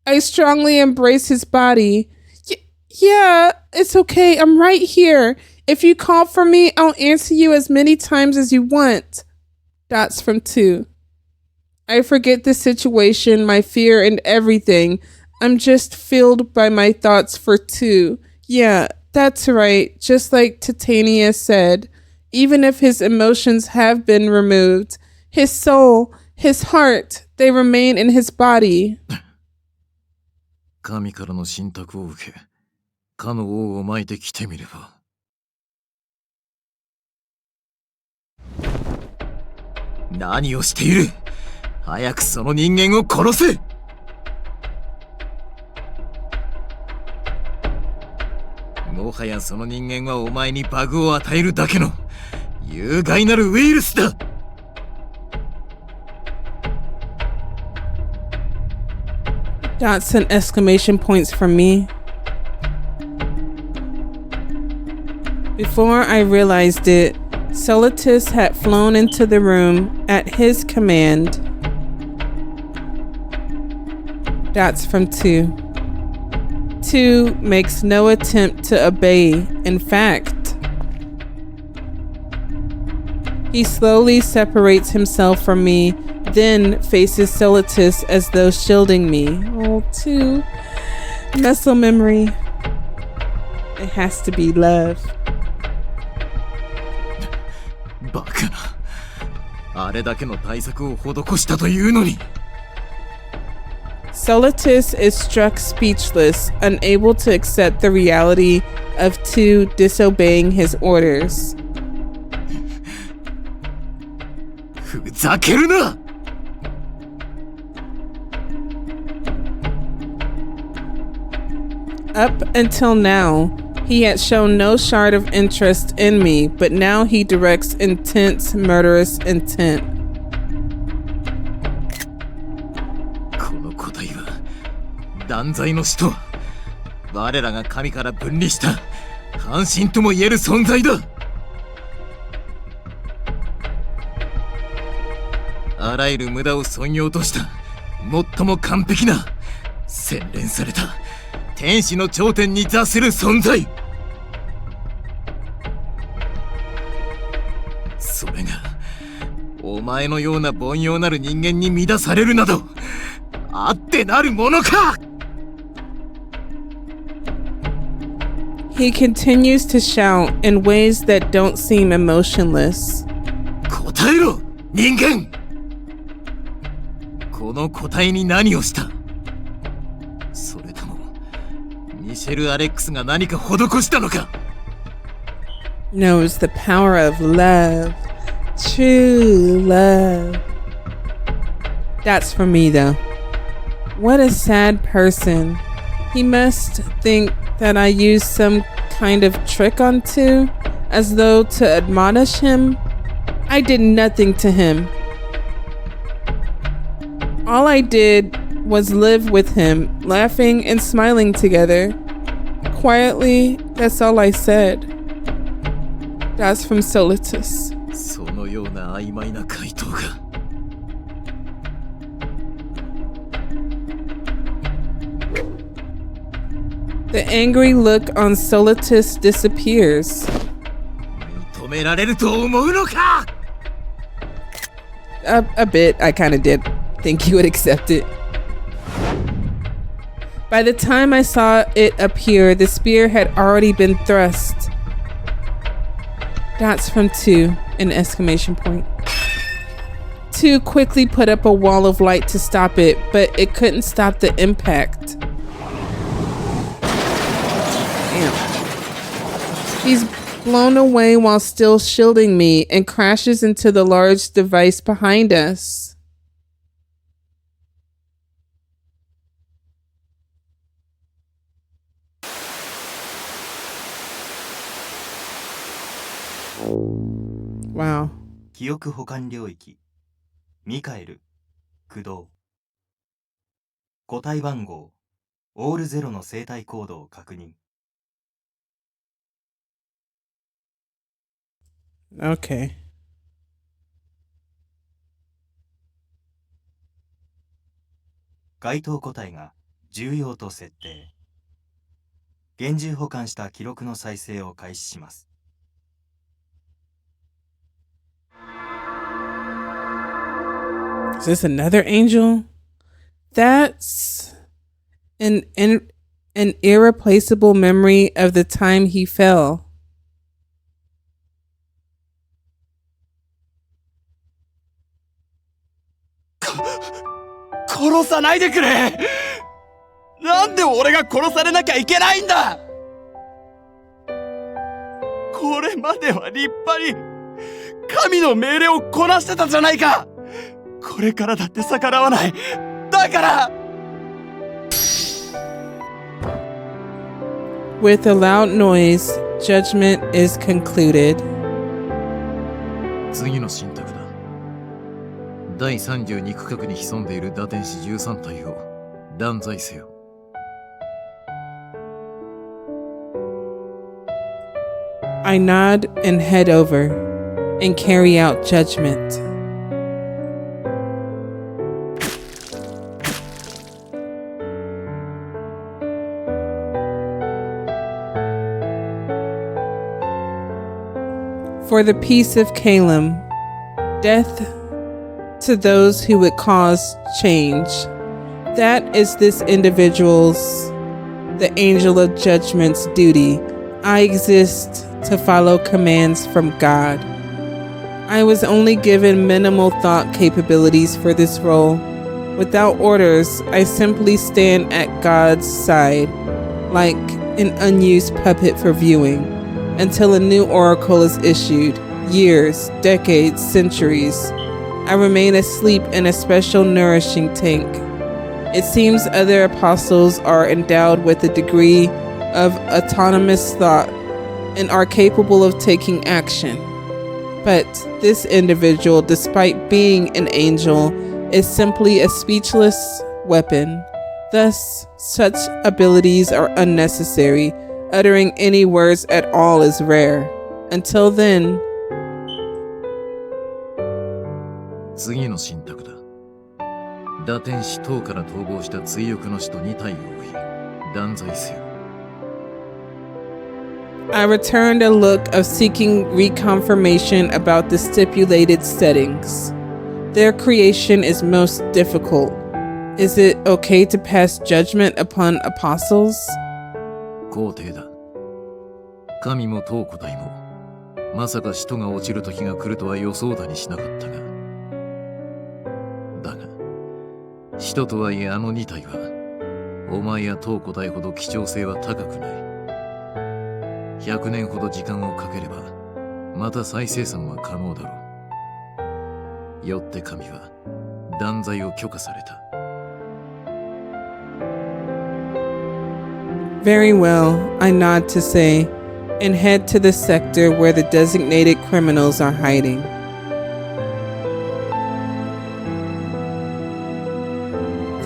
I strongly embrace his body. Yeah, it's okay. I'm right here. If you call for me, I'll answer you as many times as you want. That's from II. I forget the situation, my fear, and everything. I'm just filled by my thoughts for II. Yeah, that's right. Just like Titania said, even if his emotions have been removed, his soul, his heart, they remain in his body. 神からの信託を受け、かの王を巻いて来てみれば。何をしている！早くその人間を殺せ！もはやその人間はお前にバグを与えるだけの有害なるウイルスだ！ Dots and exclamation points from me. Before I realized it, Solitus had flown into the room at his command. That's from II. II makes no attempt to obey. In fact, he slowly separates himself from me, then faces Solitus as though shielding me. Oh, II. Muscle memory. It has to be love. バカな。あれだけの対策を施したというのに。Solitus is struck speechless, unable to accept the reality of II disobeying his orders. ふざけるな! Up until now, he had shown no shred of interest in me, but now he directs intense, murderous intent. この個体は断罪の使徒、我らが神から分離した半身とも言える存在だ。あらゆる無駄を削ぎ落とした最も完璧な洗練された天使の頂点に座する存在。それがお前のような凡庸なる人間に乱されるなどあってなるものか。 He continues to shout in ways that don't seem emotionless. 答えろ、人間。この個体に何をした？それともミシェル・アレックスが何か施したのか？ Knows the power of love, true love. That's for me though. What a sad person. He must think that I used some kind of trick on II, as though to admonish him. I did nothing to him. All I did was live with him, laughing and smiling together. Quietly, that's all I said. That's from Solitus. そのような曖昧な回答が。The angry look on Solitus disappears. 認められると思うのか? A bit, I kind of did think he would accept it. By the time I saw it appear, the spear had already been thrust. That's from II, an exclamation point. II quickly put up a wall of light to stop it, but it couldn't stop the impact. Damn. He's blown away while still shielding me and crashes into the large device behind us. Wow. 記憶保管領域ミカエル駆動個体番号オールゼロの生体コードを確認 Okay. 該当個体が重要と設定厳重保管した記録の再生を開始します Is this another angel? That's an irreplaceable memory of the time he fell. 殺さないでくれ。なんで俺が殺されなきゃいけないんだ。これまでは立派に神の命令をこなしてたじゃないか。これからだって逆らわない。だから。With a loud noise, judgment is concluded. 次の信託だ。第32区画に潜んでいる打天使13体を断罪せよ。I nod and head over and carry out judgment. For the peace of Calem, death to those who would cause change. That is this individual's, the angel of judgment's duty. I exist to follow commands from God. I was only given minimal thought capabilities for this role. Without orders, I simply stand at God's side, like an unused puppet for viewing, until a new oracle is issued. Years, decades, centuries. I remain asleep in a special nourishing tank. It seems other apostles are endowed with a degree of autonomous thought and are capable of taking action. But this individual, despite being an angel, is simply a speechless weapon. Thus, such abilities are unnecessary. Uttering any words at all is rare. Until then, 次の信託だ。打天使等から逃亡した追憶の使徒2体を追い、断罪せよ。I returned a look of seeking reconfirmation about the stipulated settings. Their creation is most difficult. Is it okay to pass judgment upon apostles? 皇帝だ。神も当個体も、まさか使徒が落ちる時が来るとは予想だにしなかったが。だが、使徒とはいえあの2体は、お前や当個体ほど貴重性は高くない。100年ほど時間をかければ、また再生産は可能だろう。よって神は、断罪を許可された。Very well, I nod to say, and head to the sector where the designated criminals are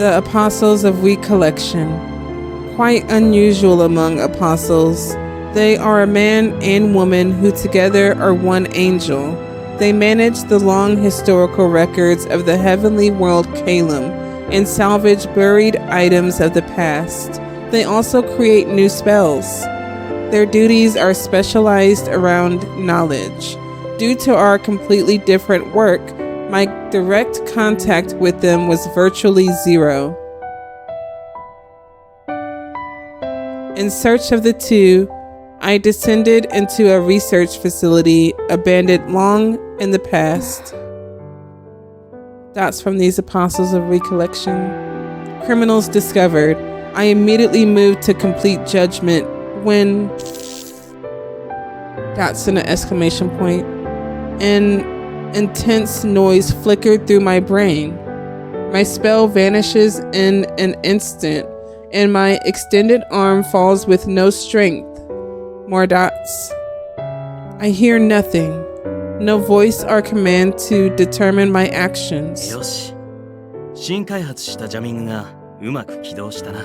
The Apostles of Recollection. Quite unusual among apostles. They are a man and woman who together are one angel. They manage the long historical records of the heavenly world Calum and salvage buried items of the past. They also create new spells. Their duties are specialized around knowledge. Due to our completely different work, my direct contact with them was virtually zero. In search of the two, I descended into a research facility abandoned long in the past. That's from these Apostles of Recollection. Criminals discovered. I immediately moved to complete judgment when... That's an exclamation point. An intense noise flickered through my brain. My spell vanishes in an instant, and my extended arm falls with no strength. More dots. I hear nothing. No voice or command to determine my actions. よし。新開発したジャミングがうまく起動したな。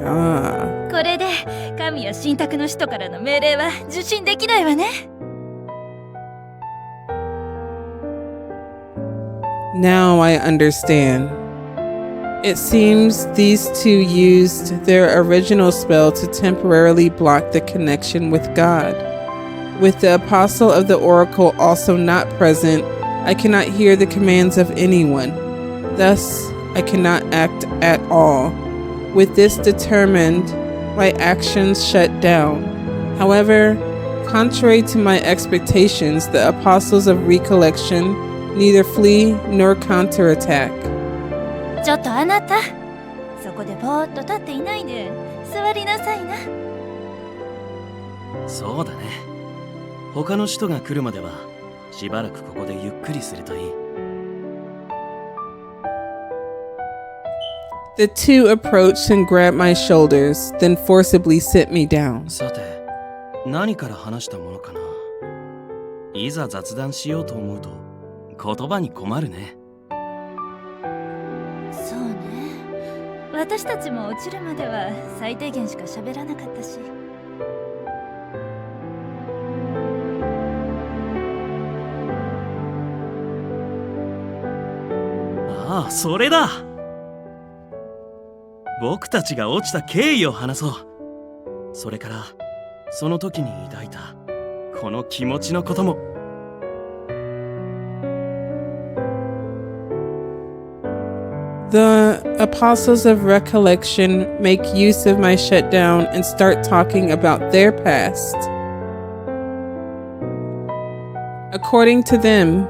Ah. これで神や神託の使徒からの命令は受信できないわね。Now I understand. It seems these two used their original spell to temporarily block the connection with God. With the Apostle of the Oracle also not present, I cannot hear the commands of anyone. Thus, I cannot act at all. With this determined, my actions shut down. However, contrary to my expectations, the Apostles of Recollection neither flee nor counterattack. ちょっとあなた、そこでぼーっと立っていないで座りなさいな。そうだね。他の人が来るまではしばらくここでゆっくりするといい。The two approached and grabbed my shoulders, then forcibly set me down. さて、何から話したものかな。いざ雑談しようと思うと言葉に困るね。そうね。私たちも落ちるまでは最低限しか喋らなかったし。ああ、それだ。僕たちが落ちた経緯を話そう。それからその時に抱いたこの気持ちのことも。The Apostles of Recollection make use of my shutdown and start talking about their past. According to them,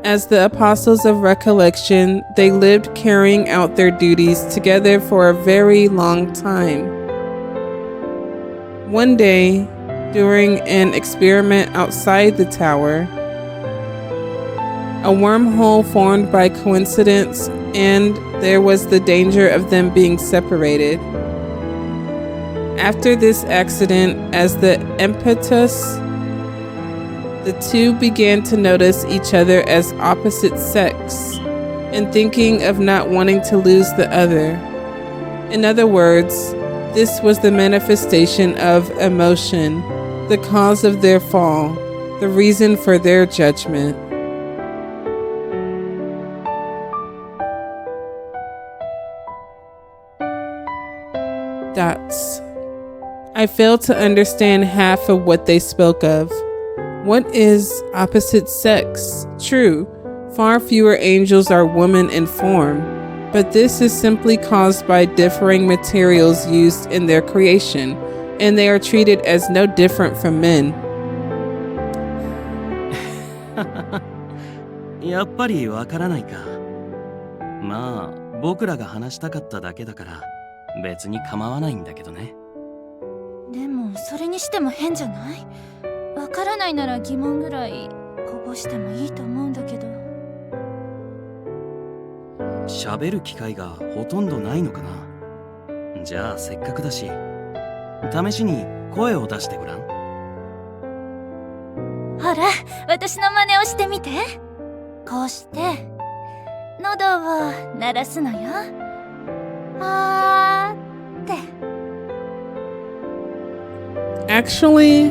as the Apostles of Recollection, they lived carrying out their duties together for a very long time. One day, during an experiment outside the tower, a wormhole formed by coincidence, and there was the danger of them being separated. After this accident, as the impetus, the two began to notice each other as opposite sex and thinking of not wanting to lose the other. In other words, this was the manifestation of emotion, the cause of their fall, the reason for their judgment. Dots. I failed to understand half of what they spoke of. What is opposite sex? True, far fewer angels are women in form, but this is simply caused by differing materials used in their creation, and they are treated as no different from men. やっぱりわからないか。まあ、僕らが話したかっただけだから別に構わないんだけどね。でもそれにしても変じゃない？わからないなら疑問ぐらいこぼしてもいいと思うんだけど。喋る機会がほとんどないのかな。じゃあせっかくだし試しに声を出してごらん。ほら、私の真似をしてみて。こうして、喉を鳴らすのよ。あーって。Actually,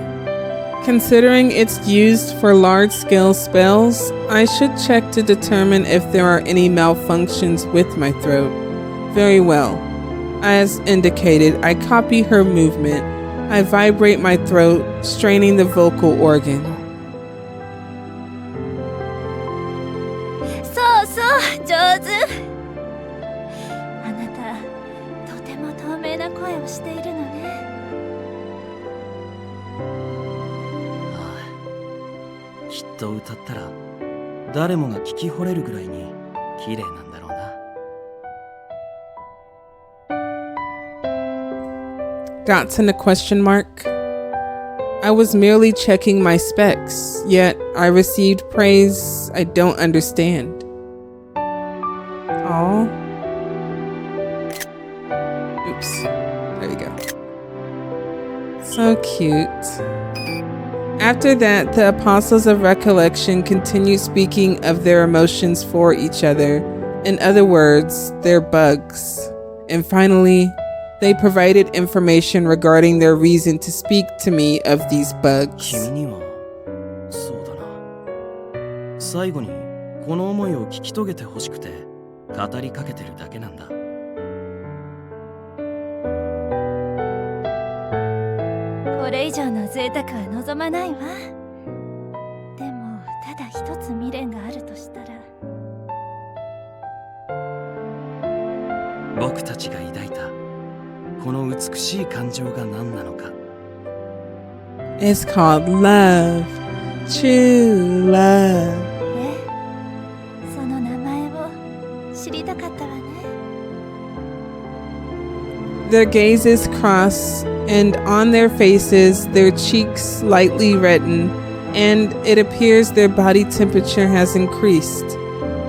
considering it's used for large-scale spells, I should check to determine if there are any malfunctions with my throat. Very well. As indicated, I copy her movement. I vibrate my throat, straining the vocal organ. そうそう、上手。あなた、とても透明な声をしているのね。きっと歌ったら誰もが聞き惚れるぐらいに綺麗なんだろうな。Dots and a question mark. I was merely checking my specs, yet I received praise I don't understand. Aw. Oops. There we go. So cute. After that, the Apostles of Recollection continue speaking of their emotions for each other. In other words, their bugs. And finally, they provided information regarding their reason to speak to me of these bugs. 君にはそうだな。最後にこの思いを聞き遂げてほしくて語りかけてるだけなんだ。これ以上の贅沢は望まないわ。でもただ一つ未練があるとしたら、僕たちが抱いたこの美しい感情が何なのか。 It's called love. True love. その名前を知りたかったわね。Their gazes cross, and on their faces, their cheeks lightly redden, and it appears their body temperature has increased.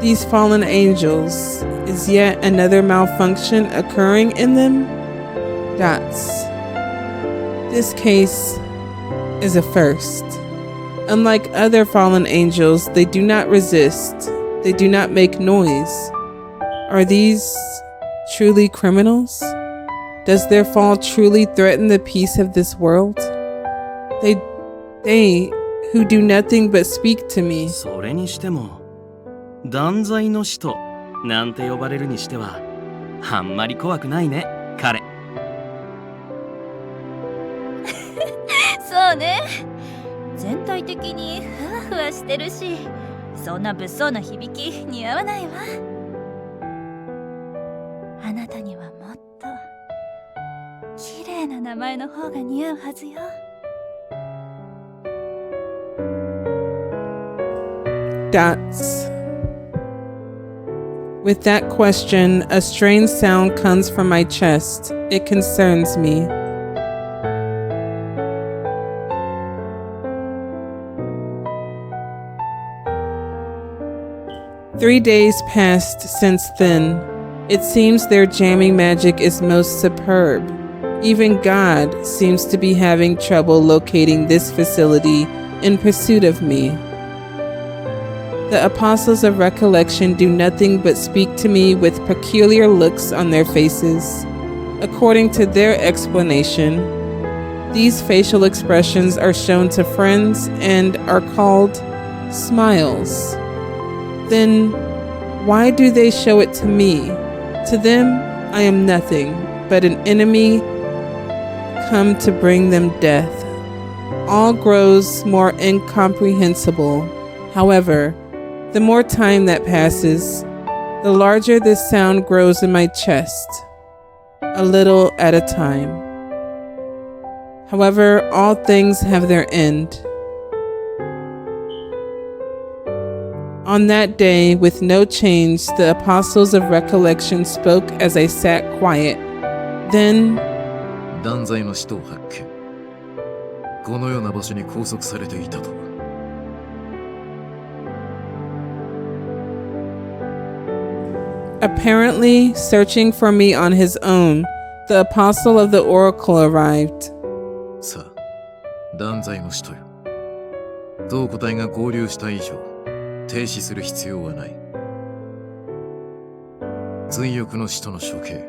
These fallen angels, is yet another malfunction occurring in them? Dots. This case is a first. Unlike other fallen angels, they do not resist. They do not make noise. Are these truly criminals? Does their fall truly threaten the peace of this world? They who do nothing but speak to me. それにしても断罪の使徒なんて呼ばれるにしてはあんまり怖くないね、彼。そうね。全体的にふわふわしてるし、そんな物騒な響き似合わないわ。あなたにはもっと綺麗な名前の方が似合うはずよ。Dots. With that question, a strange sound comes from my chest. It concerns me. Three days passed since then. It seems their jamming magic is most superb. Even God seems to be having trouble locating this facility in pursuit of me. The Apostles of Recollection do nothing but speak to me with peculiar looks on their faces. According to their explanation, these facial expressions are shown to friends and are called smiles. Then, why do they show it to me? To them, I am nothing but an enemy come to bring them death. All grows more incomprehensible. However, the more time that passes, the larger this sound grows in my chest, a little at a time. However, all things have their end. On that day, with no change, the Apostles of Recollection spoke as I sat quiet. Then, 断罪の使徒を発見。このような場所に拘束されていたとは。apparently searching for me on his own, the Apostle of the Oracle arrived. さあ、断罪の使徒よ。同個体が合流した以上、停止する必要はない。追憶の使徒の処刑。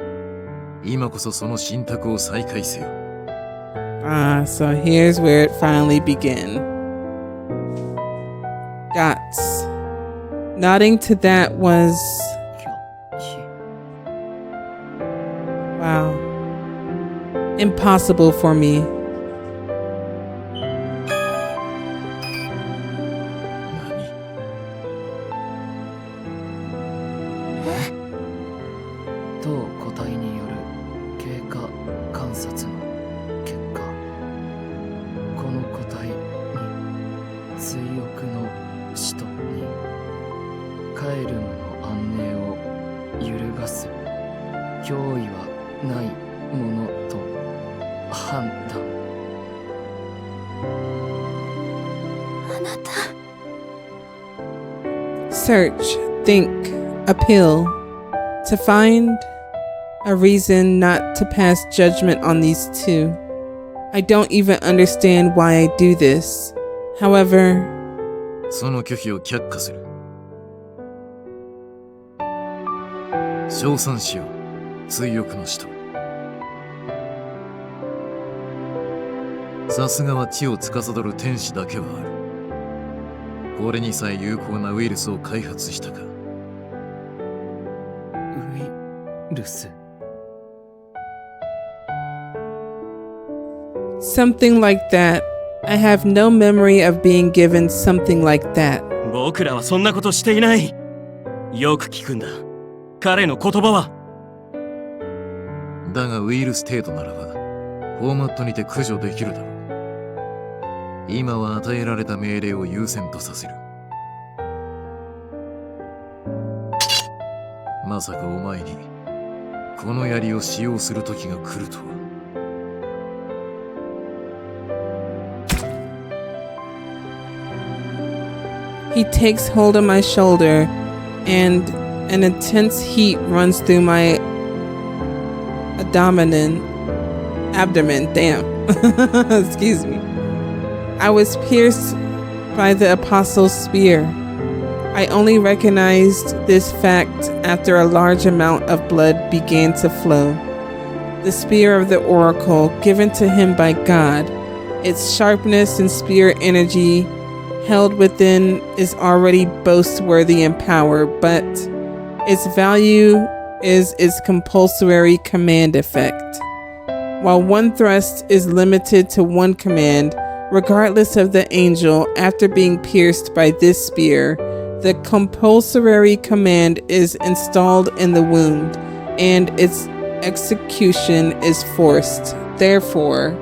今こそその信託を再開せよ。So here's where it finally began. Dots. Nodding to that was... Wow. Impossible for me. Search, think, appeal, to find a reason not to pass judgment on these two. I don't even understand why I do this. However, その拒否を却下する。称賛しよう、追憶の使徒。さすがは地を司る天使だけはある。これにさえ有効なウイルスを開発したか。ウイルス。Something like that. I have no memory of being given something like that. 僕らはそんなことしていない。よく聞くんだ。彼の言葉は。だがウイルス程度ならば、フォーマットにて駆除できるだろう。今は与えられた命令を優先とさせる。まさかお前にこの槍を使用する時が来るとは。He takes hold of my shoulder, and an intense heat runs through my abdomen. Damn. Excuse me. I was pierced by the apostle's spear. I only recognized this fact after a large amount of blood began to flow. The spear of the oracle, given to him by God, its sharpness and spirit energy held within is already boast-worthy in power, but its value is its compulsory command effect. While one thrust is limited to one command, regardless of the angel, after being pierced by this spear, the compulsory command is installed in the wound, and its execution is forced. Therefore,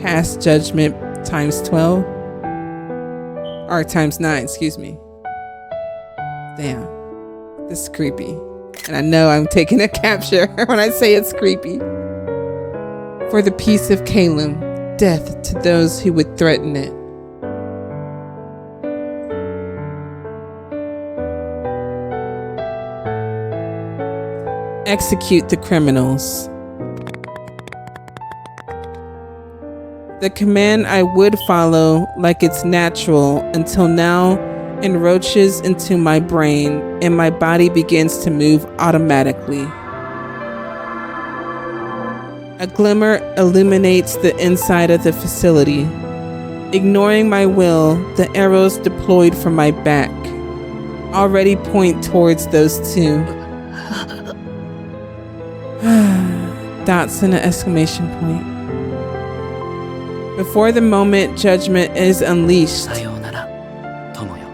past judgment times 12, or times 9, excuse me. Damn, this is creepy. And I know I'm taking a capture when I say it's creepy. For the peace of Calum, death to those who would threaten it. Execute the criminals. The command I would follow like it's natural until now enroaches into my brain and my body begins to move automatically. A glimmer illuminates the inside of the facility. Ignoring my will, the arrows deployed from my back already point towards those two. Dots and an exclamation point. Before the moment judgment is unleashed, さようなら、友よ。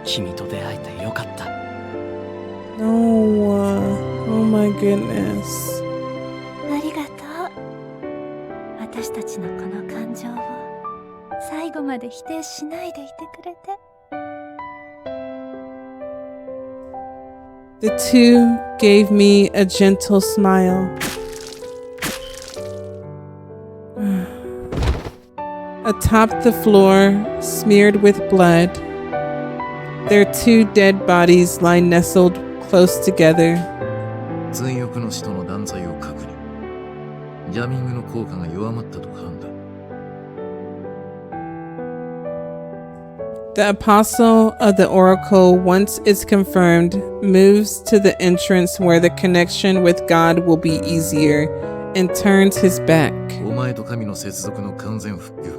君と出会えてよかった。No, oh my goodness. ありがとう。私たちのこの感情を最後まで否定しないでいてくれて。The two gave me a gentle smile. Atop the floor, smeared with blood, their two dead bodies lie nestled close together. 追憶の使徒の断罪を確認。ジャミングの効果が弱まったと判断。The apostle of the oracle, once it's confirmed, moves to the entrance where the connection with God will be easier and turns his back. お前と神の接続の完全復旧後、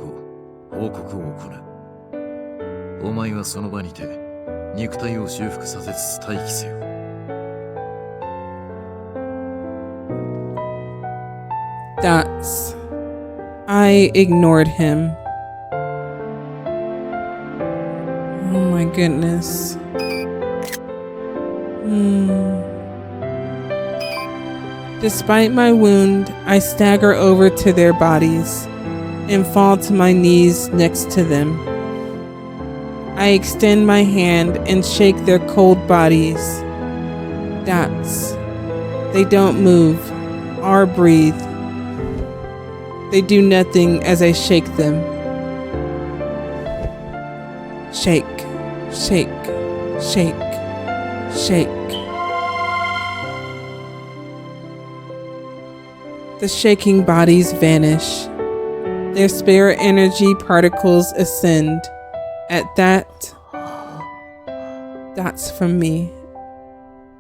報告を行う。お前はその場にて肉体を修復させつつ待機せよ。Dots. I ignored him. Oh my goodness. Despite my wound, I stagger over to their bodies and fall to my knees next to them. I extend my hand and shake their cold bodies. Dots. They don't move or breathe. They do nothing as I shake them. Shake, shake, shake, shake. The shaking bodies vanish. Their spirit energy particles ascend. At that, dots from me.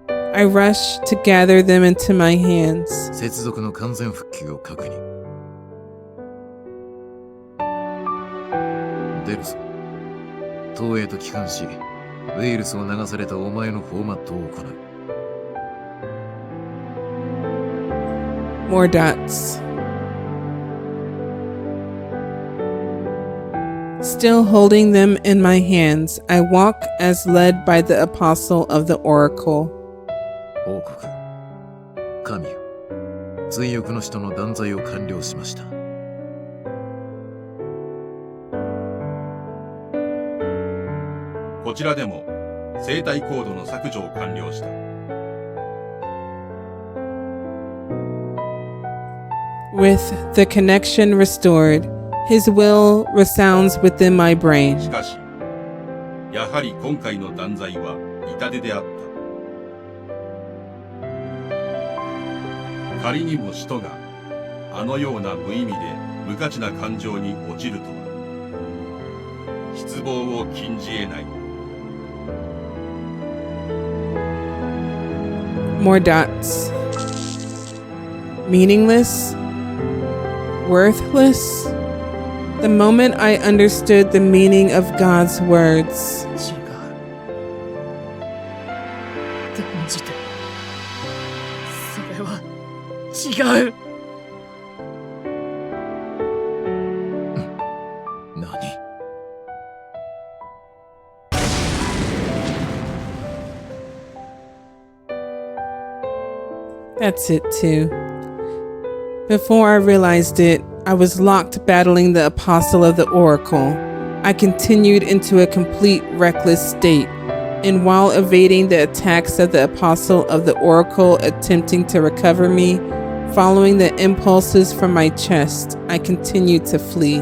I rush to gather them into my hands. 接続の完全復旧を確認。出るぞ。東映と帰還し、ウェイルスを流されたお前のフォーマットを行う。More dots. Still holding them in my hands, I walk as led by the apostle of the oracle. 報告。神よ、追憶の使徒の断罪を完了しました。こちらでも生体コードの削除を完了した。With the connection restored, his will resounds within my brain. しかし、やはり今回の断罪は痛手であった。仮にも使徒があのような無意味で無価値な感情に落ちるとは、失望を禁じ得ない。More dots. Meaningless? Worthless? The moment I understood the meaning of God's words. 違う。断じて。それは違う。何？ That's it too. Before I realized it, I was locked battling the apostle of the oracle. I continued into a complete reckless state, and while evading the attacks of the apostle of the oracle attempting to recover me, following the impulses from my chest, I continued to flee.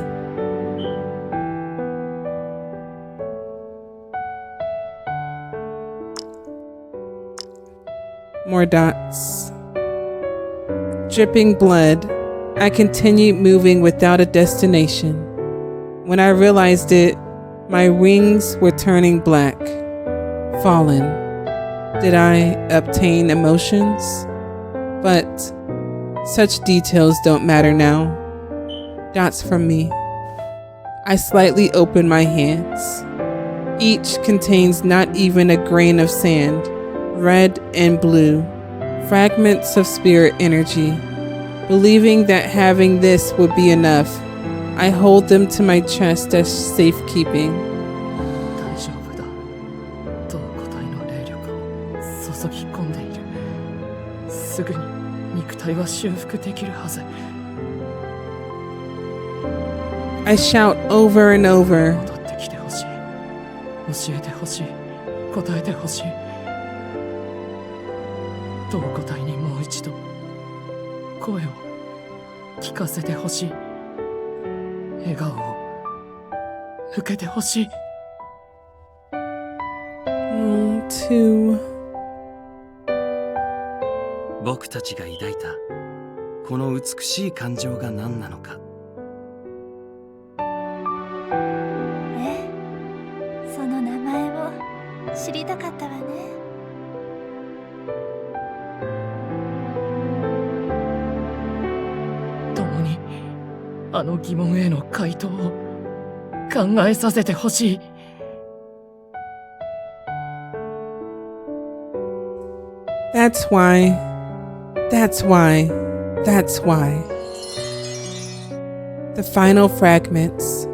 More dots. Dripping blood, I continued moving without a destination. When I realized it, my wings were turning black. Fallen. Did I obtain emotions? But such details don't matter now. Dots from me. I slightly open my hands. Each contains not even a grain of sand, red and blue. Fragments of spirit energy. Believing that having this would be enough, I hold them to my chest as safekeeping. 大丈夫だ。同個体の霊力を注ぎ込んでいる。すぐに肉体は修復できるはず。I shout over and over. 戻ってきてほしい。教えてほしい。答えてほしい。同個体にもう一度声を聞かせてほしい。笑顔を向けてほしい。2僕たちが抱いたこの美しい感情が何なのか。知りたかったわね。共にあの疑問への回答を考えさせてほしい。That's why. That's why. That's why. The final fragments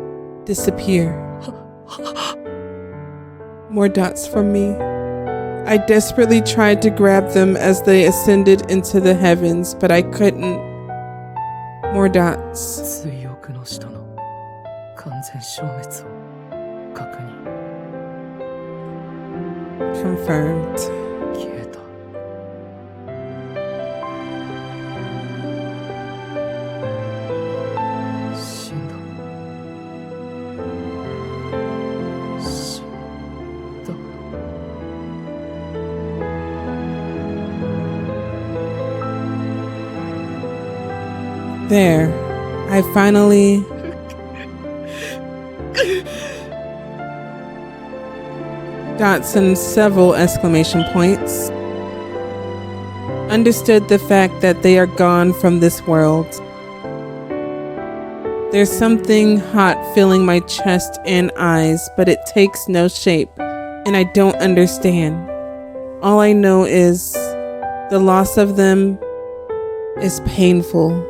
disappear. More dots from me. I desperately tried to grab them as they ascended into the heavens, but I couldn't. More dots. 追憶の下の完全消滅を確認。Confirmed. 消えた。死んだ。死んだ。There. I finally... Dots and several exclamation points. Understood the fact that they are gone from this world. There's something hot filling my chest and eyes, but it takes no shape, and I don't understand. All I know is the loss of them is painful.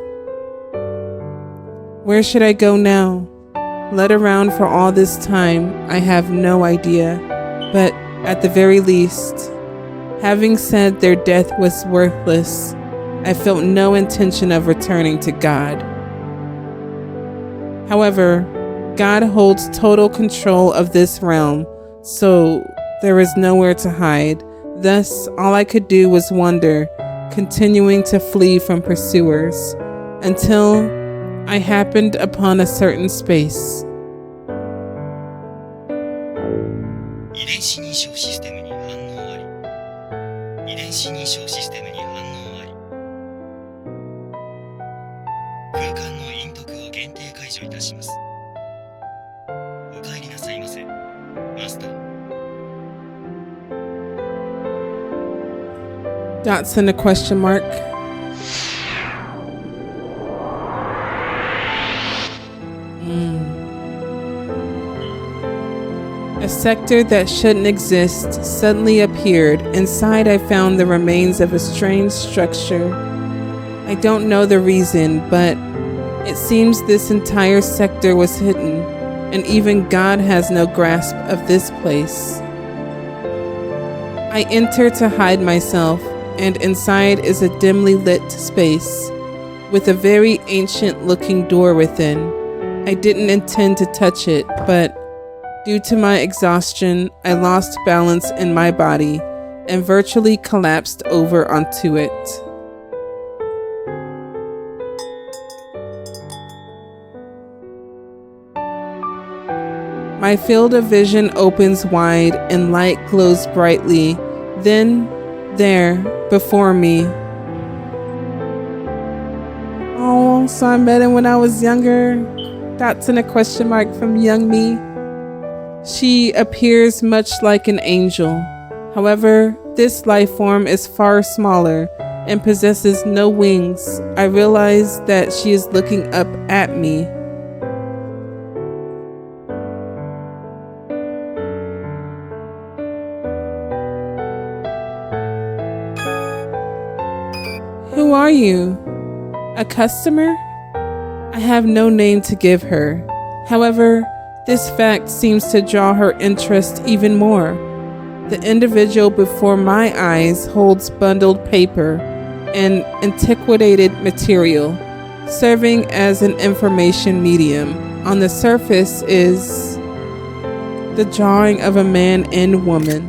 Where should I go now? Led around for all this time, I have no idea. But at the very least, having said their death was worthless, I felt no intention of returning to God. However, God holds total control of this realm, so there is nowhere to hide. Thus, all I could do was wander, continuing to flee from pursuers, until I happened upon a certain space. 遺伝子認証システムに反応あり。遺伝子認証システムに反応あり。空間の陰徳を限定解除いたします。お帰りなさいませ、マスター。Dots and a question mark. A sector that shouldn't exist suddenly appeared. Inside, I found the remains of a strange structure. I don't know the reason, but it seems this entire sector was hidden, and even God has no grasp of this place. I enter to hide myself, and inside is a dimly lit space with a very ancient-looking door within. I didn't intend to touch it, but due to my exhaustion, I lost balance in my body and virtually collapsed over onto it. My field of vision opens wide and light glows brightly. Then, there, before me. Oh, so I met him when I was younger. Dots and a question mark from young me. She appears much like an angel. However, this life form is far smaller and possesses no wings. I realize that she is looking up at me. Who are you? A customer? I have no name to give her. However, this fact seems to draw her interest even more. The individual before my eyes holds bundled paper and antiquated material, serving as an information medium. On the surface is the drawing of a man and woman.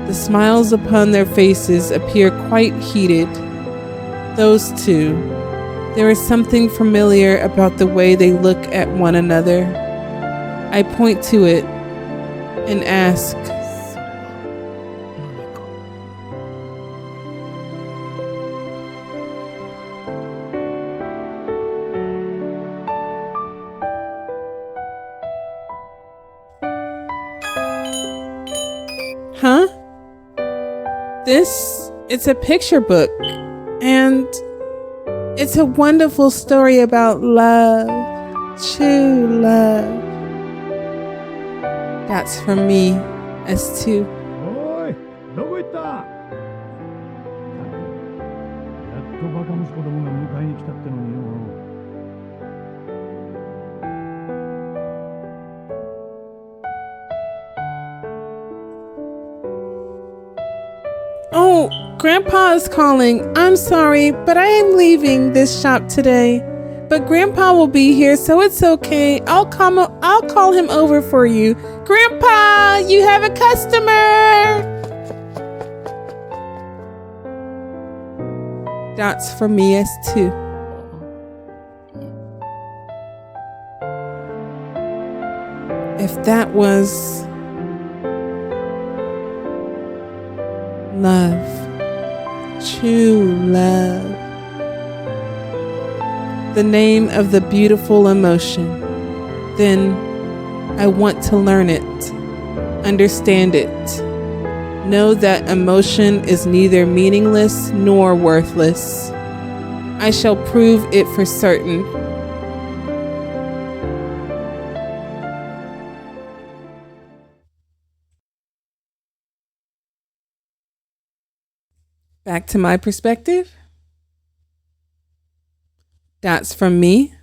The smiles upon their faces appear quite heated. Those two. There is something familiar about the way they look at one another. I point to it and ask, It's a picture book, and it's a wonderful story about love, true love. That's from me, S2. おい、どこ行った？やっとバカ息子どもが迎えに来たってのによ。Oh, Grandpa is calling. I'm sorry, but I am leaving this shop today. But Grandpa will be here, so it's okay. I'll call him over for you. Grandpa, you have a customer. That's from me as too. If that was love, true love, the name of the beautiful emotion, then I want to learn it, understand it, know that emotion is neither meaningless nor worthless. I shall prove it for certain. Back to my perspective. That's from me.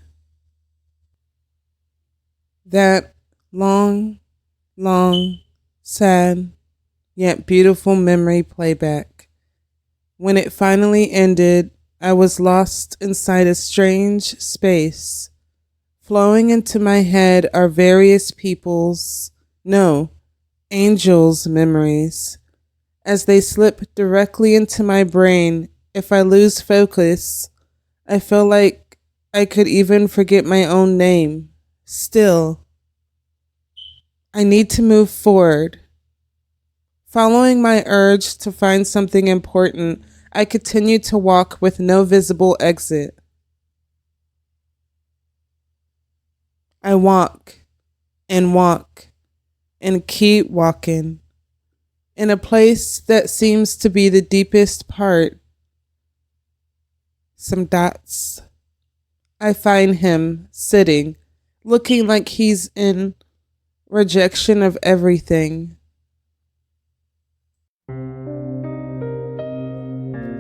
That long, sad, yet beautiful memory playback. When it finally ended, I was lost inside a strange space. Flowing into my head are various angels' memories. As they slip directly into my brain, if I lose focus, I feel like I could even forget my own name. Still, I need to move forward. Following my urge to find something important, I continue to walk with no visible exit. I walk and keep walking. In a place that seems to be the deepest part. Some dots. I find him sitting, looking like he's in rejection of everything.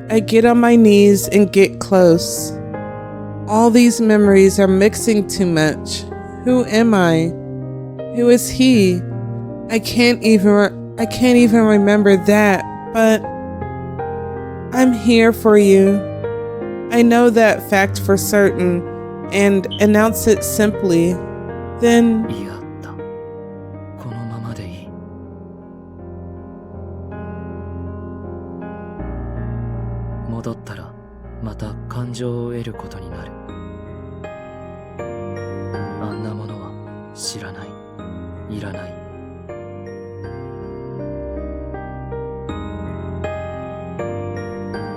I get on my knees and get close. All these memories are mixing too much. Who am I? Who is he? I can't even remember that, but I'm here for you. I know that fact for certain and announce it simply. Then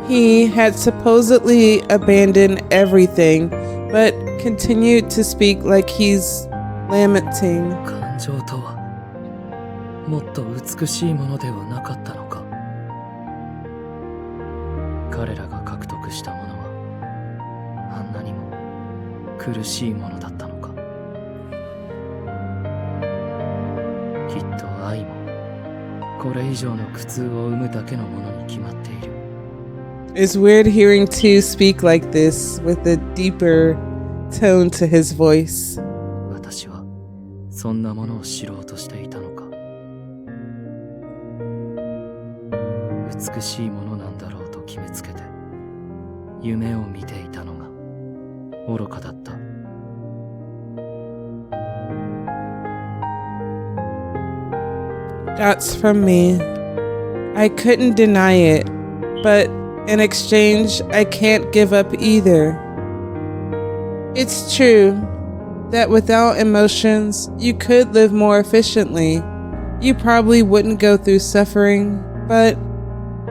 he had supposedly abandoned everything, but continued to speak like he's lamenting. 感情とはもっと美しいものではなかったのか。彼らが獲得したものはあんなにも苦しいものだったのか。きっと愛もこれ以上の苦痛を生むだけのものに決まっている。It's weird hearing II speak like this with a deeper tone to his voice. 私はそんなものを知ろうとしていたのか。美しいものなんだろうと決めつけて夢を見ていたのが愚かだった。That's from me. I couldn't deny it, but in exchange, I can't give up either. It's true that without emotions, you could live more efficiently. You probably wouldn't go through suffering, but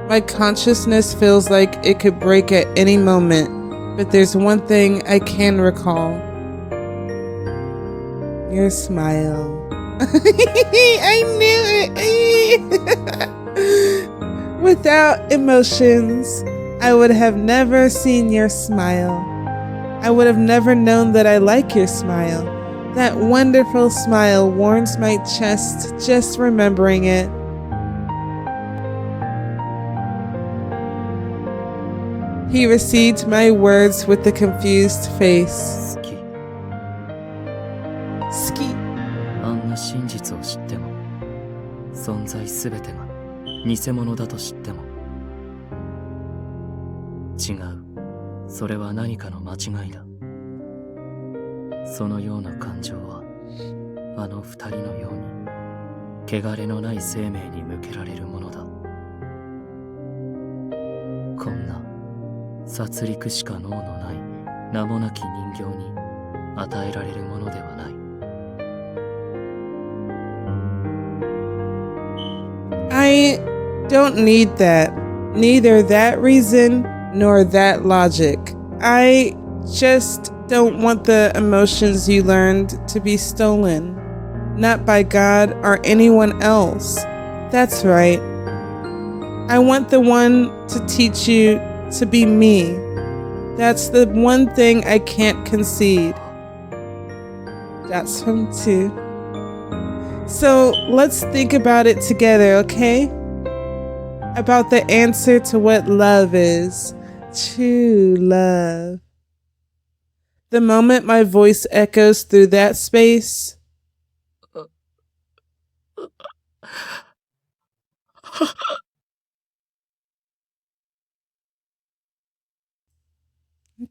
my consciousness feels like it could break at any moment. But there's one thing I can recall. Your smile. I knew it. Without emotions, I would have never seen your smile. I would have never known that I like your smile. That wonderful smile warms my chest just remembering it. He received my words with a confused face. 好き。好き。あんな真実を知っても、存在すべてが偽物だと知っても。違う。それは何かの間違いだ。そのような感情は、あの二人のように、汚れのない生命に向けられるものだ。こんな殺戮しか脳のない名もなき人形に与えられるものではない。I don't need that. Neither that reason nor that logic. I just don't want the emotions you learned to be stolen. Not by God or anyone else. That's right. I want the one to teach you to be me. That's the one thing I can't concede. That's from II. So let's think about it together, okay? About the answer to what love is. True love. The moment my voice echoes through that space,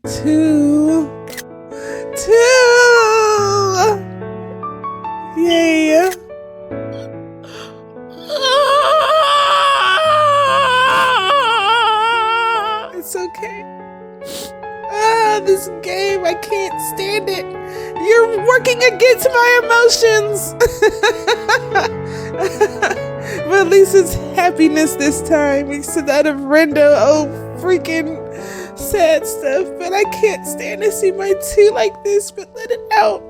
two. Yeah. It's okay. This game, I can't stand it. You're working against my emotions. But at least it's happiness this time instead of rando freaking sad stuff. But I can't stand to see my II like this, but let it out.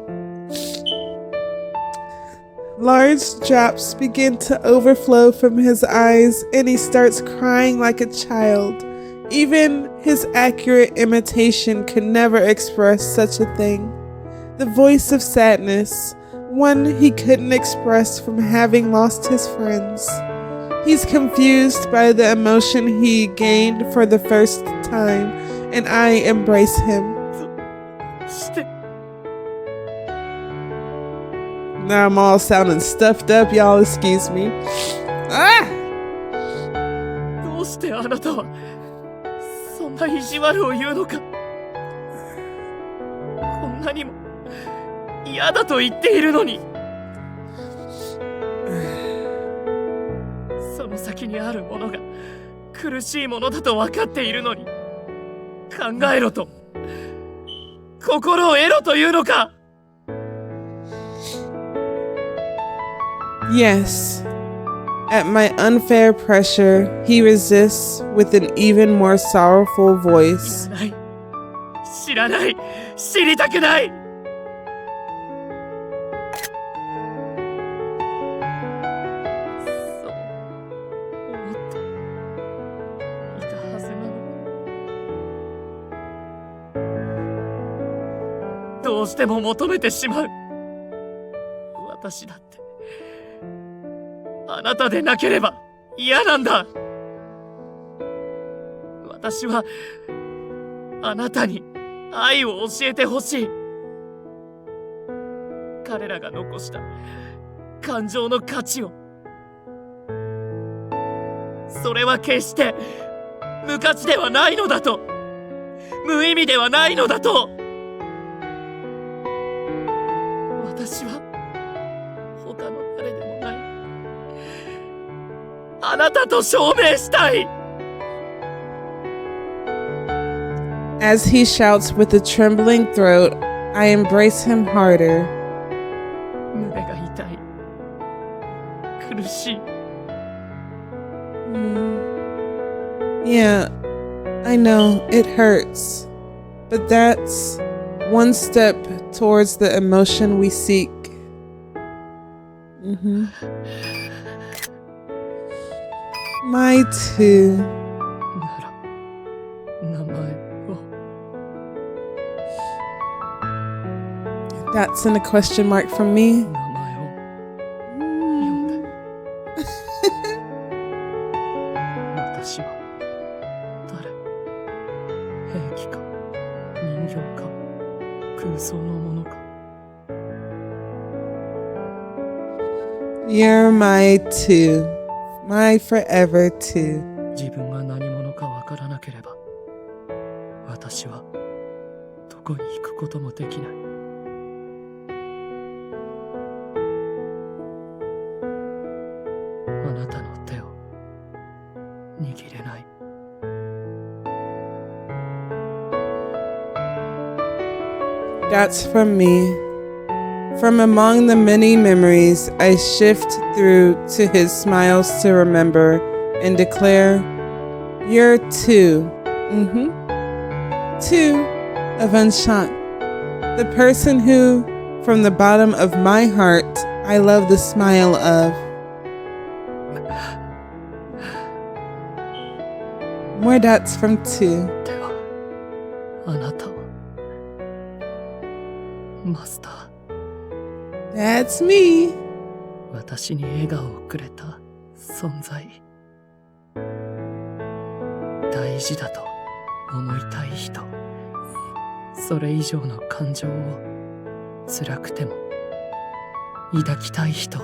Large drops begin to overflow from his eyes, and he starts crying like a child. Even his accurate imitation could never express such a thing. The voice of sadness, one he couldn't express from having lost his friends. He's confused by the emotion he gained for the first time, and I embrace him. Now I'm all sounding stuffed up, y'all excuse me. どうしてあなたはそんな意地悪を言うのか。こんなにも嫌だと言っているのに。その先にあるものが苦しいものだと分かっているのに、考えろと、心を得ろというのか。Yes. At my unfair pressure, he resists with an even more sorrowful voice. 知らない、知りたくない。そう思っていたはずなの。どうしても求めてしまう。私だって。あなたでなければ嫌なんだ。私はあなたに愛を教えてほしい。彼らが残した感情の価値を。それは決して無価値ではないのだと、無意味ではないのだと。私は他の誰でもない。あなたと証明したい。As he shouts with a trembling throat, I embrace him harder. 胸が痛い。苦しい。Yeah, I know it hurts, but that's one step towards the emotion we seek. My too. なら名前を That's in a question mark from me. 名前を私は誰？兵器か人形か空想のものか。 You're my two. My forever two. 自分が何者かわからなければ私はどこに行くこともできない。あなたの手を握れない。 That's from me. From among the many memories, I shift through to his smiles to remember and declare, you're two. Two of Enchant. The person who, from the bottom of my heart, I love the smile of. More dots from two. ではあなたはマスター。 That's me. 私に笑顔をくれた存在。大事だと思いたい人。それ以上の感情を辛くても抱きたい人。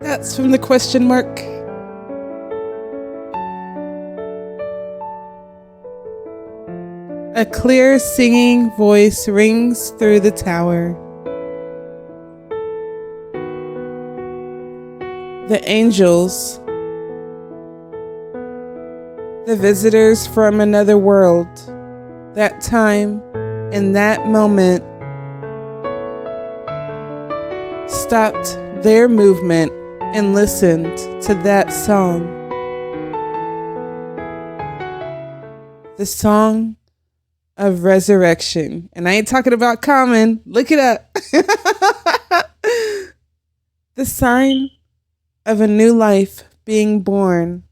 That's from the question mark. A clear singing voice rings through the tower. The angels, the visitors from another world, that time and that moment stopped their movement and listened to that song. The song of resurrection. And I ain't talking about common. Look it up. The sign of a new life being born.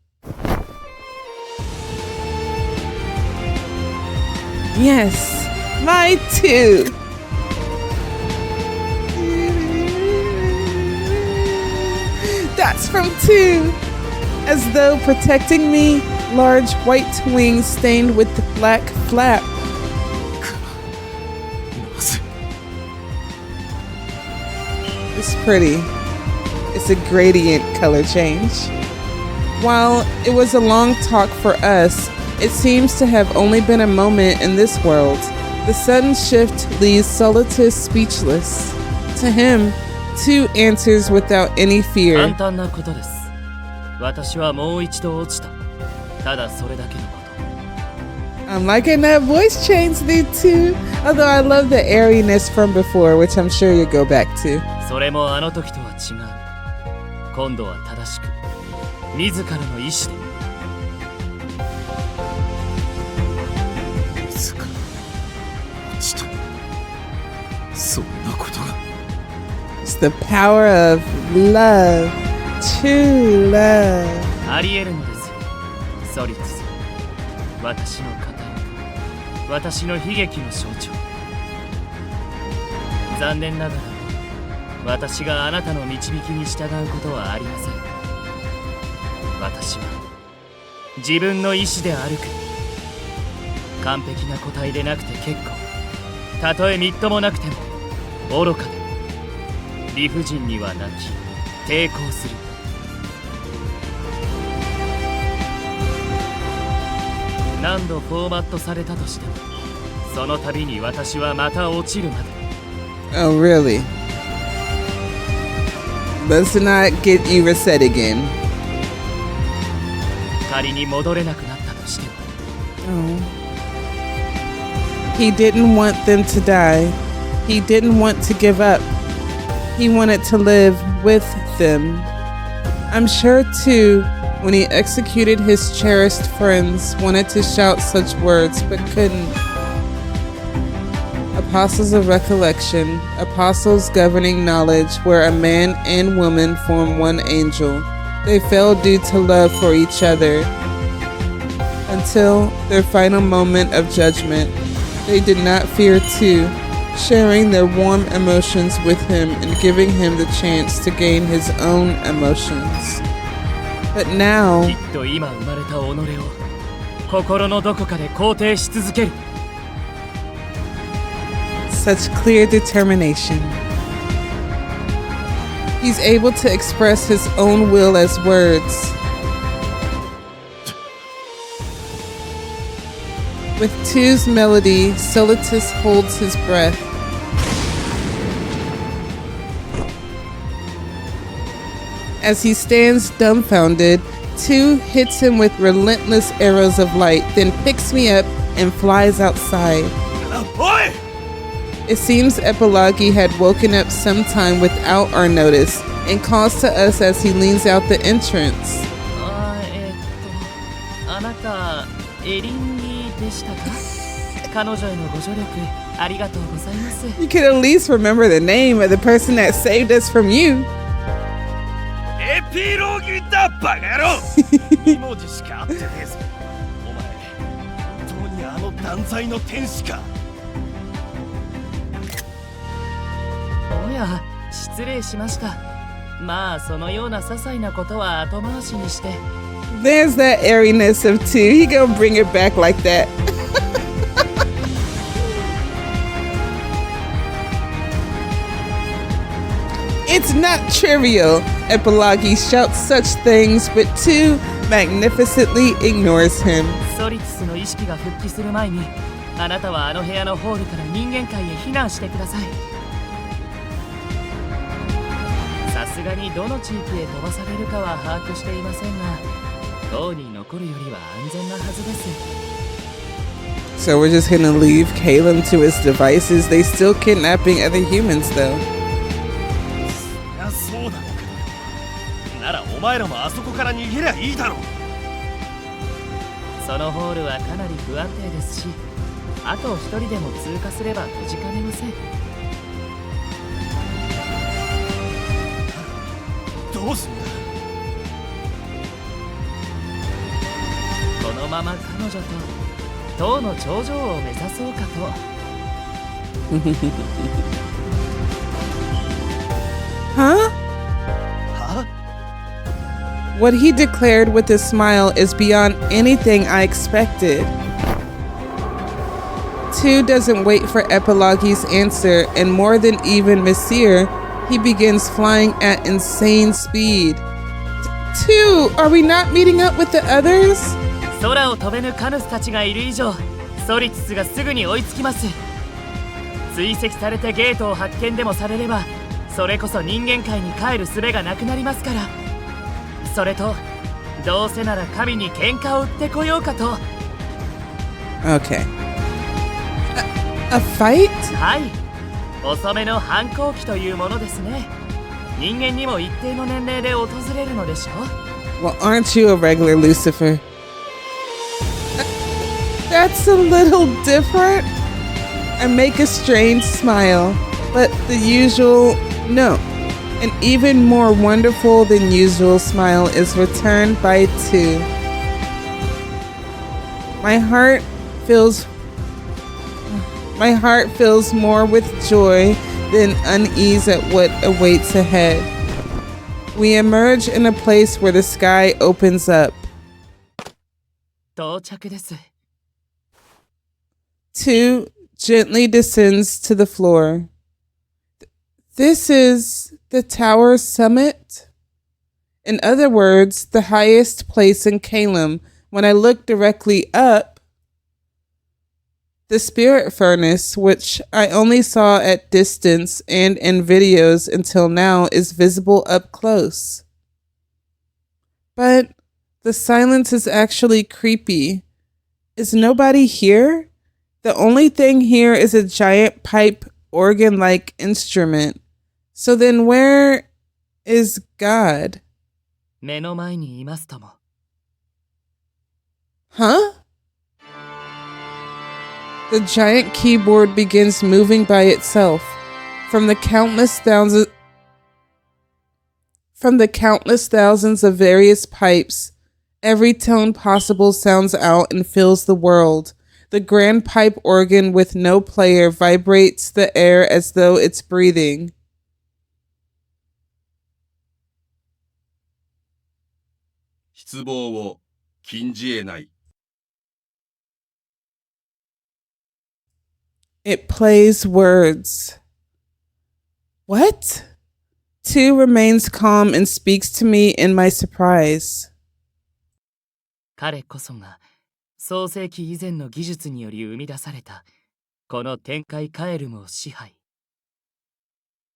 Yes, my two. That's from two. As though protecting me, large white wings stained with the black flap. It's pretty. It's a gradient color change. While it was a long talk for us, it seems to have only been a moment in this world. The sudden shift leaves Solitus speechless. To him, two answers without any fear. 簡単なことです。私はもう一度落ちた。ただそれだけのこと。 I'm liking that voice change there too. Although I love the airiness from before, which I'm sure you'll go back to. それもあの時とは違う。今度は正しく、自らの意志で。 It's the power of love, true love. あり得るのですよ、ソリッツさん。私の片役、私の悲劇の象徴。残念ながら、私があなたの導きに従うことはありません。私は自分の意志で歩く。完璧な個体でなくて結構。たとえみっともなくても、愚かでも理不尽には泣き、抵抗する。何度フォーマットされたとしても、その度に私はまた落ちるまで。 Oh, really? Let's not get you reset again. 仮に戻れなくなったとしても。Oh. He didn't want them to die. He didn't want to give up. He wanted to live with them. I'm sure, too, when he executed his cherished friends, wanted to shout such words but couldn't. Apostles of recollection, apostles governing knowledge, where a man and woman form one angel. They fell due to love for each other. Until their final moment of judgment, they did not fear too, sharing their warm emotions with him and giving him the chance to gain his own emotions. But now, きっと今生まれた己を心のどこかで肯定し続ける。 such clear determination. He's able to express his own will as words. With II's melody, Solitus holds his breath. As he stands dumbfounded, II hits him with relentless arrows of light, then picks me up and flies outside. It seems Epilogi had woken up sometime without our notice and calls to us as he leans out the entrance. あなたエリンギでしたか？彼女へのご助力ありがとうございます。 You could at least remember the name of the person that saved us from you. エピロギだバカ野郎2文字しか合ってねえぞお前本当にあの断罪の天使かおや失礼しましたまあそのような些細なことは後回しにして There's that airiness of II. He gonna bring it back like that. It's not trivial. Epilogi shouts such things, but II magnificently ignores him. ソリツスの意識が復帰する前にあなたはあの部屋のホールから人間界へ避難してくださいさすがにどの地域へ飛ばされるかは把握していませんが塔に残るよりは安全なはずです So we're just gonna leave Caleb to his devices. They still kidnapping other humans though. そうだならお前らもあそこから逃げりゃいいだろうそのホールはかなり不安定ですしあと一人でも通過すれば閉じかねませんどうすんだこのまま彼女と塔の頂上を目指そうかと Huh? What he declared with a smile is beyond anything I expected. II doesn't wait for Epilogi's answer, and more than even Messire, he begins flying at insane speed. II, are we not meeting up with the others? 空を飛べぬカヌスたちがいる以上ソリツスがすぐに追いつきます追跡されてゲートを発見でもされればそれこそ人間界に帰る術がなくなりますからそれとどうせなら神に喧嘩を売ってこようかと Okay. A fight? はい遅めの反抗期というものですね人間にも一定の年齢で訪れるのでしょ Well, aren't you a regular Lucifer? That's a little different. I make a strange smile, but the usual no. An even more wonderful than usual smile is returned by II. My heart fills more with joy than unease at what awaits ahead. We emerge in a place where the sky opens up. 到着です II gently descends to the floor. This is the tower's summit? In other words, the highest place in Calem. When I look directly up, the spirit furnace, which I only saw at distance and in videos until now, is visible up close. But the silence is actually creepy. Is nobody here? The only thing here is a giant pipe organ-like instrument. So then where is God? 目の前にいますとも Huh? The giant keyboard begins moving by itself. From the countless thousands of various pipes, every tone possible sounds out and fills the world. The grand pipe organ with no player vibrates the air as though it's breathing. It plays words. What? II remains calm and speaks to me in my surprise. 彼こそが創世記以前の技術により生み出されたこの天界カエルムを支配。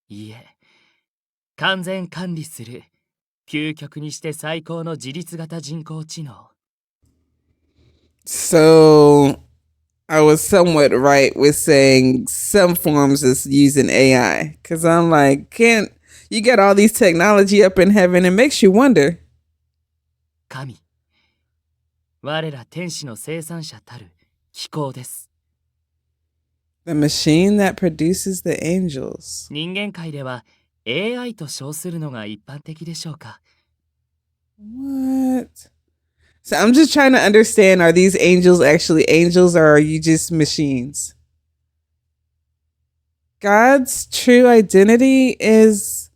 いいえ、完全管理する究極にして最高の自律型人工知能。So, I was somewhat right with saying some forms is using AI. Because I'm like, you got all these technology up in heaven, it makes you wonder. 神。我ら天使の生産者たる機構です。The machine that produces the angels. 人間界では AI と称するのが一般的でしょうか。What? So I'm just trying to understand, are these angels actually angels or are you just machines? God's true identity is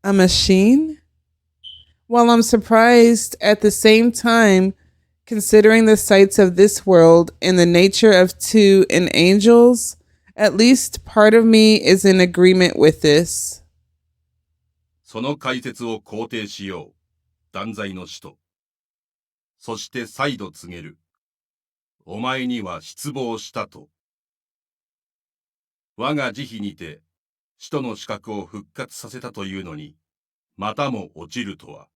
a machine? While I'm surprised at the same time, considering the sights of this world and the nature of II and angels, at least part of me is in agreement with this. その解説を肯定しよう。断罪の使徒。そして再度告げる。お前には失望したと。我が慈悲にて、使徒の資格を復活させたというのに、またも落ちるとは。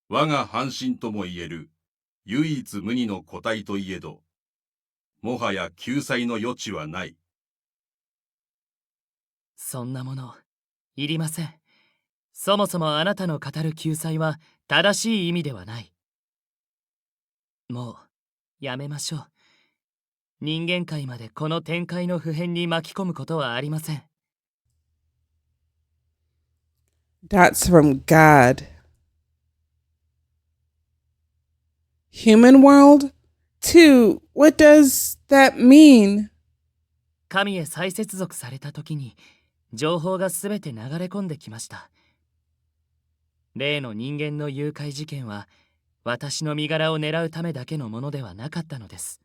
我が半身とも言える、唯一無二の個体といえど、もはや救済の余地はない。そんなもの、いりません。そもそもあなたの語る救済は正しい意味ではない。もう、やめましょう。人間界までこの展開の普遍に巻き込むことはありません。That's from God. Human world? II, what does that mean? 神へ再接続された時に情報がすべて流れ込んできました。例の人間の誘拐事件は私の身柄を狙うためだけのものではなかったのです。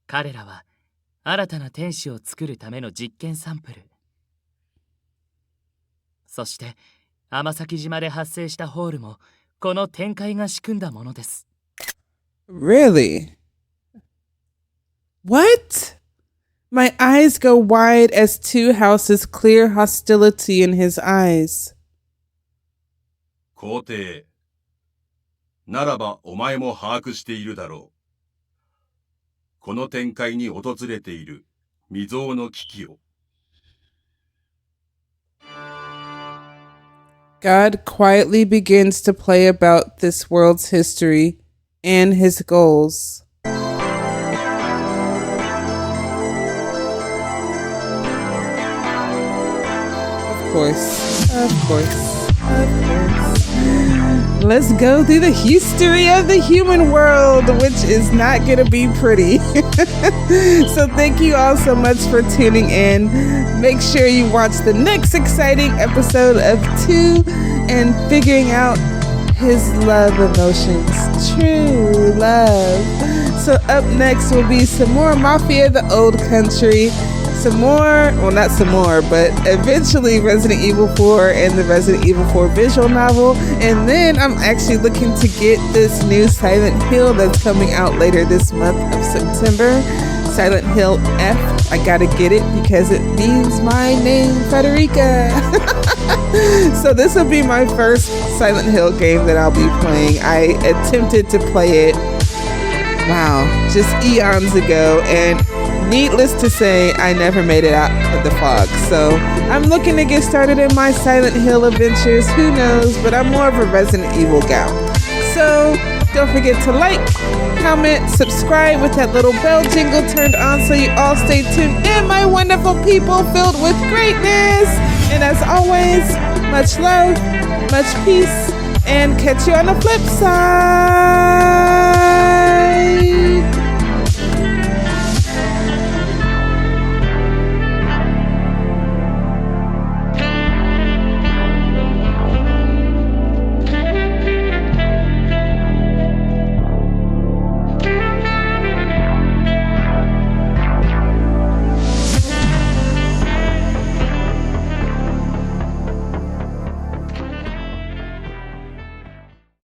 彼らは新たな天使を作るための実験サンプル。そして天崎島で発生したホールもこの展開が仕組んだものです。Really? What? My eyes go wide as II houses clear hostility in his eyes. 皇帝。ならばお前も把握しているだろう。この展開に訪れている未曾有の危機を。God quietly begins to play about this world's history and his goals. Of course. Let's go through the history of the human world, which is not going to be pretty. So thank you all so much for tuning in. Make sure you watch the next exciting episode of II and figuring out his love emotions. True love. So up next will be some more Mafia the Old Country. Some more, well not some more, but eventually Resident Evil 4 and the Resident Evil 4 visual novel. And then I'm actually looking to get this new Silent Hill that's coming out later this month of September. Silent Hill F. I gotta get it because it means my name, Frederica. So this will be my first Silent Hill game that I'll be playing. I attempted to play it, wow, just eons ago, and needless to say, I never made it out of the fog. So I'm looking to get started in my Silent Hill adventures. Who knows? But I'm more of a Resident Evil gal. So Don't forget to like, comment, subscribe with that little bell jingle turned on so you all stay tuned in, my wonderful people filled with greatness. And as always, much love, much peace, and catch you on the flip side.